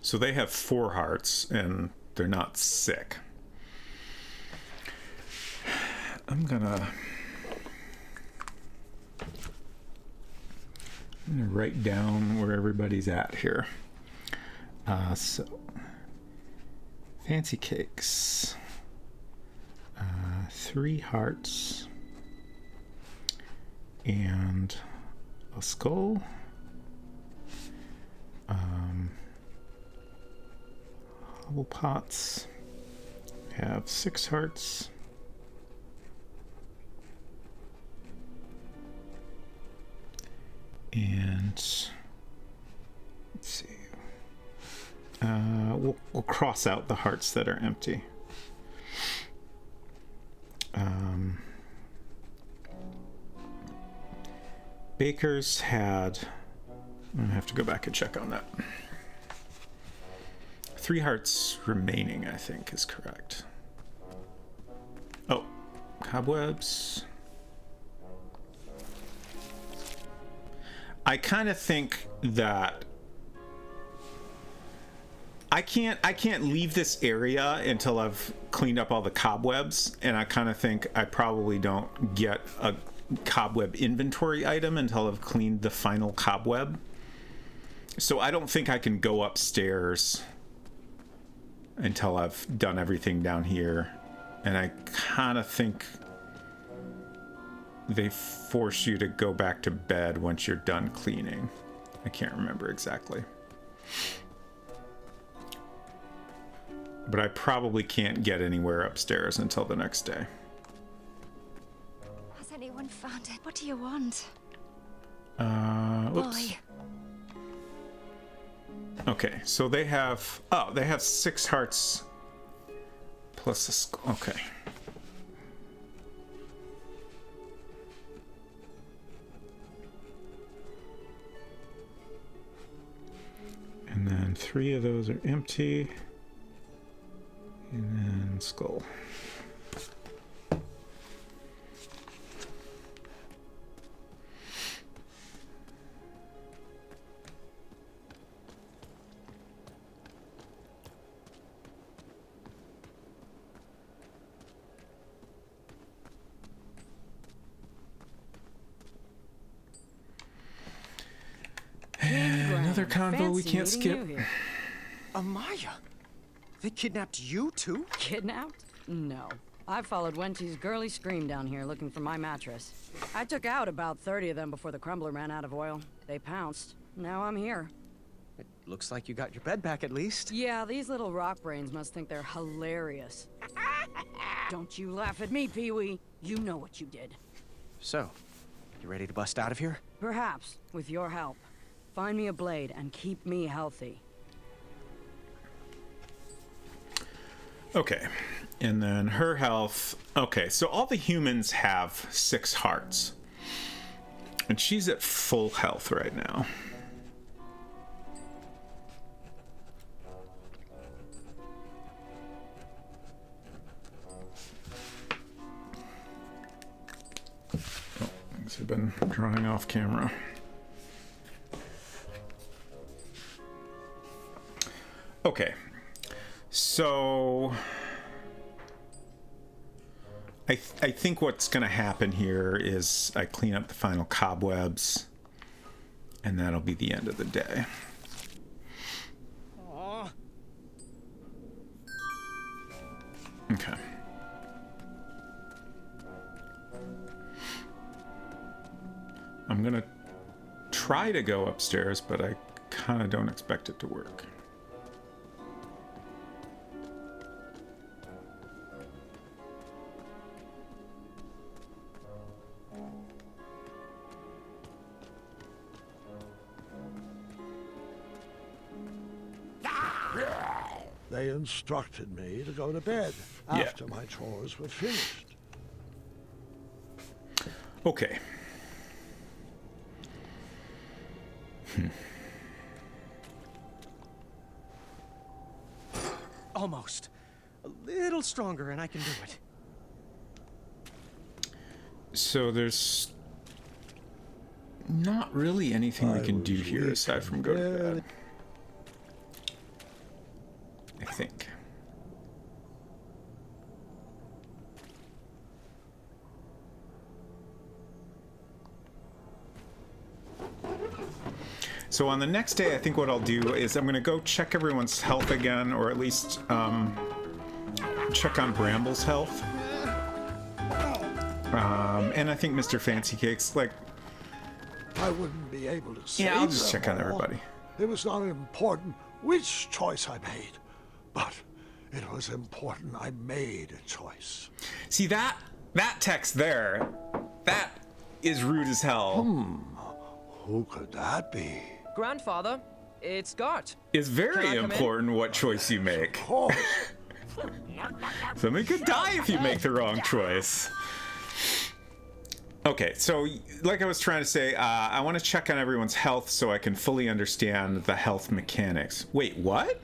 So they have 4 hearts, and they're not sick. I'm gonna write down where everybody's at here. So, fancy cakes. 3 hearts. And a skull. Hobble pots have 6 hearts. And let's see. We'll cross out the hearts that are empty. Baker's had. I'm gonna have to go back and check on that. 3 hearts remaining, I think, is correct. Oh, cobwebs. I kind of think that I can't leave this area until I've cleaned up all the cobwebs, and I kind of think I probably don't get a cobweb inventory item until I've cleaned the final cobweb. So I don't think I can go upstairs until I've done everything down here, and I kind of think they force you to go back to bed once you're done cleaning. I can't remember exactly. But I probably can't get anywhere upstairs until the next day. Has anyone found it? What do you want? Oops. Boy. Okay, so they have 6 hearts plus a skull. Okay. And then 3 of those are empty. And then skull. Another convo we can't skip. Amaya? They kidnapped you too? Kidnapped? No. I followed Wenty's girly scream down here looking for my mattress. I took out about 30 of them before the crumbler ran out of oil. They pounced. Now I'm here. It looks like you got your bed back at least. Yeah, these little rock brains must think they're hilarious. Don't you laugh at me, Pee-wee. You know what you did. So, you ready to bust out of here? Perhaps, with your help. Find me a blade and keep me healthy. Okay, and then her health. Okay, so all the humans have 6 hearts, and she's at full health right now. Oh, things have been drawing off camera. Okay. So I think what's going to happen here is I clean up the final cobwebs, and that'll be the end of the day. Aww. Okay. I'm going to try to go upstairs, but I kind of don't expect it to work. They instructed me to go to bed after my chores were finished. Okay. Almost. A little stronger and I can do it. So there's not really anything we can do here aside from go to bed. I think. So on the next day, I think what I'll do is I'm going to go check everyone's health again, or at least check on Bramble's health. And I think Mr. Fancy Cakes, like... I wouldn't be able to save Yeah, I'll just them check on all. everybody. It was not important which choice I made, but it was important I made a choice. See, that text there, that is rude as hell. Who could that be? Grandfather, it's Gart. It's very Can I come in? important what choice you make. Somebody could die if you make the wrong choice. Okay, so like I was trying to say, I want to check on everyone's health so I can fully understand the health mechanics. Wait, what?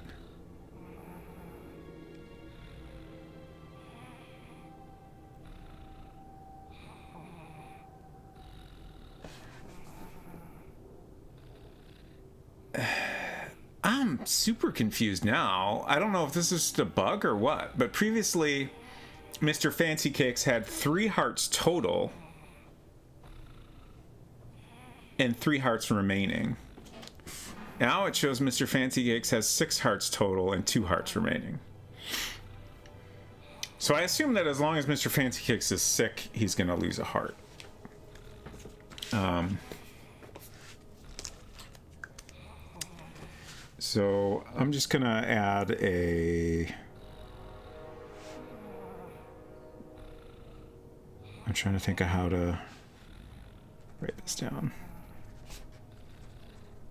I'm super confused now. I don't know if this is just a bug or what, but previously Mr. Fancy Cakes had 3 hearts total and 3 hearts remaining. Now it shows Mr. Fancy Cakes has 6 hearts total and 2 hearts remaining. So I assume that as long as Mr. Fancy Cakes is sick, he's going to lose a heart. So I'm just going to add a... I'm trying to think of how to write this down.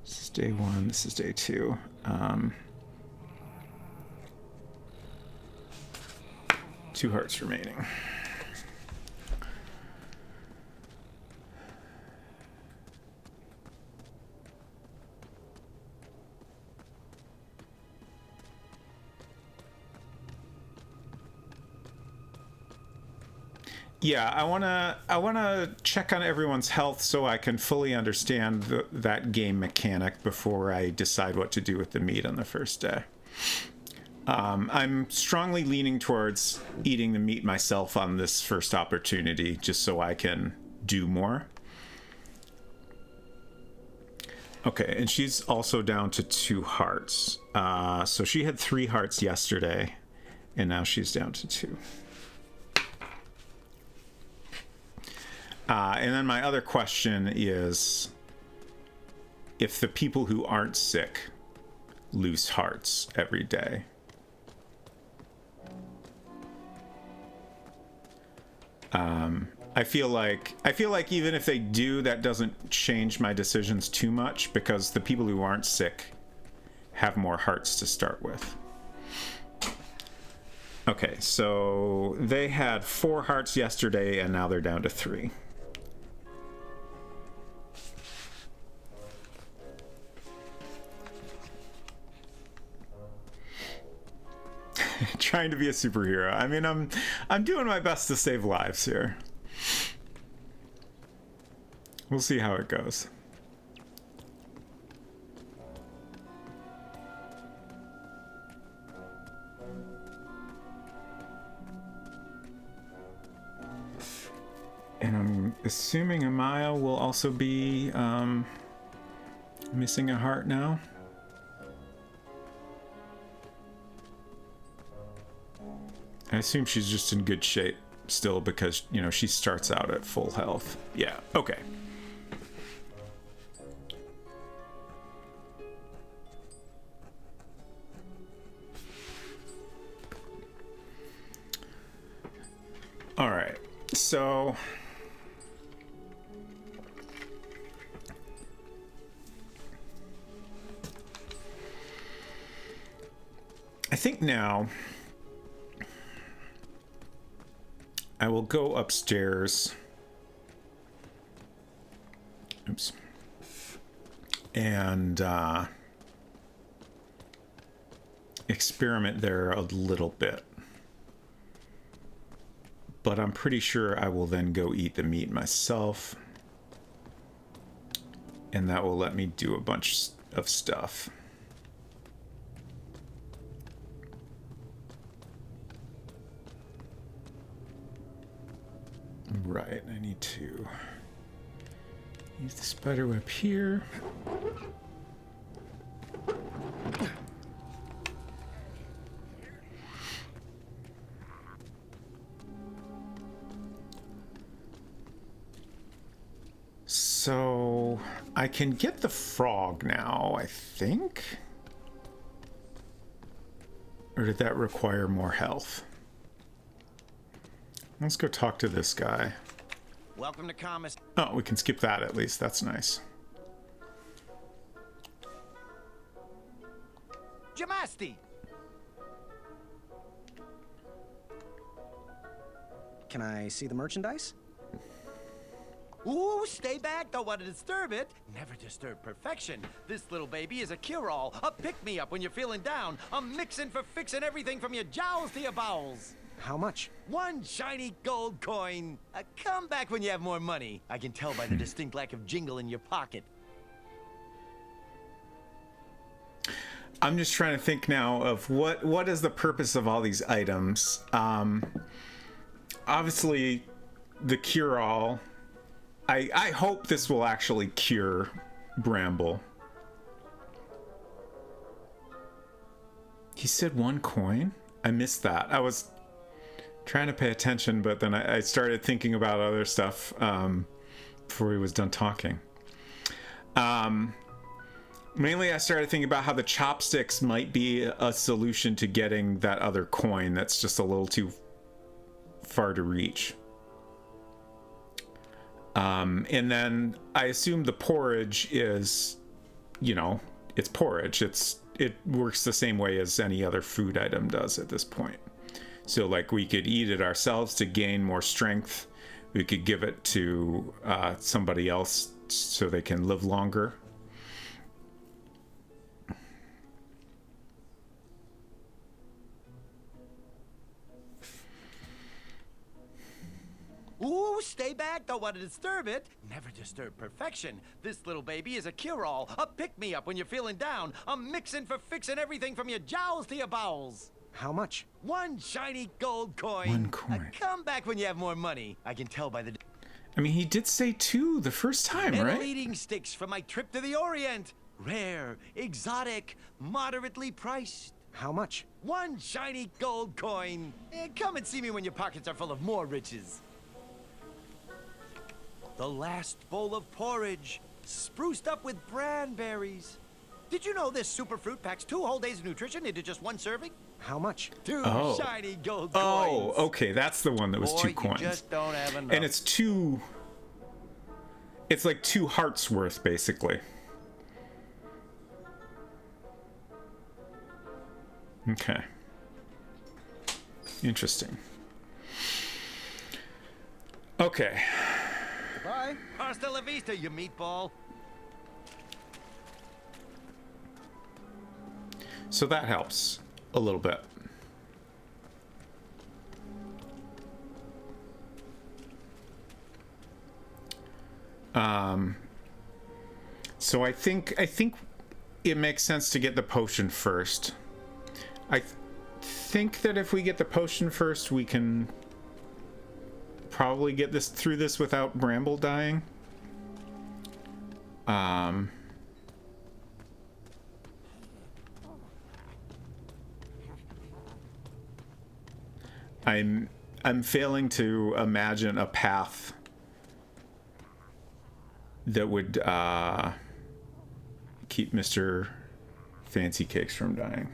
This is day 1, this is day 2. 2 hearts remaining. Yeah, I wanna check on everyone's health so I can fully understand that game mechanic before I decide what to do with the meat on the first day. I'm strongly leaning towards eating the meat myself on this first opportunity, just so I can do more. Okay, and she's also down to 2 hearts. So she had 3 hearts yesterday, and now she's down to 2. And then my other question is, if the people who aren't sick lose hearts every day, I feel like even if they do, that doesn't change my decisions too much, because the people who aren't sick have more hearts to start with. Okay, so they had 4 hearts yesterday, and now they're down to 3. Trying to be a superhero. I mean, I'm doing my best to save lives here. We'll see how it goes. And I'm assuming Amaya will also be missing a heart now. I assume she's just in good shape still because, you know, she starts out at full health. Yeah, okay. All right, so... I think now... I will go upstairs. Oops. And experiment there a little bit. but I'm pretty sure I will then go eat the meat myself. And that will let me do a bunch of stuff. Right, I need to use the spider web here. So I can get the frog now, I think. Or did that require more health? Let's go talk to this guy. Welcome to Commissary. Oh, we can skip that at least. That's nice. Jamasti! Can I see the merchandise? Ooh, stay back, don't want to disturb it. Never disturb perfection. This little baby is a cure-all, a pick-me-up when you're feeling down, a mixin' for fixing everything from your jowls to your bowels. How much? 1 shiny gold coin. Come back when you have more money. I can tell by the distinct lack of jingle in your pocket. I'm just trying to think now of what is the purpose of all these items. Obviously, the cure-all. I hope this will actually cure Bramble. He said 1 coin? I missed that. I was trying to pay attention, but then I started thinking about other stuff before he was done talking. Mainly I started thinking about how the chopsticks might be a solution to getting that other coin that's just a little too far to reach. And then I assume the porridge is, you know, it's porridge. It works the same way as any other food item does at this point. So like we could eat it ourselves to gain more strength. We could give it to somebody else so they can live longer. Ooh, stay back, don't want to disturb it. Never disturb perfection. This little baby is a cure-all, a pick-me-up when you're feeling down, a mixin' for fixing everything from your jowls to your bowels. How much? 1 shiny gold coin. 1 coin. Come back when you have more money. I can tell by the... I mean, he did say 2 the first time, Metal right? eating sticks from my trip to the Orient. Rare, exotic, moderately priced. How much? 1 shiny gold coin. Come and see me when your pockets are full of more riches. The last bowl of porridge, spruced up with branberries. Did you know this super fruit packs 2 whole days of nutrition into just 1 serving? How much? 2 Oh. shiny gold coins. Oh, okay, that's the one that was Boy, 2 coins. You just don't have enough. And it's 2. It's like 2 hearts worth, basically. Okay. Interesting. Okay. Bye. Hasta la vista, you meatball. So that helps a little bit. So I think it makes sense to get the potion first. I think that if we get the potion first, we can probably get this through this without Bramble dying. I'm failing to imagine a path that would keep Mr. Fancy Cakes from dying.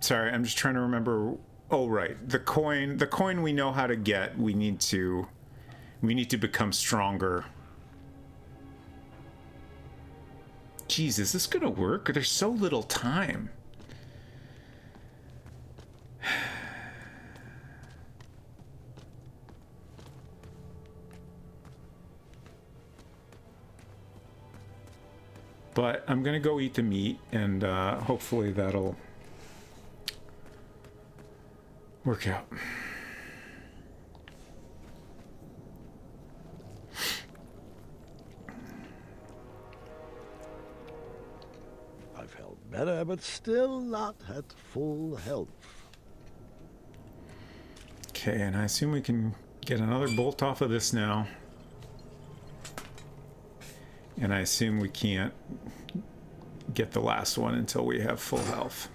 Sorry, I'm just trying to remember. Oh, right. The coin we know how to get. We need to become stronger. Jeez, is this gonna work? There's so little time. But I'm gonna go eat the meat, and hopefully that'll work out. I felt better, but still not at full health. Okay, and I assume we can get another bolt off of this now. And I assume we can't get the last one until we have full health.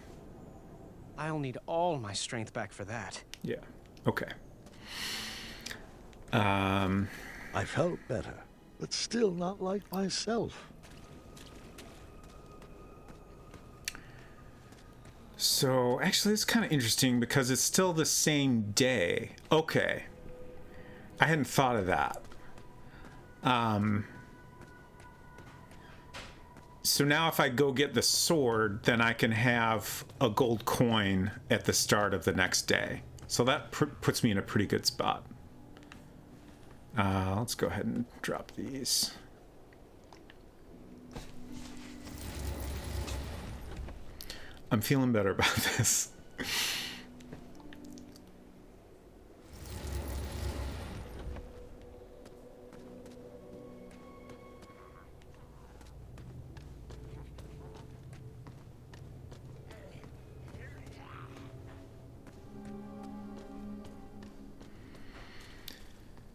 I'll need all my strength back for that. Yeah. Okay. I felt better, but still not like myself. So, actually, it's kind of interesting because it's still the same day. Okay. I hadn't thought of that. So now if I go get the sword, then I can have a gold coin at the start of the next day. So that puts me in a pretty good spot. Let's go ahead and drop these. I'm feeling better about this.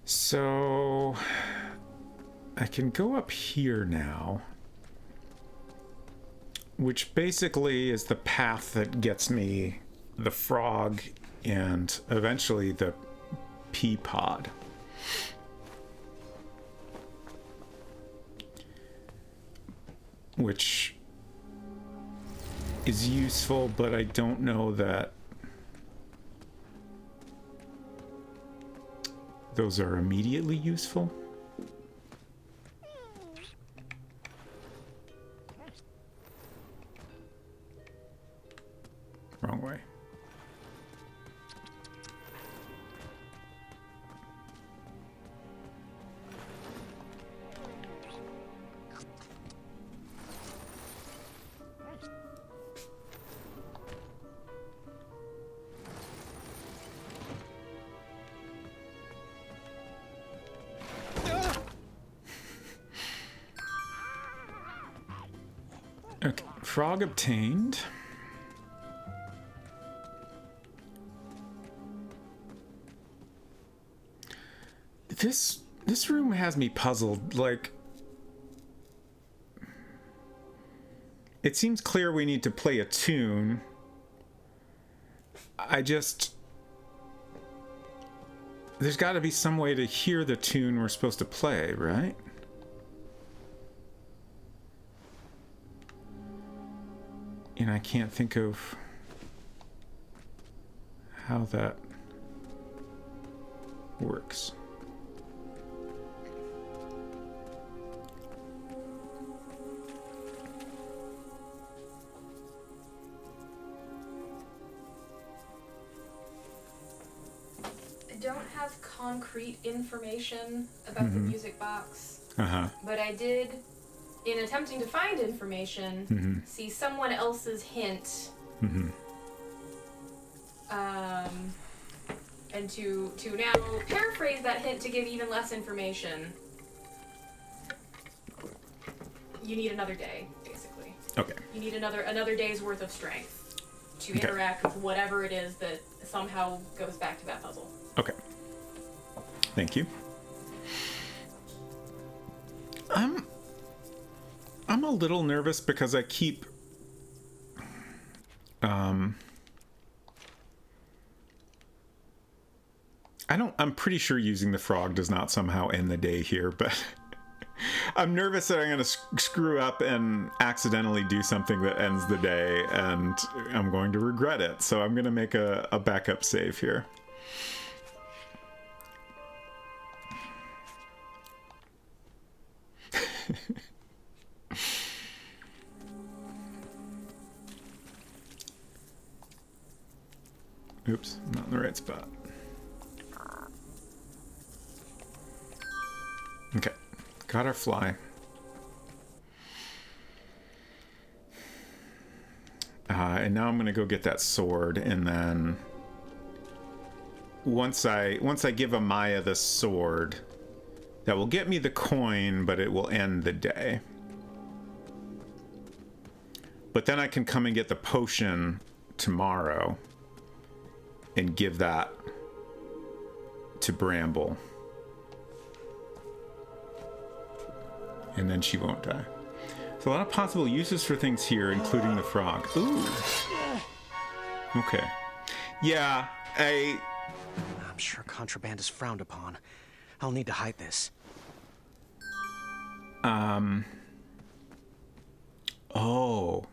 So I can go up here now, which basically is the path that gets me the frog and eventually the pea pod. Which is useful, but I don't know that those are immediately useful. Wrong way. Okay, frog obtained. This room has me puzzled. Like, it seems clear we need to play a tune. There's got to be some way to hear the tune we're supposed to play, right? And I can't think of how that works. I don't have concrete information about the music box, but I did, in attempting to find information, see someone else's hint, and to now paraphrase that hint to give even less information. You need another day, basically. Okay. You need another day's worth of strength to interact with whatever it is that somehow goes back to that puzzle. Okay. Thank you. I'm a little nervous because I keep I'm pretty sure using the frog does not somehow end the day here, but I'm nervous that I'm going to screw up and accidentally do something that ends the day, and I'm going to regret it. So I'm going to make a backup save here. Oops, not in the right spot. Okay, got our fly. And now I'm gonna go get that sword, and then once I give Amaya the sword, that will get me the coin, but it will end the day. But then I can come and get the potion tomorrow and give that to Bramble. And then she won't die. There's a lot of possible uses for things here, including the frog. Ooh. Okay. Yeah, I'm sure contraband is frowned upon. I'll need to hide this. Oh.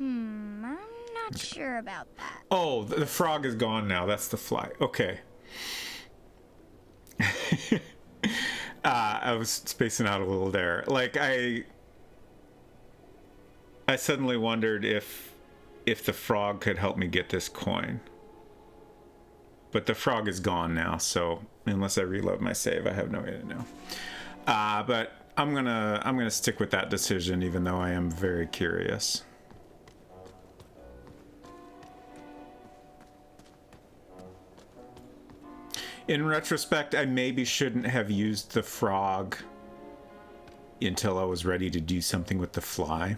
I'm not sure about that. Oh, the frog is gone now. That's the fly. Okay. I was spacing out a little there. Like, I suddenly wondered if the frog could help me get this coin. But the frog is gone now, so unless I reload my save, I have no way to know. But I'm gonna stick with that decision, even though I am very curious. In retrospect, I maybe shouldn't have used the frog until I was ready to do something with the fly.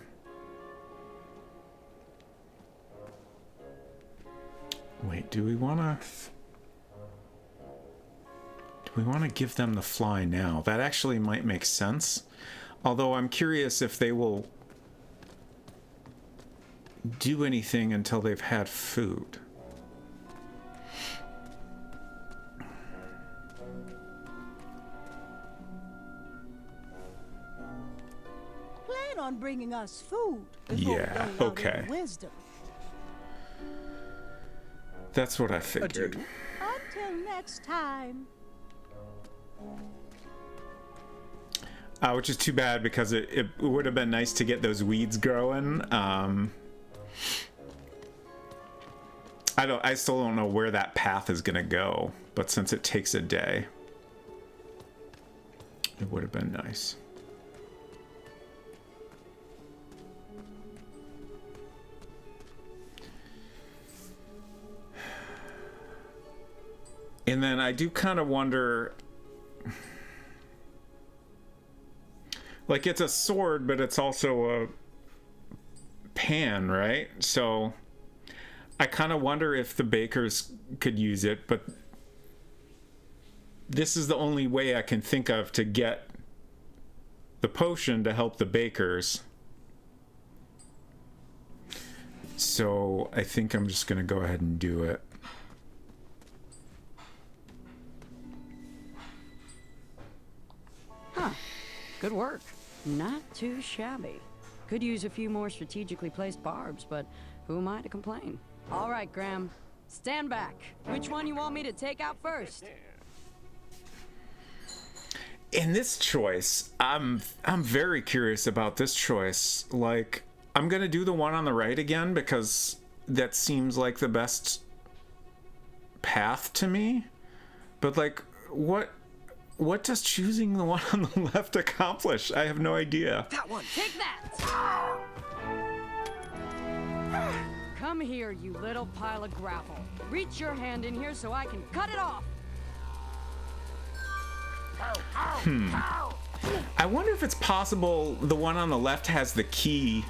Wait, do we want to give them the fly now? That actually might make sense. Although I'm curious if they will do anything until they've had food. On bringing us food. Yeah, okay. Wisdom. That's what I figured. Until next time. Which is too bad because it would have been nice to get those weeds growing. I still don't know where that path is gonna go, but since it takes a day, it would have been nice. And then I do kind of wonder, like, it's a sword, but it's also a pan, right? So I kind of wonder if the bakers could use it, but this is the only way I can think of to get the potion to help the bakers. So I think I'm just going to go ahead and do it. Huh. Good work. Not too shabby. Could use a few more strategically placed barbs, but who am I to complain? All right, Graham. Stand back. Which one you want me to take out first? In this choice, I'm very curious about this choice. Like, I'm gonna do the one on the right again because that seems like the best path to me. But like, what does choosing the one on the left accomplish? I have no idea. That one. Take that. Come here, you little pile of gravel. Reach your hand in here so I can cut it off. I wonder if it's possible the one on the left has the key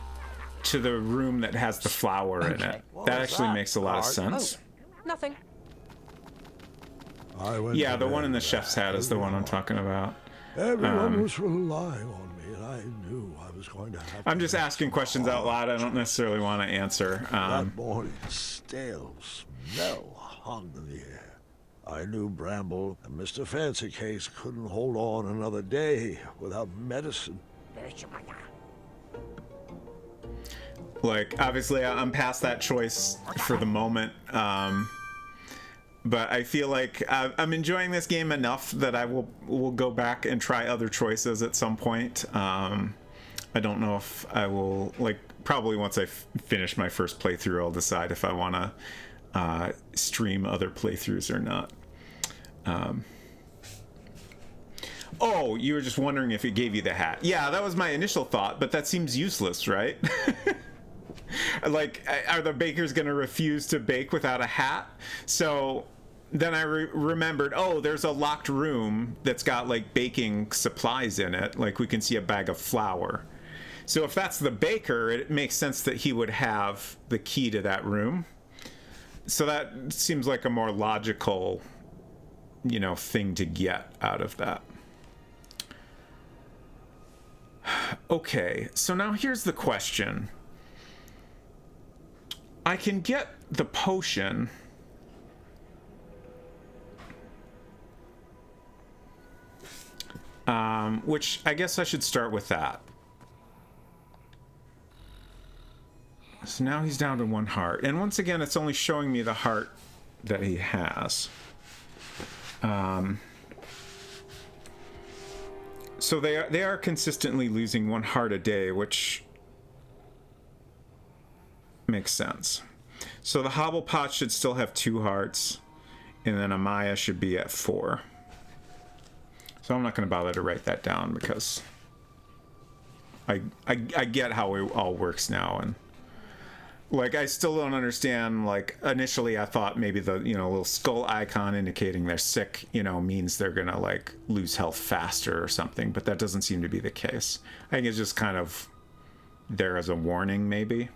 to the room that has the flower in it. That actually makes a lot of sense. Oh, nothing. Yeah, the one in the chef's hat is the one I'm talking about. Everyone was relying on me, and I knew I was going to have I'm just asking questions out loud. I don't necessarily want to answer. That morning, stale smell hung in the air. I knew Bramble and Mr. Fancy Cakes couldn't hold on another day without medicine. Like, obviously, I'm past that choice for the moment. But I feel like I'm enjoying this game enough that I will go back and try other choices at some point. I don't know if I will, like, probably once I finish my first playthrough, I'll decide if I want to stream other playthroughs or not. Oh, you were just wondering if it gave you the hat. Yeah, that was my initial thought, but that seems useless, right? Like, are the bakers going to refuse to bake without a hat? So then I remembered, oh, there's a locked room that's got, like, baking supplies in it. Like, we can see a bag of flour. So if that's the baker, it makes sense that he would have the key to that room. So that seems like a more logical, you know, thing to get out of that. Okay, so now here's the question. I can get the potion. Which I guess I should start with that. So now he's down to 1 heart. And once again, it's only showing me the heart that he has. So they are consistently losing 1 heart a day, which makes sense. So the Hobblepot should still have 2 hearts, and then Amaya should be at 4. So I'm not going to bother to write that down because I get how it all works now, and like I still don't understand. Like initially, I thought maybe the little skull icon indicating they're sick, means they're gonna like lose health faster or something, but that doesn't seem to be the case. I think it's just kind of there as a warning, maybe.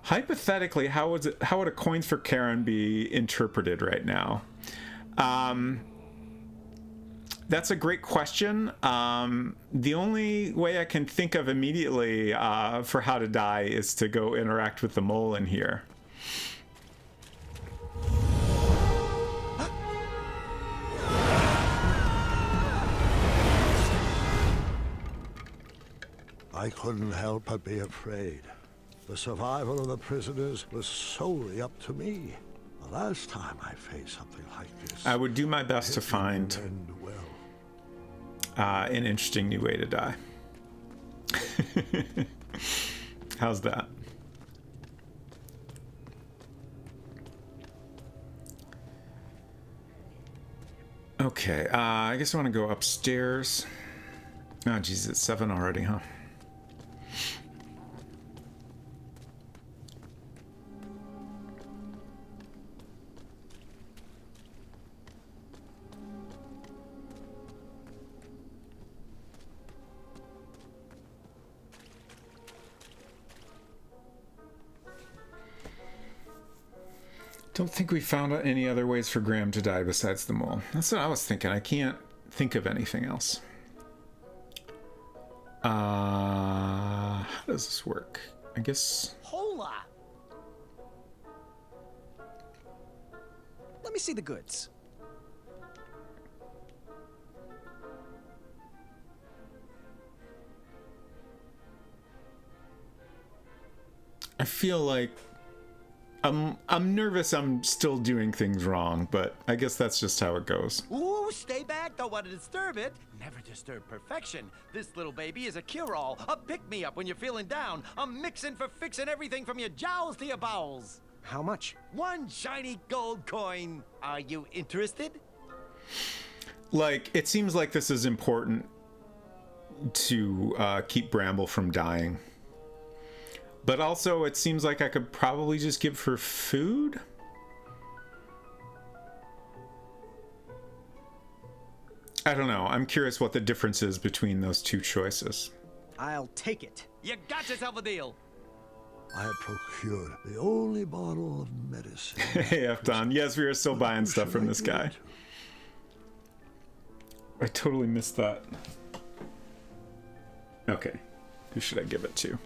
Hypothetically, how would a Coins for Charon be interpreted right now? That's a great question. The only way I can think of immediately for how to die is to go interact with the mole in here. I couldn't help but be afraid. The survival of the prisoners was solely up to me. The last time I faced something like this, I would do my best to find an interesting new way to die. How's that? Okay, I guess I want to go upstairs. Oh, geez, it's 7 already, huh? Don't think we found any other ways for Graham to die besides the mole. That's what I was thinking. I can't think of anything else. How does this work? I guess... Hola! Let me see the goods. I feel like I'm nervous I'm still doing things wrong, but I guess that's just how it goes. Ooh, stay back, don't want to disturb it. Never disturb perfection. This little baby is a cure-all, a pick-me-up when you're feeling down, a mixin' for fixing everything from your jowls to your bowels. How much? 1 shiny gold coin. Are you interested? Like, it seems like this is important to keep Bramble from dying. But also, it seems like I could probably just give her food? I don't know. I'm curious what the difference is between those two choices. I'll take it. You got yourself a deal. I had procured the only bottle of medicine. Hey, Efton. Yes, we are still buying stuff from this guy. I totally missed that. Okay. Who should I give it to?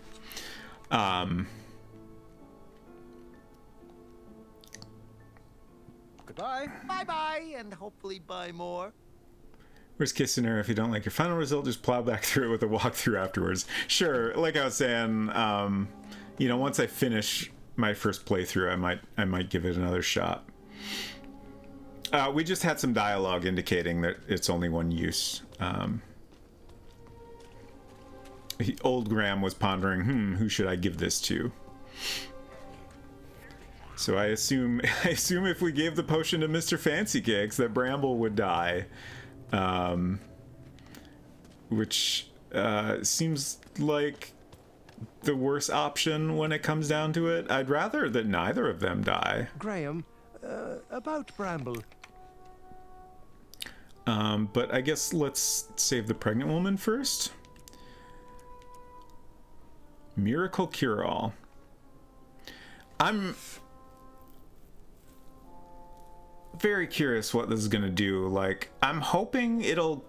Goodbye. Bye-bye, and hopefully buy more. Worst case scenario, if you don't like your final result, just plow back through it with a walkthrough afterwards. Sure, like I was saying, you know, once I finish my first playthrough, I might give it another shot. We just had some dialogue indicating that it's only one use. Old Graham was pondering, who should I give this to? So I assume if we gave the potion to Mr. Fancy Cakes that Bramble would die. Which seems like the worst option when it comes down to it. I'd rather that neither of them die. Graham, about Bramble. But I guess let's save the pregnant woman first. Miracle Cure-All. I'm very curious what this is gonna do. Like, I'm hoping it'll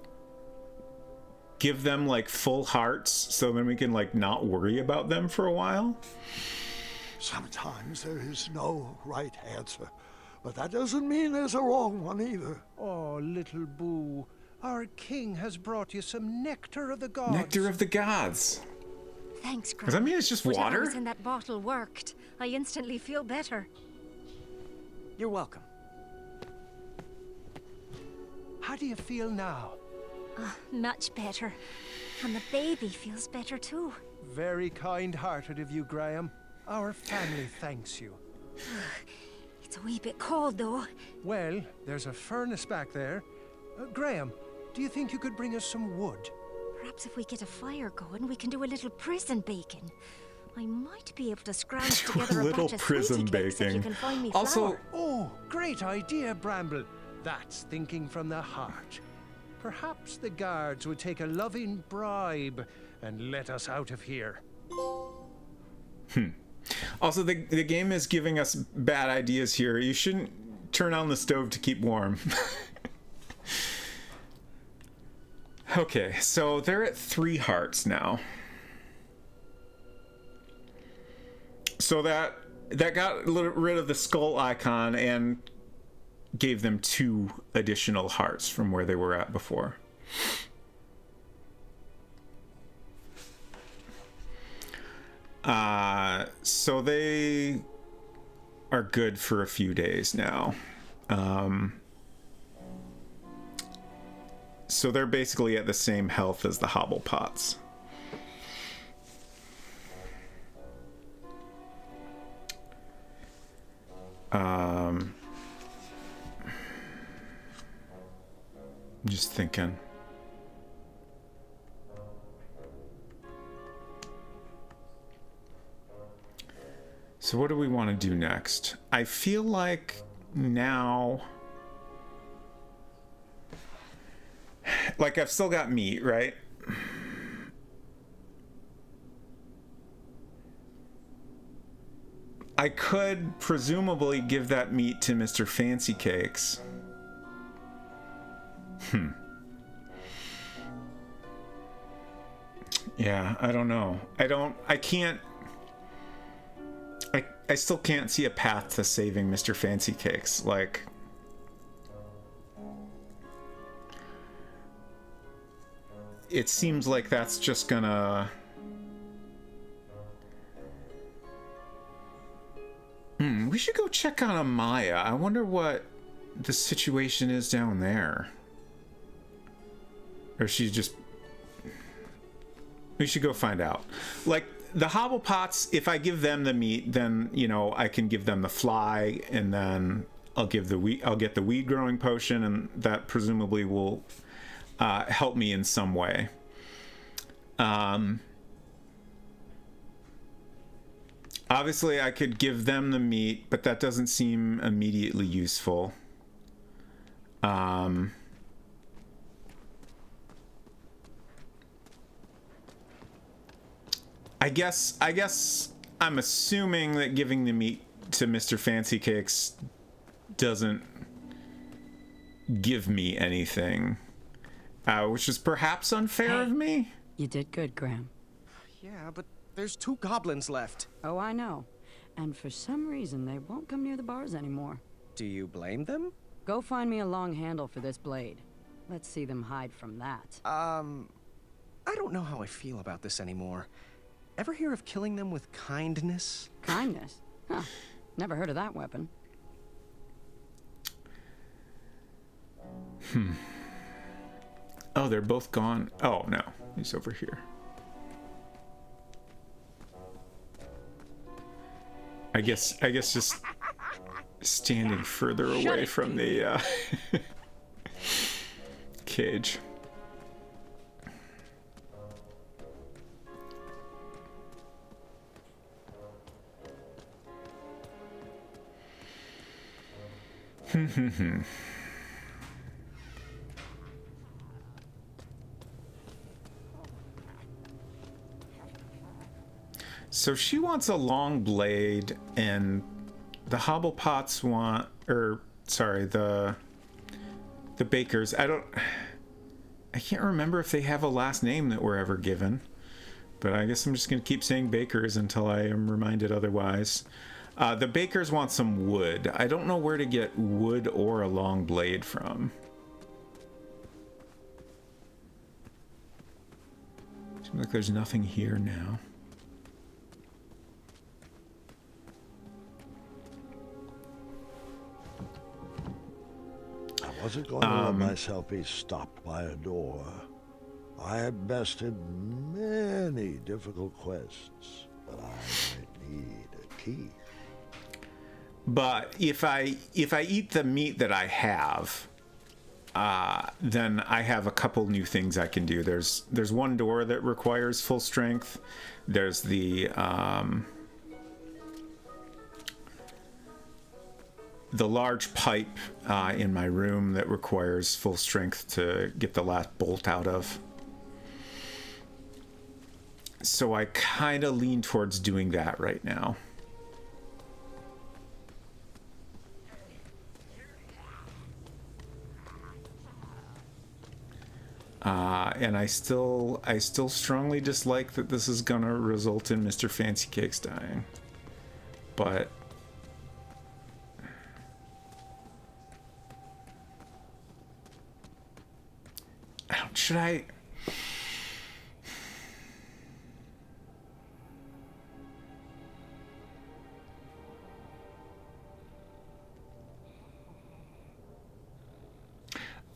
give them like full hearts so then we can like not worry about them for a while. Sometimes there is no right answer, but that doesn't mean there's a wrong one either. Oh, little Boo, our king has brought you some nectar of the gods. Nectar of the gods. Thanks, Graham. Does that mean it's just Whatever water? was in that bottle worked. I instantly feel better. You're welcome. How do you feel now? Much better. And the baby feels better too. Very kind-hearted of you, Graham. Our family thanks you. It's a wee bit cold, though. Well, there's a furnace back there. Graham, do you think you could bring us some wood? Perhaps if we get a fire going, we can do a little prison baking. I might be able to scrounge together a little batch of prison sweetie cakes if you baking. can find me Also, flour. Oh, great idea, Bramble. That's thinking from the heart. Perhaps the guards would take a loving bribe and let us out of here. Also, the game is giving us bad ideas here. You shouldn't turn on the stove to keep warm. Okay, so they're at 3 hearts now. So that got rid of the skull icon and gave them 2 additional hearts from where they were at before. So they are good for a few days now. So they're basically at the same health as the Hobblepots. I'm just thinking. So what do we want to do next? I feel like now... Like, I've still got meat, right? I could presumably give that meat to Mr. Fancy Cakes. Yeah, I don't know. I still can't see a path to saving Mr. Fancy Cakes. Like... It seems like that's just gonna... We should go check on Amaya. I wonder what the situation is down there. Or she's just... We should go find out. Like, the Hobblepots, if I give them the meat, then, you know, I can give them the fly, and then I'll get the weed growing potion, and that presumably will... help me in some way. Obviously, I could give them the meat, but that doesn't seem immediately useful. I guess I'm assuming that giving the meat to Mr. Fancy Cakes doesn't give me anything. which is perhaps unfair of me. You did good, Graham. Yeah, but there's 2 goblins left. Oh, I know. And for some reason, they won't come near the bars anymore. Do you blame them? Go find me a long handle for this blade. Let's see them hide from that. I don't know how I feel about this anymore. Ever hear of killing them with kindness? Kindness? Huh. Never heard of that weapon. Oh, they're both gone. Oh, no. He's over here. I guess just standing further away from the cage. So she wants a long blade, and the Hobblepots want, the Bakers. I can't remember if they have a last name that we're ever given, but I guess I'm just gonna keep saying Bakers until I am reminded otherwise. The Bakers want some wood. I don't know where to get wood or a long blade from. Seems like there's nothing here now. I wasn't going to let myself be stopped by a door. I had bested many difficult quests, but I might need a key. But if I eat the meat that I have, then I have a couple new things I can do. There's one door that requires full strength. There's the large pipe in my room that requires full strength to get the last bolt out of. So I kind of lean towards doing that right now. And I still strongly dislike that this is gonna result in Mr. Fancy Cakes dying. But should I?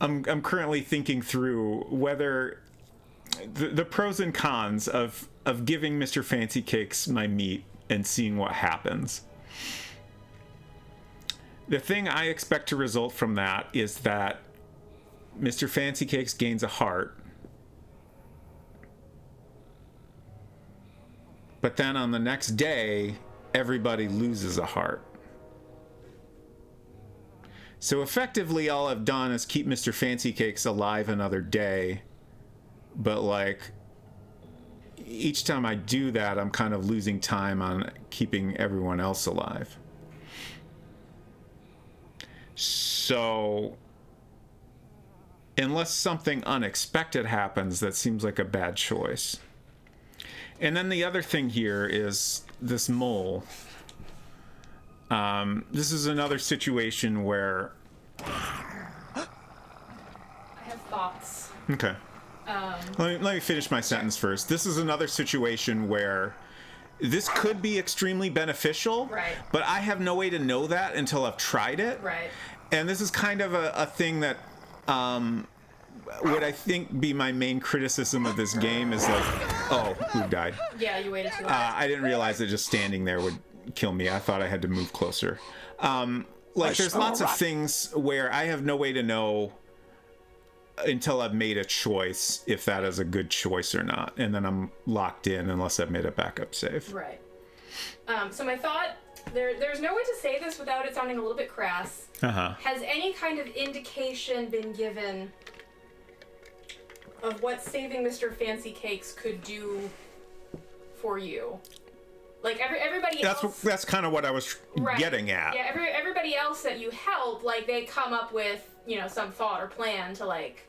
I'm currently thinking through whether the pros and cons of giving Mr. Fancy Cakes my meat and seeing what happens. The thing I expect to result from that is that Mr. Fancy Cakes gains a heart, but then on the next day, everybody loses a heart. So effectively, all I've done is keep Mr. Fancy Cakes alive another day, but like each time I do that, I'm kind of losing time on keeping everyone else alive. So unless something unexpected happens, that seems like a bad choice. And then the other thing here is this mole. This is another situation where I have thoughts. Okay. Let me finish my sentence first. This is another situation where this could be extremely beneficial, right, but I have no way to know that until I've tried it. Right. And this is kind of a thing that would I think be my main criticism of this game is like, oh, who died? Yeah, you waited too long. I didn't realize that just standing there would kill me. I thought I had to move closer. There's lots of things where I have no way to know until I've made a choice if that is a good choice or not, and then I'm locked in unless I've made a backup save. Right. So my thought, there's no way to say this without it sounding a little bit crass. Has any kind of indication been given of what saving Mr. Fancy Cakes could do for you? Like everybody else. That's kind of what I was getting at. Yeah, everybody else that you help, like they come up with, some thought or plan to like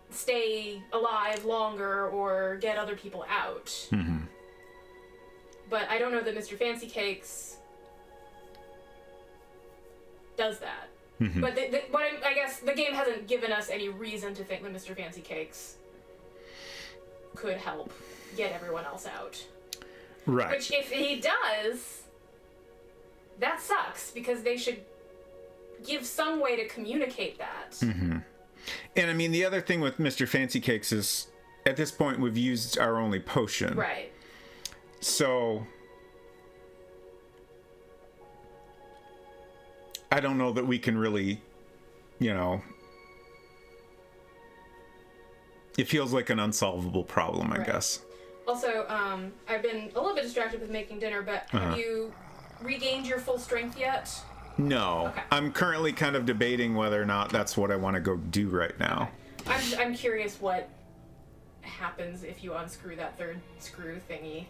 stay alive longer or get other people out. Mm-hmm. But I don't know that Mr. Fancy Cakes does that. Mm-hmm. But I guess the game hasn't given us any reason to think that Mr. Fancy Cakes could help get everyone else out. Right. Which, if he does, that sucks, because they should give some way to communicate that. Mm-hmm. And I mean, the other thing with Mr. Fancy Cakes is, at this point, we've used our only potion. Right. So I don't know that we can really, you know, it feels like an unsolvable problem, I guess. Also, I've been a little bit distracted with making dinner, but have you regained your full strength yet? No. Okay. I'm currently kind of debating whether or not that's what I want to go do right now. I'm curious what happens if you unscrew that third screw thingy.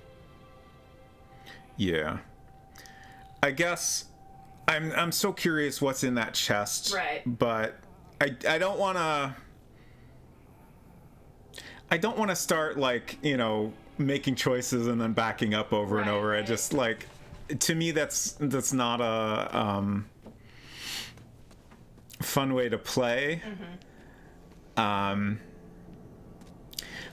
Yeah. I guess I'm so curious what's in that chest. Right. But I don't want to start, like, you know, making choices and then backing up over and over. I just, like, to me that's not a fun way to play.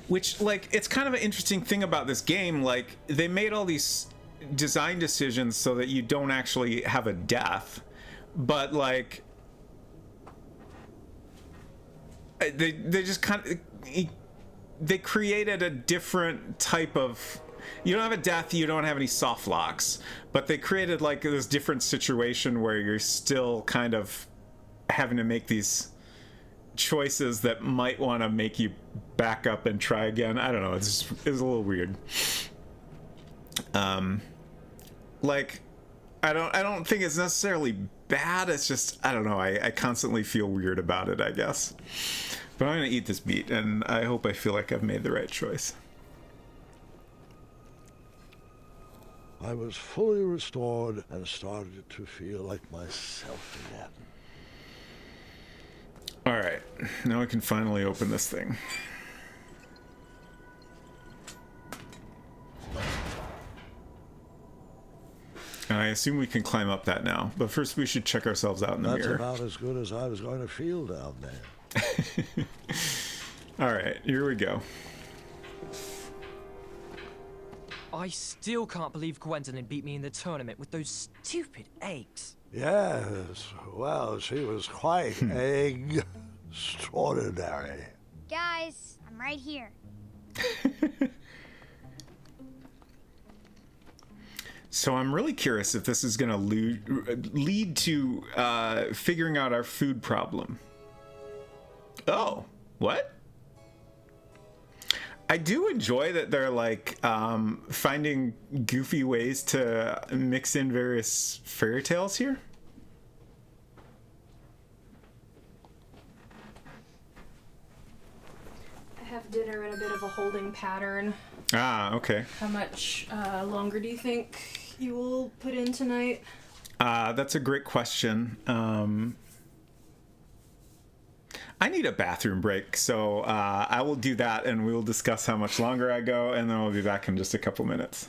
Which, like, it's kind of an interesting thing about this game. Like, they made all these design decisions so that you don't actually have a death, but, like, they just kind of they created a different type of, you don't have a death, you don't have any soft locks, but they created, like, this different situation where you're still kind of having to make these choices that might want to make you back up and try again. I don't know, it's a little weird. Like, I don't think it's necessarily bad, it's just, I don't know, I constantly feel weird about it, I guess. But I'm gonna eat this meat, and I hope I feel like I've made the right choice. I was fully restored and started to feel like myself again. Alright, now I can finally open this thing. And I assume we can climb up that now, but first we should check ourselves out in the mirror. That's about as good as I was going to feel down there. Alright, here we go. I still can't believe Gwendolyn beat me in the tournament with those stupid eggs. Yes, well, she was quite extraordinary. Guys, I'm right here. So I'm really curious if this is going to lead to figuring out our food problem. Oh, what? I do enjoy that they're, like, finding goofy ways to mix in various fairy tales here. I have dinner in a bit of a holding pattern. Ah, okay. How much longer do you think you will put in tonight? That's a great question. I need a bathroom break, so I will do that, and we will discuss how much longer I go, and then we'll be back in just a couple minutes.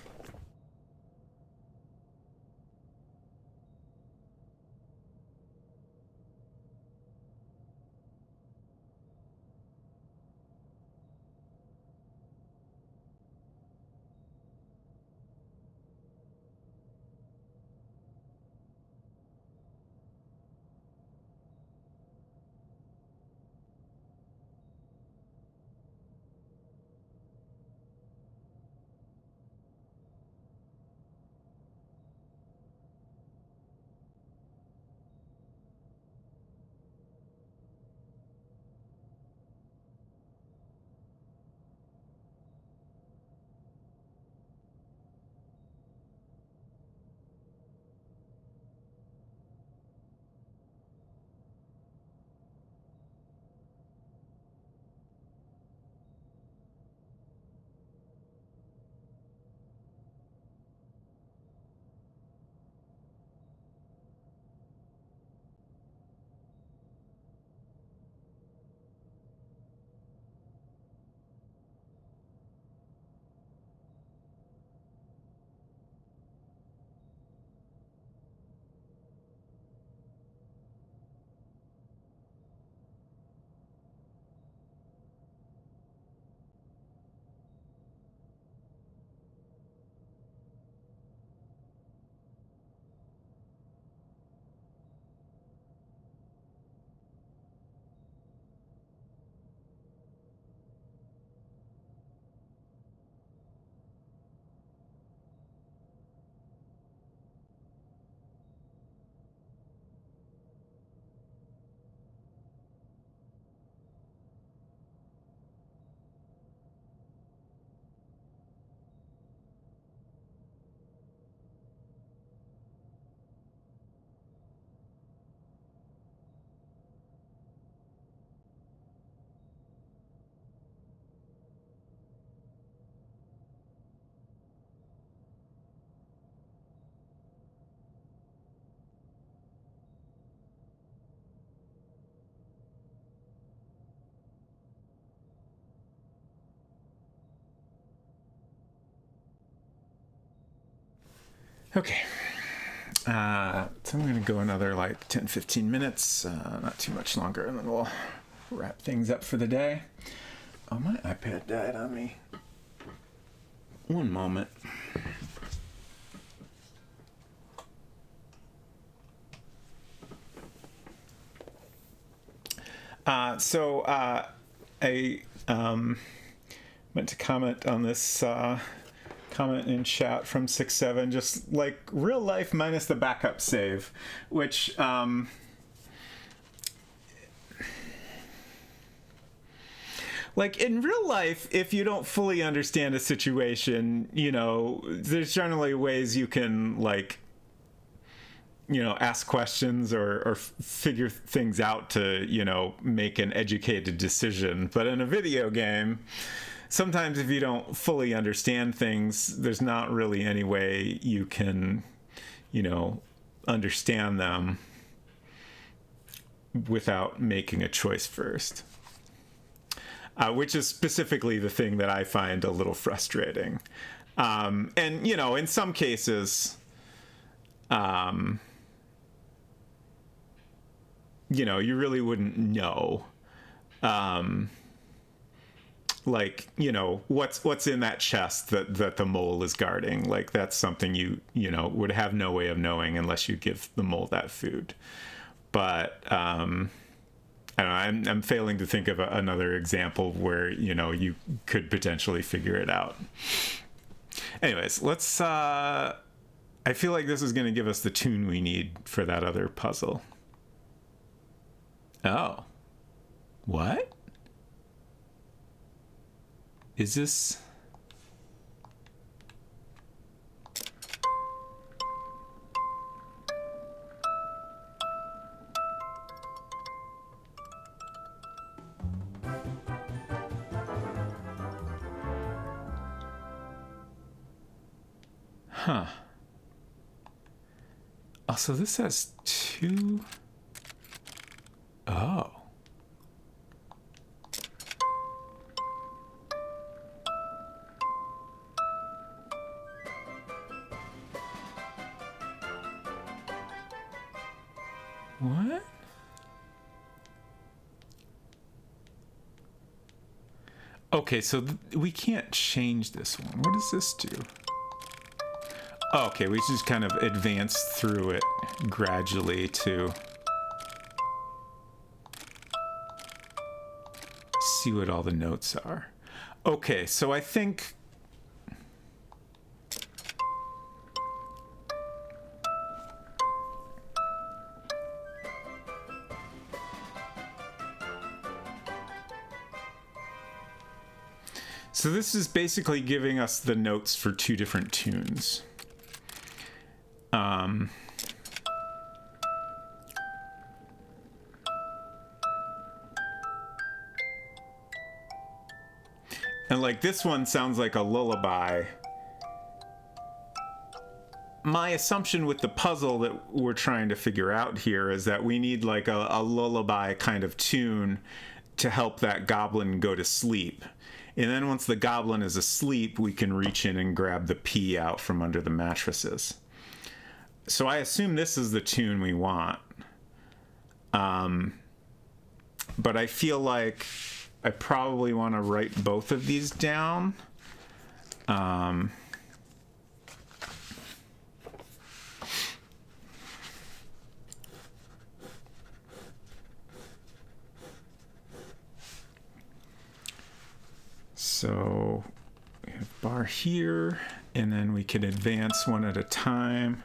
Okay. So I'm going to go another like 10-15 minutes, not too much longer, and then we'll wrap things up for the day. Oh, my iPad died on me. One moment. I meant to comment on this comment in chat from 6-7, just like real life minus the backup save, which like in real life, if you don't fully understand a situation, you know, there's generally ways you can like, you know, ask questions or figure things out to, you know, make an educated decision. But in a video game, sometimes if you don't fully understand things, there's not really any way you can, you know, understand them without making a choice first. Which is specifically the thing that I find a little frustrating. And, you know, in some cases, you know, you really wouldn't know, like, you know, what's in that chest that the mole is guarding. Like, that's something you know, would have no way of knowing unless you give the mole that food. But, I don't know, I'm failing to think of another example where, you know, you could potentially figure it out. Anyways, let's, I feel like this is going to give us the tune we need for that other puzzle. Oh. What? Is this... Huh. Oh, so this has two... Oh. What? Okay, so we can't change this one. What does this do? Oh, okay, we just kind of advance through it gradually to see what all the notes are. Okay, so I think... So this is basically giving us the notes for two different tunes. And like this one sounds like a lullaby. My assumption with the puzzle that we're trying to figure out here is that we need like a lullaby kind of tune to help that goblin go to sleep. And then once the goblin is asleep, we can reach in and grab the pea out from under the mattresses. So I assume this is the tune we want. But I feel like I probably want to write both of these down. So we have bar here, and then we can advance one at a time.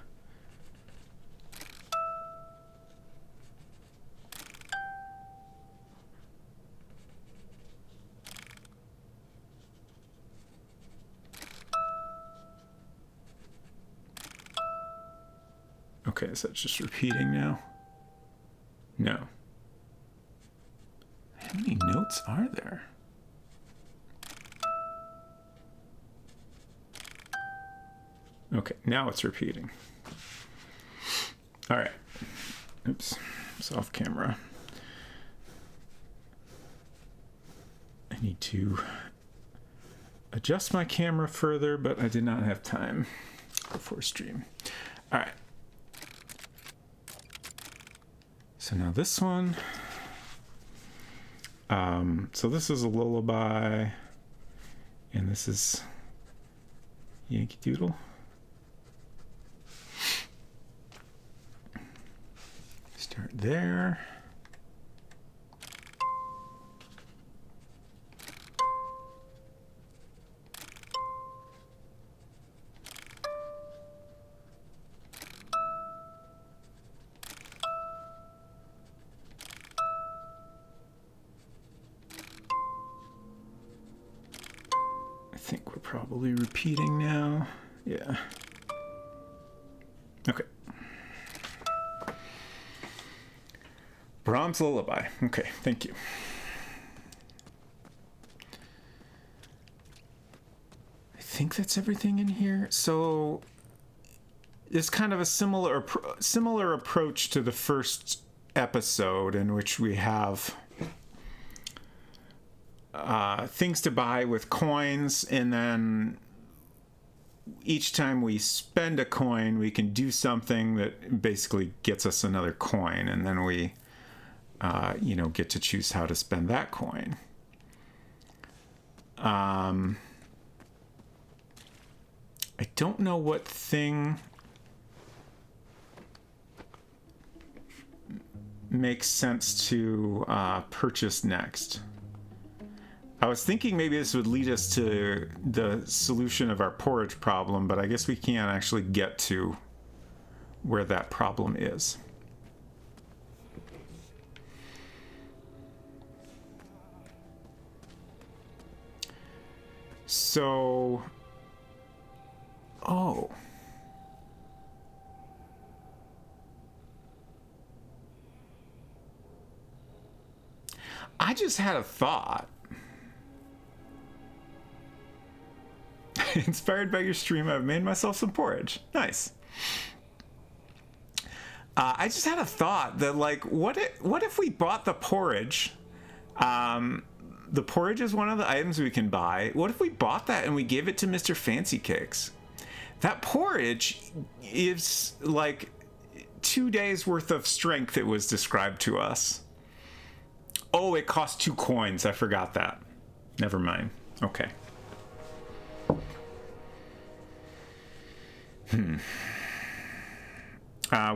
Okay, is that just repeating now? No. How many notes are there? Okay, now it's repeating. All right. Oops, it's off camera. I need to adjust my camera further, but I did not have time before stream. All right. So now this one. So this is a lullaby, and this is Yankee Doodle. Start there. I think we're probably repeating now. Yeah. Okay. Brahms Lullaby. Okay, thank you. I think that's everything in here. So it's kind of a similar approach to the first episode, in which we have things to buy with coins, and then each time we spend a coin, we can do something that basically gets us another coin, and then we get to choose how to spend that coin. I don't know what thing makes sense to purchase next. I was thinking maybe this would lead us to the solution of our porridge problem, but I guess we can't actually get to where that problem is. So, I just had a thought. Inspired by your stream, I've made myself some porridge. Nice. I just had a thought that, like, what if we bought the porridge? The porridge is one of the items we can buy. What if we bought that and we gave it to Mr. Fancy Cakes? That porridge is like 2 days worth of strength, it was described to us. Oh, it cost 2 coins. I forgot that. Never mind. Okay.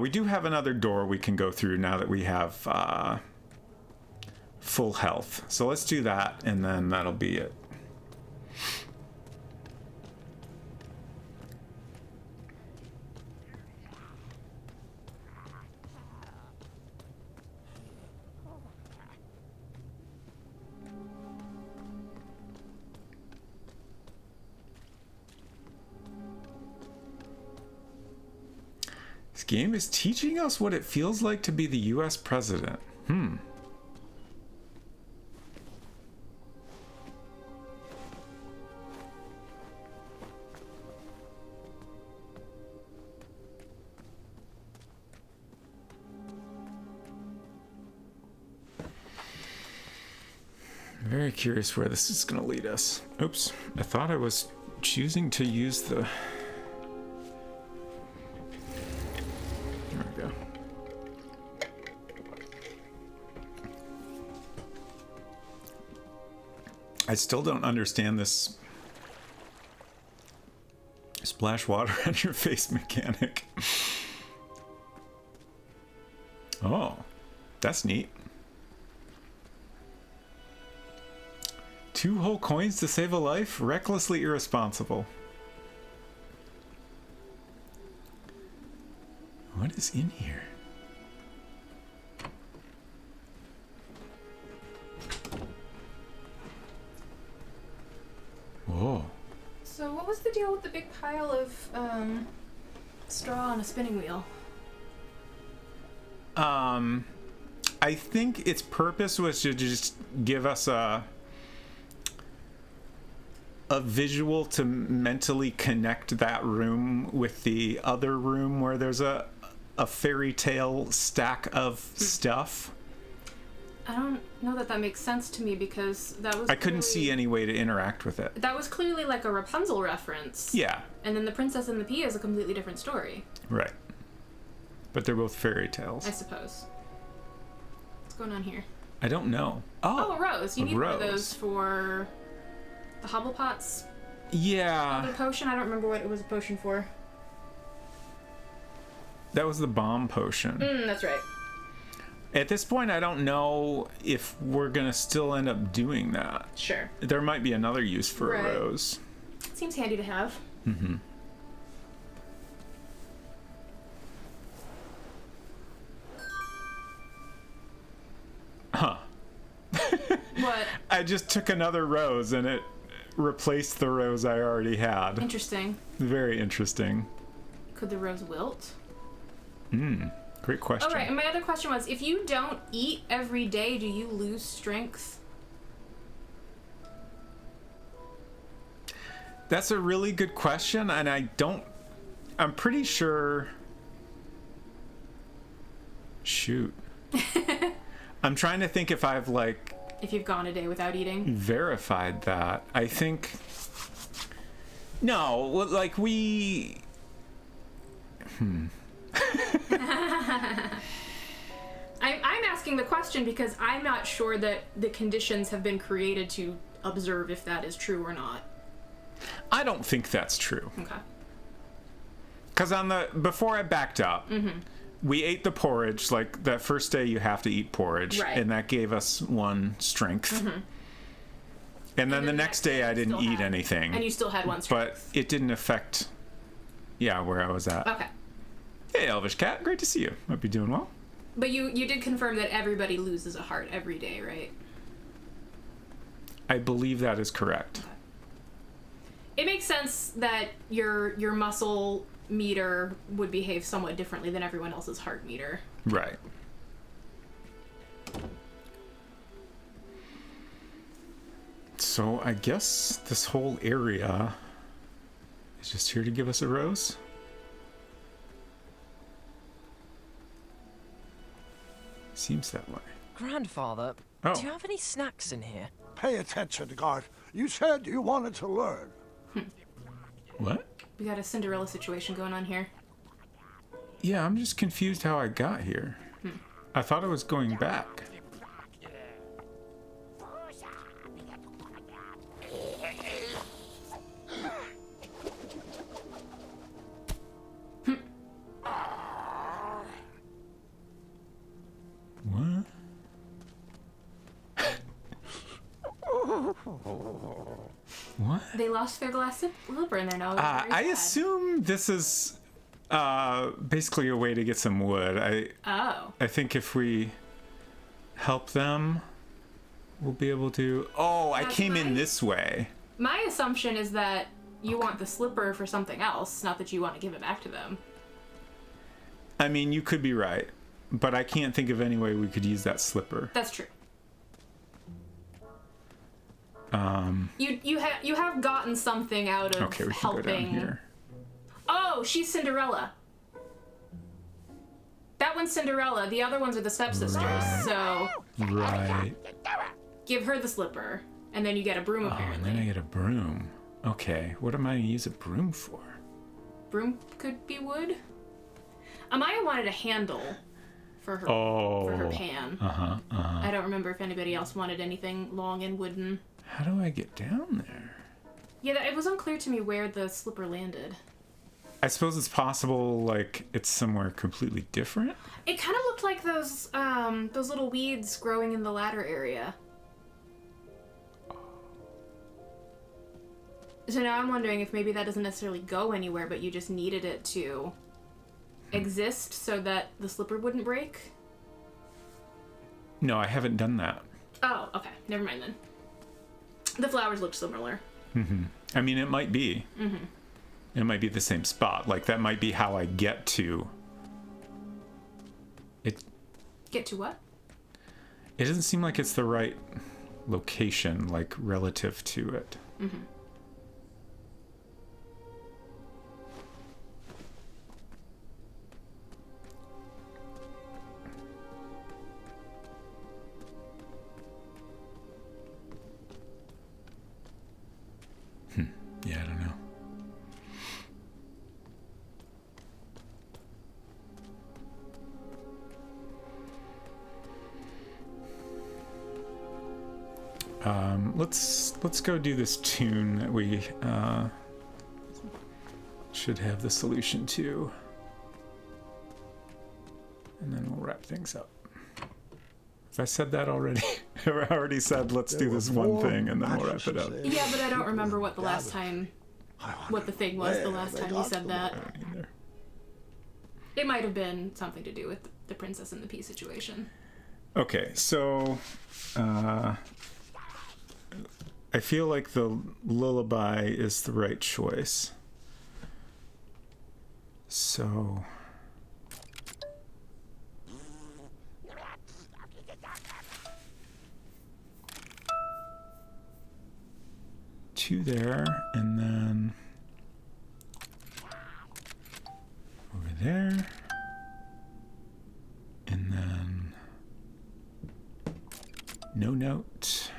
We do have another door we can go through now that we have full health. So let's do that, and then that'll be it. This game is teaching us what it feels like to be the US president. Very curious where this is going to lead us. Oops, I thought I was choosing to use the... There we go. I still don't understand this splash water on your face mechanic. Oh, that's neat. 2 whole coins to save a life? Recklessly irresponsible. What is in here? Whoa. So what was the deal with the big pile of straw on a spinning wheel? I think its purpose was to just give us a visual to mentally connect that room with the other room where there's a fairy tale stack of stuff. I don't know that makes sense to me, because that was... I couldn't see any way to interact with it. That was clearly like a Rapunzel reference. Yeah. And then The Princess and the Pea is a completely different story. Right. But they're both fairy tales. I suppose. What's going on here? I don't know. Oh, a rose. You need one of rose. those for the Hobblepot's Yeah. other potion. I don't remember what it was a potion for. That was the bomb potion. That's right. At this point, I don't know if we're going to still end up doing that. Sure. There might be another use for Right. a rose. Seems handy to have. Mm-hmm. Huh. What? I just took another rose and it replaced the rose I already had. Interesting. Very interesting. Could the rose wilt? Great question. Oh, right. And my other question was, if you don't eat every day, do you lose strength? That's a really good question, and I'm pretty sure. Shoot. I'm trying to think if I've, like, If you've gone a day without eating? verified that. I think. No, like, we. I'm asking the question because I'm not sure that the conditions have been created to observe if that is true or not. I don't think that's true. Okay. Because before I backed up, we ate the porridge. Like, that first day you have to eat porridge. Right. And that gave us 1 strength. And then the next day I didn't eat anything. And you still had 1 strength. But it didn't affect, where I was at. Okay. Hey, Elvish Cat. Great to see you. Hope you're doing well. But you did confirm that everybody loses a heart every day, right? I believe that is correct. Okay. It makes sense that your muscle meter would behave somewhat differently than everyone else's heart meter. Right. So I guess this whole area is just here to give us a rose? Seems that way. Grandfather, Oh. do you have any snacks in here? Pay attention, Gart. You said you wanted to learn. What? We got a Cinderella situation going on here. Yeah, I'm just confused how I got here. I thought I was going back. What? What? They lost their glass slipper in their nose. I assume this is basically a way to get some wood. I think if we help them, we'll be able to. Oh, I came in this way. My assumption is that you want the slipper for something else, not that you want to give it back to them. I mean, you could be right, but I can't think of any way we could use that slipper. That's true. You have gotten something out of Okay, we can helping. go down here. Oh, she's Cinderella. That one's Cinderella. The other ones are the stepsisters. So Right. give her the slipper, and then you get a broom. Oh, and Apparently, then I get a broom. Okay, what am I gonna use a broom for? broom could be wood. Amaya wanted a handle for her pan. I don't remember if anybody else wanted anything long and wooden. How do I get down there? Yeah, it was unclear to me where the slipper landed. I suppose it's possible, like, it's somewhere completely different? It kind of looked like those little weeds growing in the ladder area. So now I'm wondering if maybe that doesn't necessarily go anywhere, but you just needed it to exist so that the slipper wouldn't break? No, I haven't done that. Oh, okay. Never mind then. The flowers looked similar. I mean, it might be. It might be the same spot. Like, that might be how I get to it. Get to what? It doesn't seem like it's the right location, like, relative to it. Yeah, I don't know. Let's go do this tune that we should have the solution to, and then we'll wrap things up. If I said that already, I already said let's do this one thing and then we'll wrap it up. Yeah, but I don't remember what the last time, what the thing was the last time you said that. It might have been something to do with the Princess and the Pea situation. Okay, so I feel like the lullaby is the right choice. So two there, and then over there, and then no note.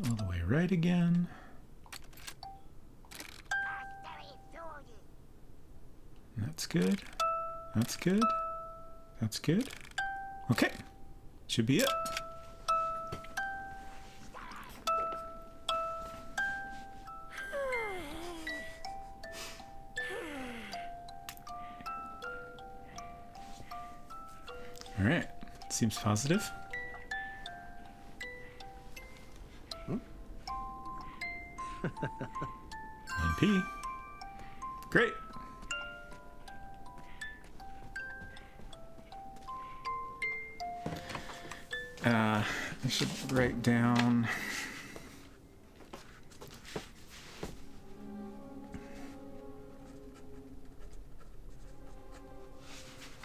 All the way right again. That's good. That's good. That's good. Okay. Should be it. All right. Seems positive. 1P. Great. I should write down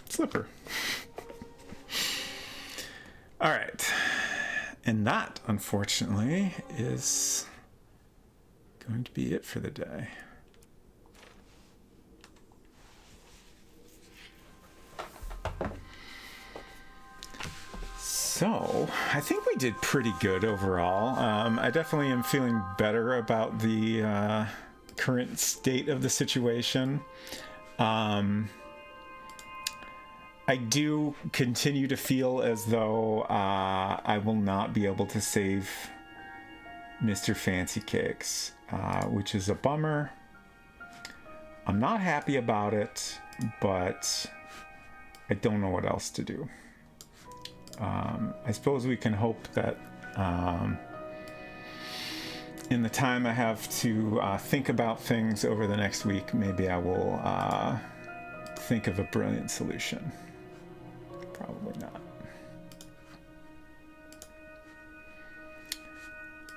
slipper. All right. And that, unfortunately, is going to be it for the day. So, I think we did pretty good overall. I definitely am feeling better about the current state of the situation. I do continue to feel as though I will not be able to save Mr. Fancy Cakes, which is a bummer. I'm not happy about it, but I don't know what else to do. I suppose we can hope that in the time I have to think about things over the next week, maybe I will think of a brilliant solution. Probably not.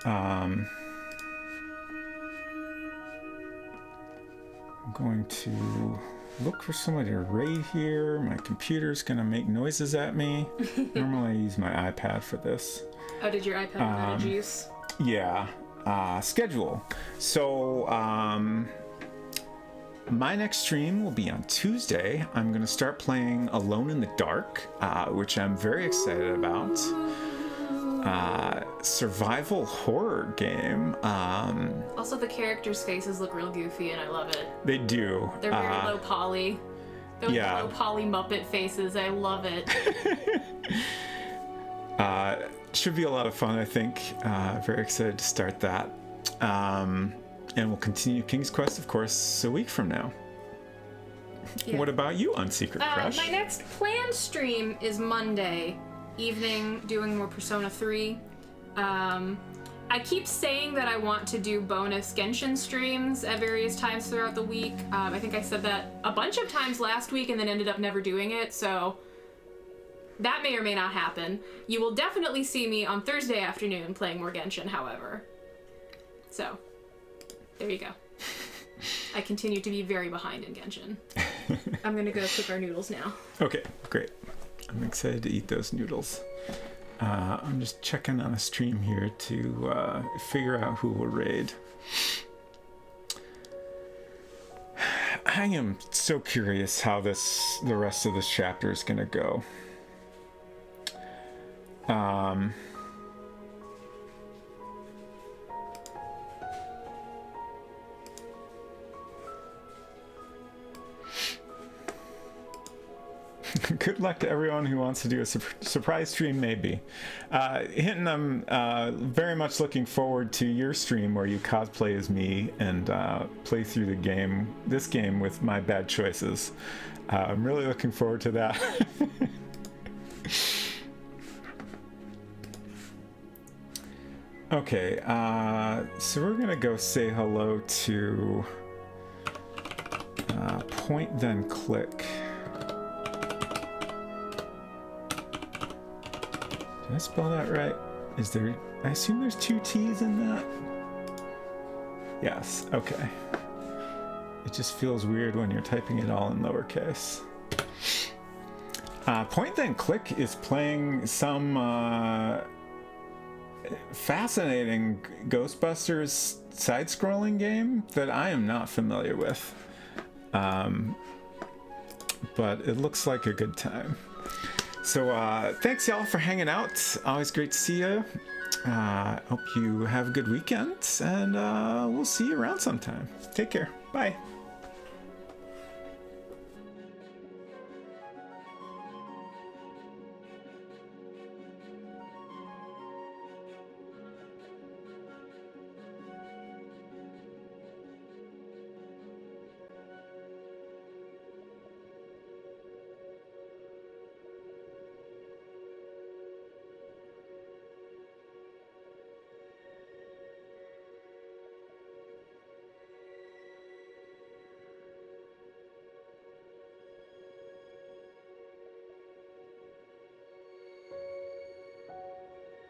I'm going to look for somebody to raid here. My computer's gonna make noises at me. Normally I use my iPad for this. Oh, did your iPad run out of juice? Yeah. Schedule. So, my next stream will be on Tuesday. I'm going to start playing Alone in the Dark, which I'm very excited about. Survival horror game. Also, the characters' faces look real goofy, and I love it. They do. They're very low poly. Those yeah. low poly Muppet faces. I love it. Should be a lot of fun, I think. Very excited to start that. And we'll continue King's Quest, of course, a week from now. Yeah. What about you on Secret Crush? My next planned stream is Monday evening, doing more Persona 3. I keep saying that I want to do bonus Genshin streams at various times throughout the week. I think I said that a bunch of times last week and then ended up never doing it, so that may or may not happen. You will definitely see me on Thursday afternoon playing more Genshin, however. So, there you go. I continue to be very behind in Genshin. I'm gonna go cook our noodles now. Okay, great. I'm excited to eat those noodles. I'm just checking on a stream here to figure out who will raid. I am so curious how the rest of this chapter is gonna go. Good luck to everyone who wants to do a surprise stream, maybe. Hinton, I'm very much looking forward to your stream where you cosplay as me and play through this game with my bad choices. I'm really looking forward to that. Okay, so we're gonna go say hello to Point Then Click. Did I spell that right? I assume there's 2 T's in that? Yes, okay. It just feels weird when you're typing it all in lowercase. Point Then Click is playing some fascinating Ghostbusters side-scrolling game that I am not familiar with. But it looks like a good time. So thanks y'all for hanging out. Always great to see you. Hope you have a good weekend, and we'll see you around sometime. Take care. Bye.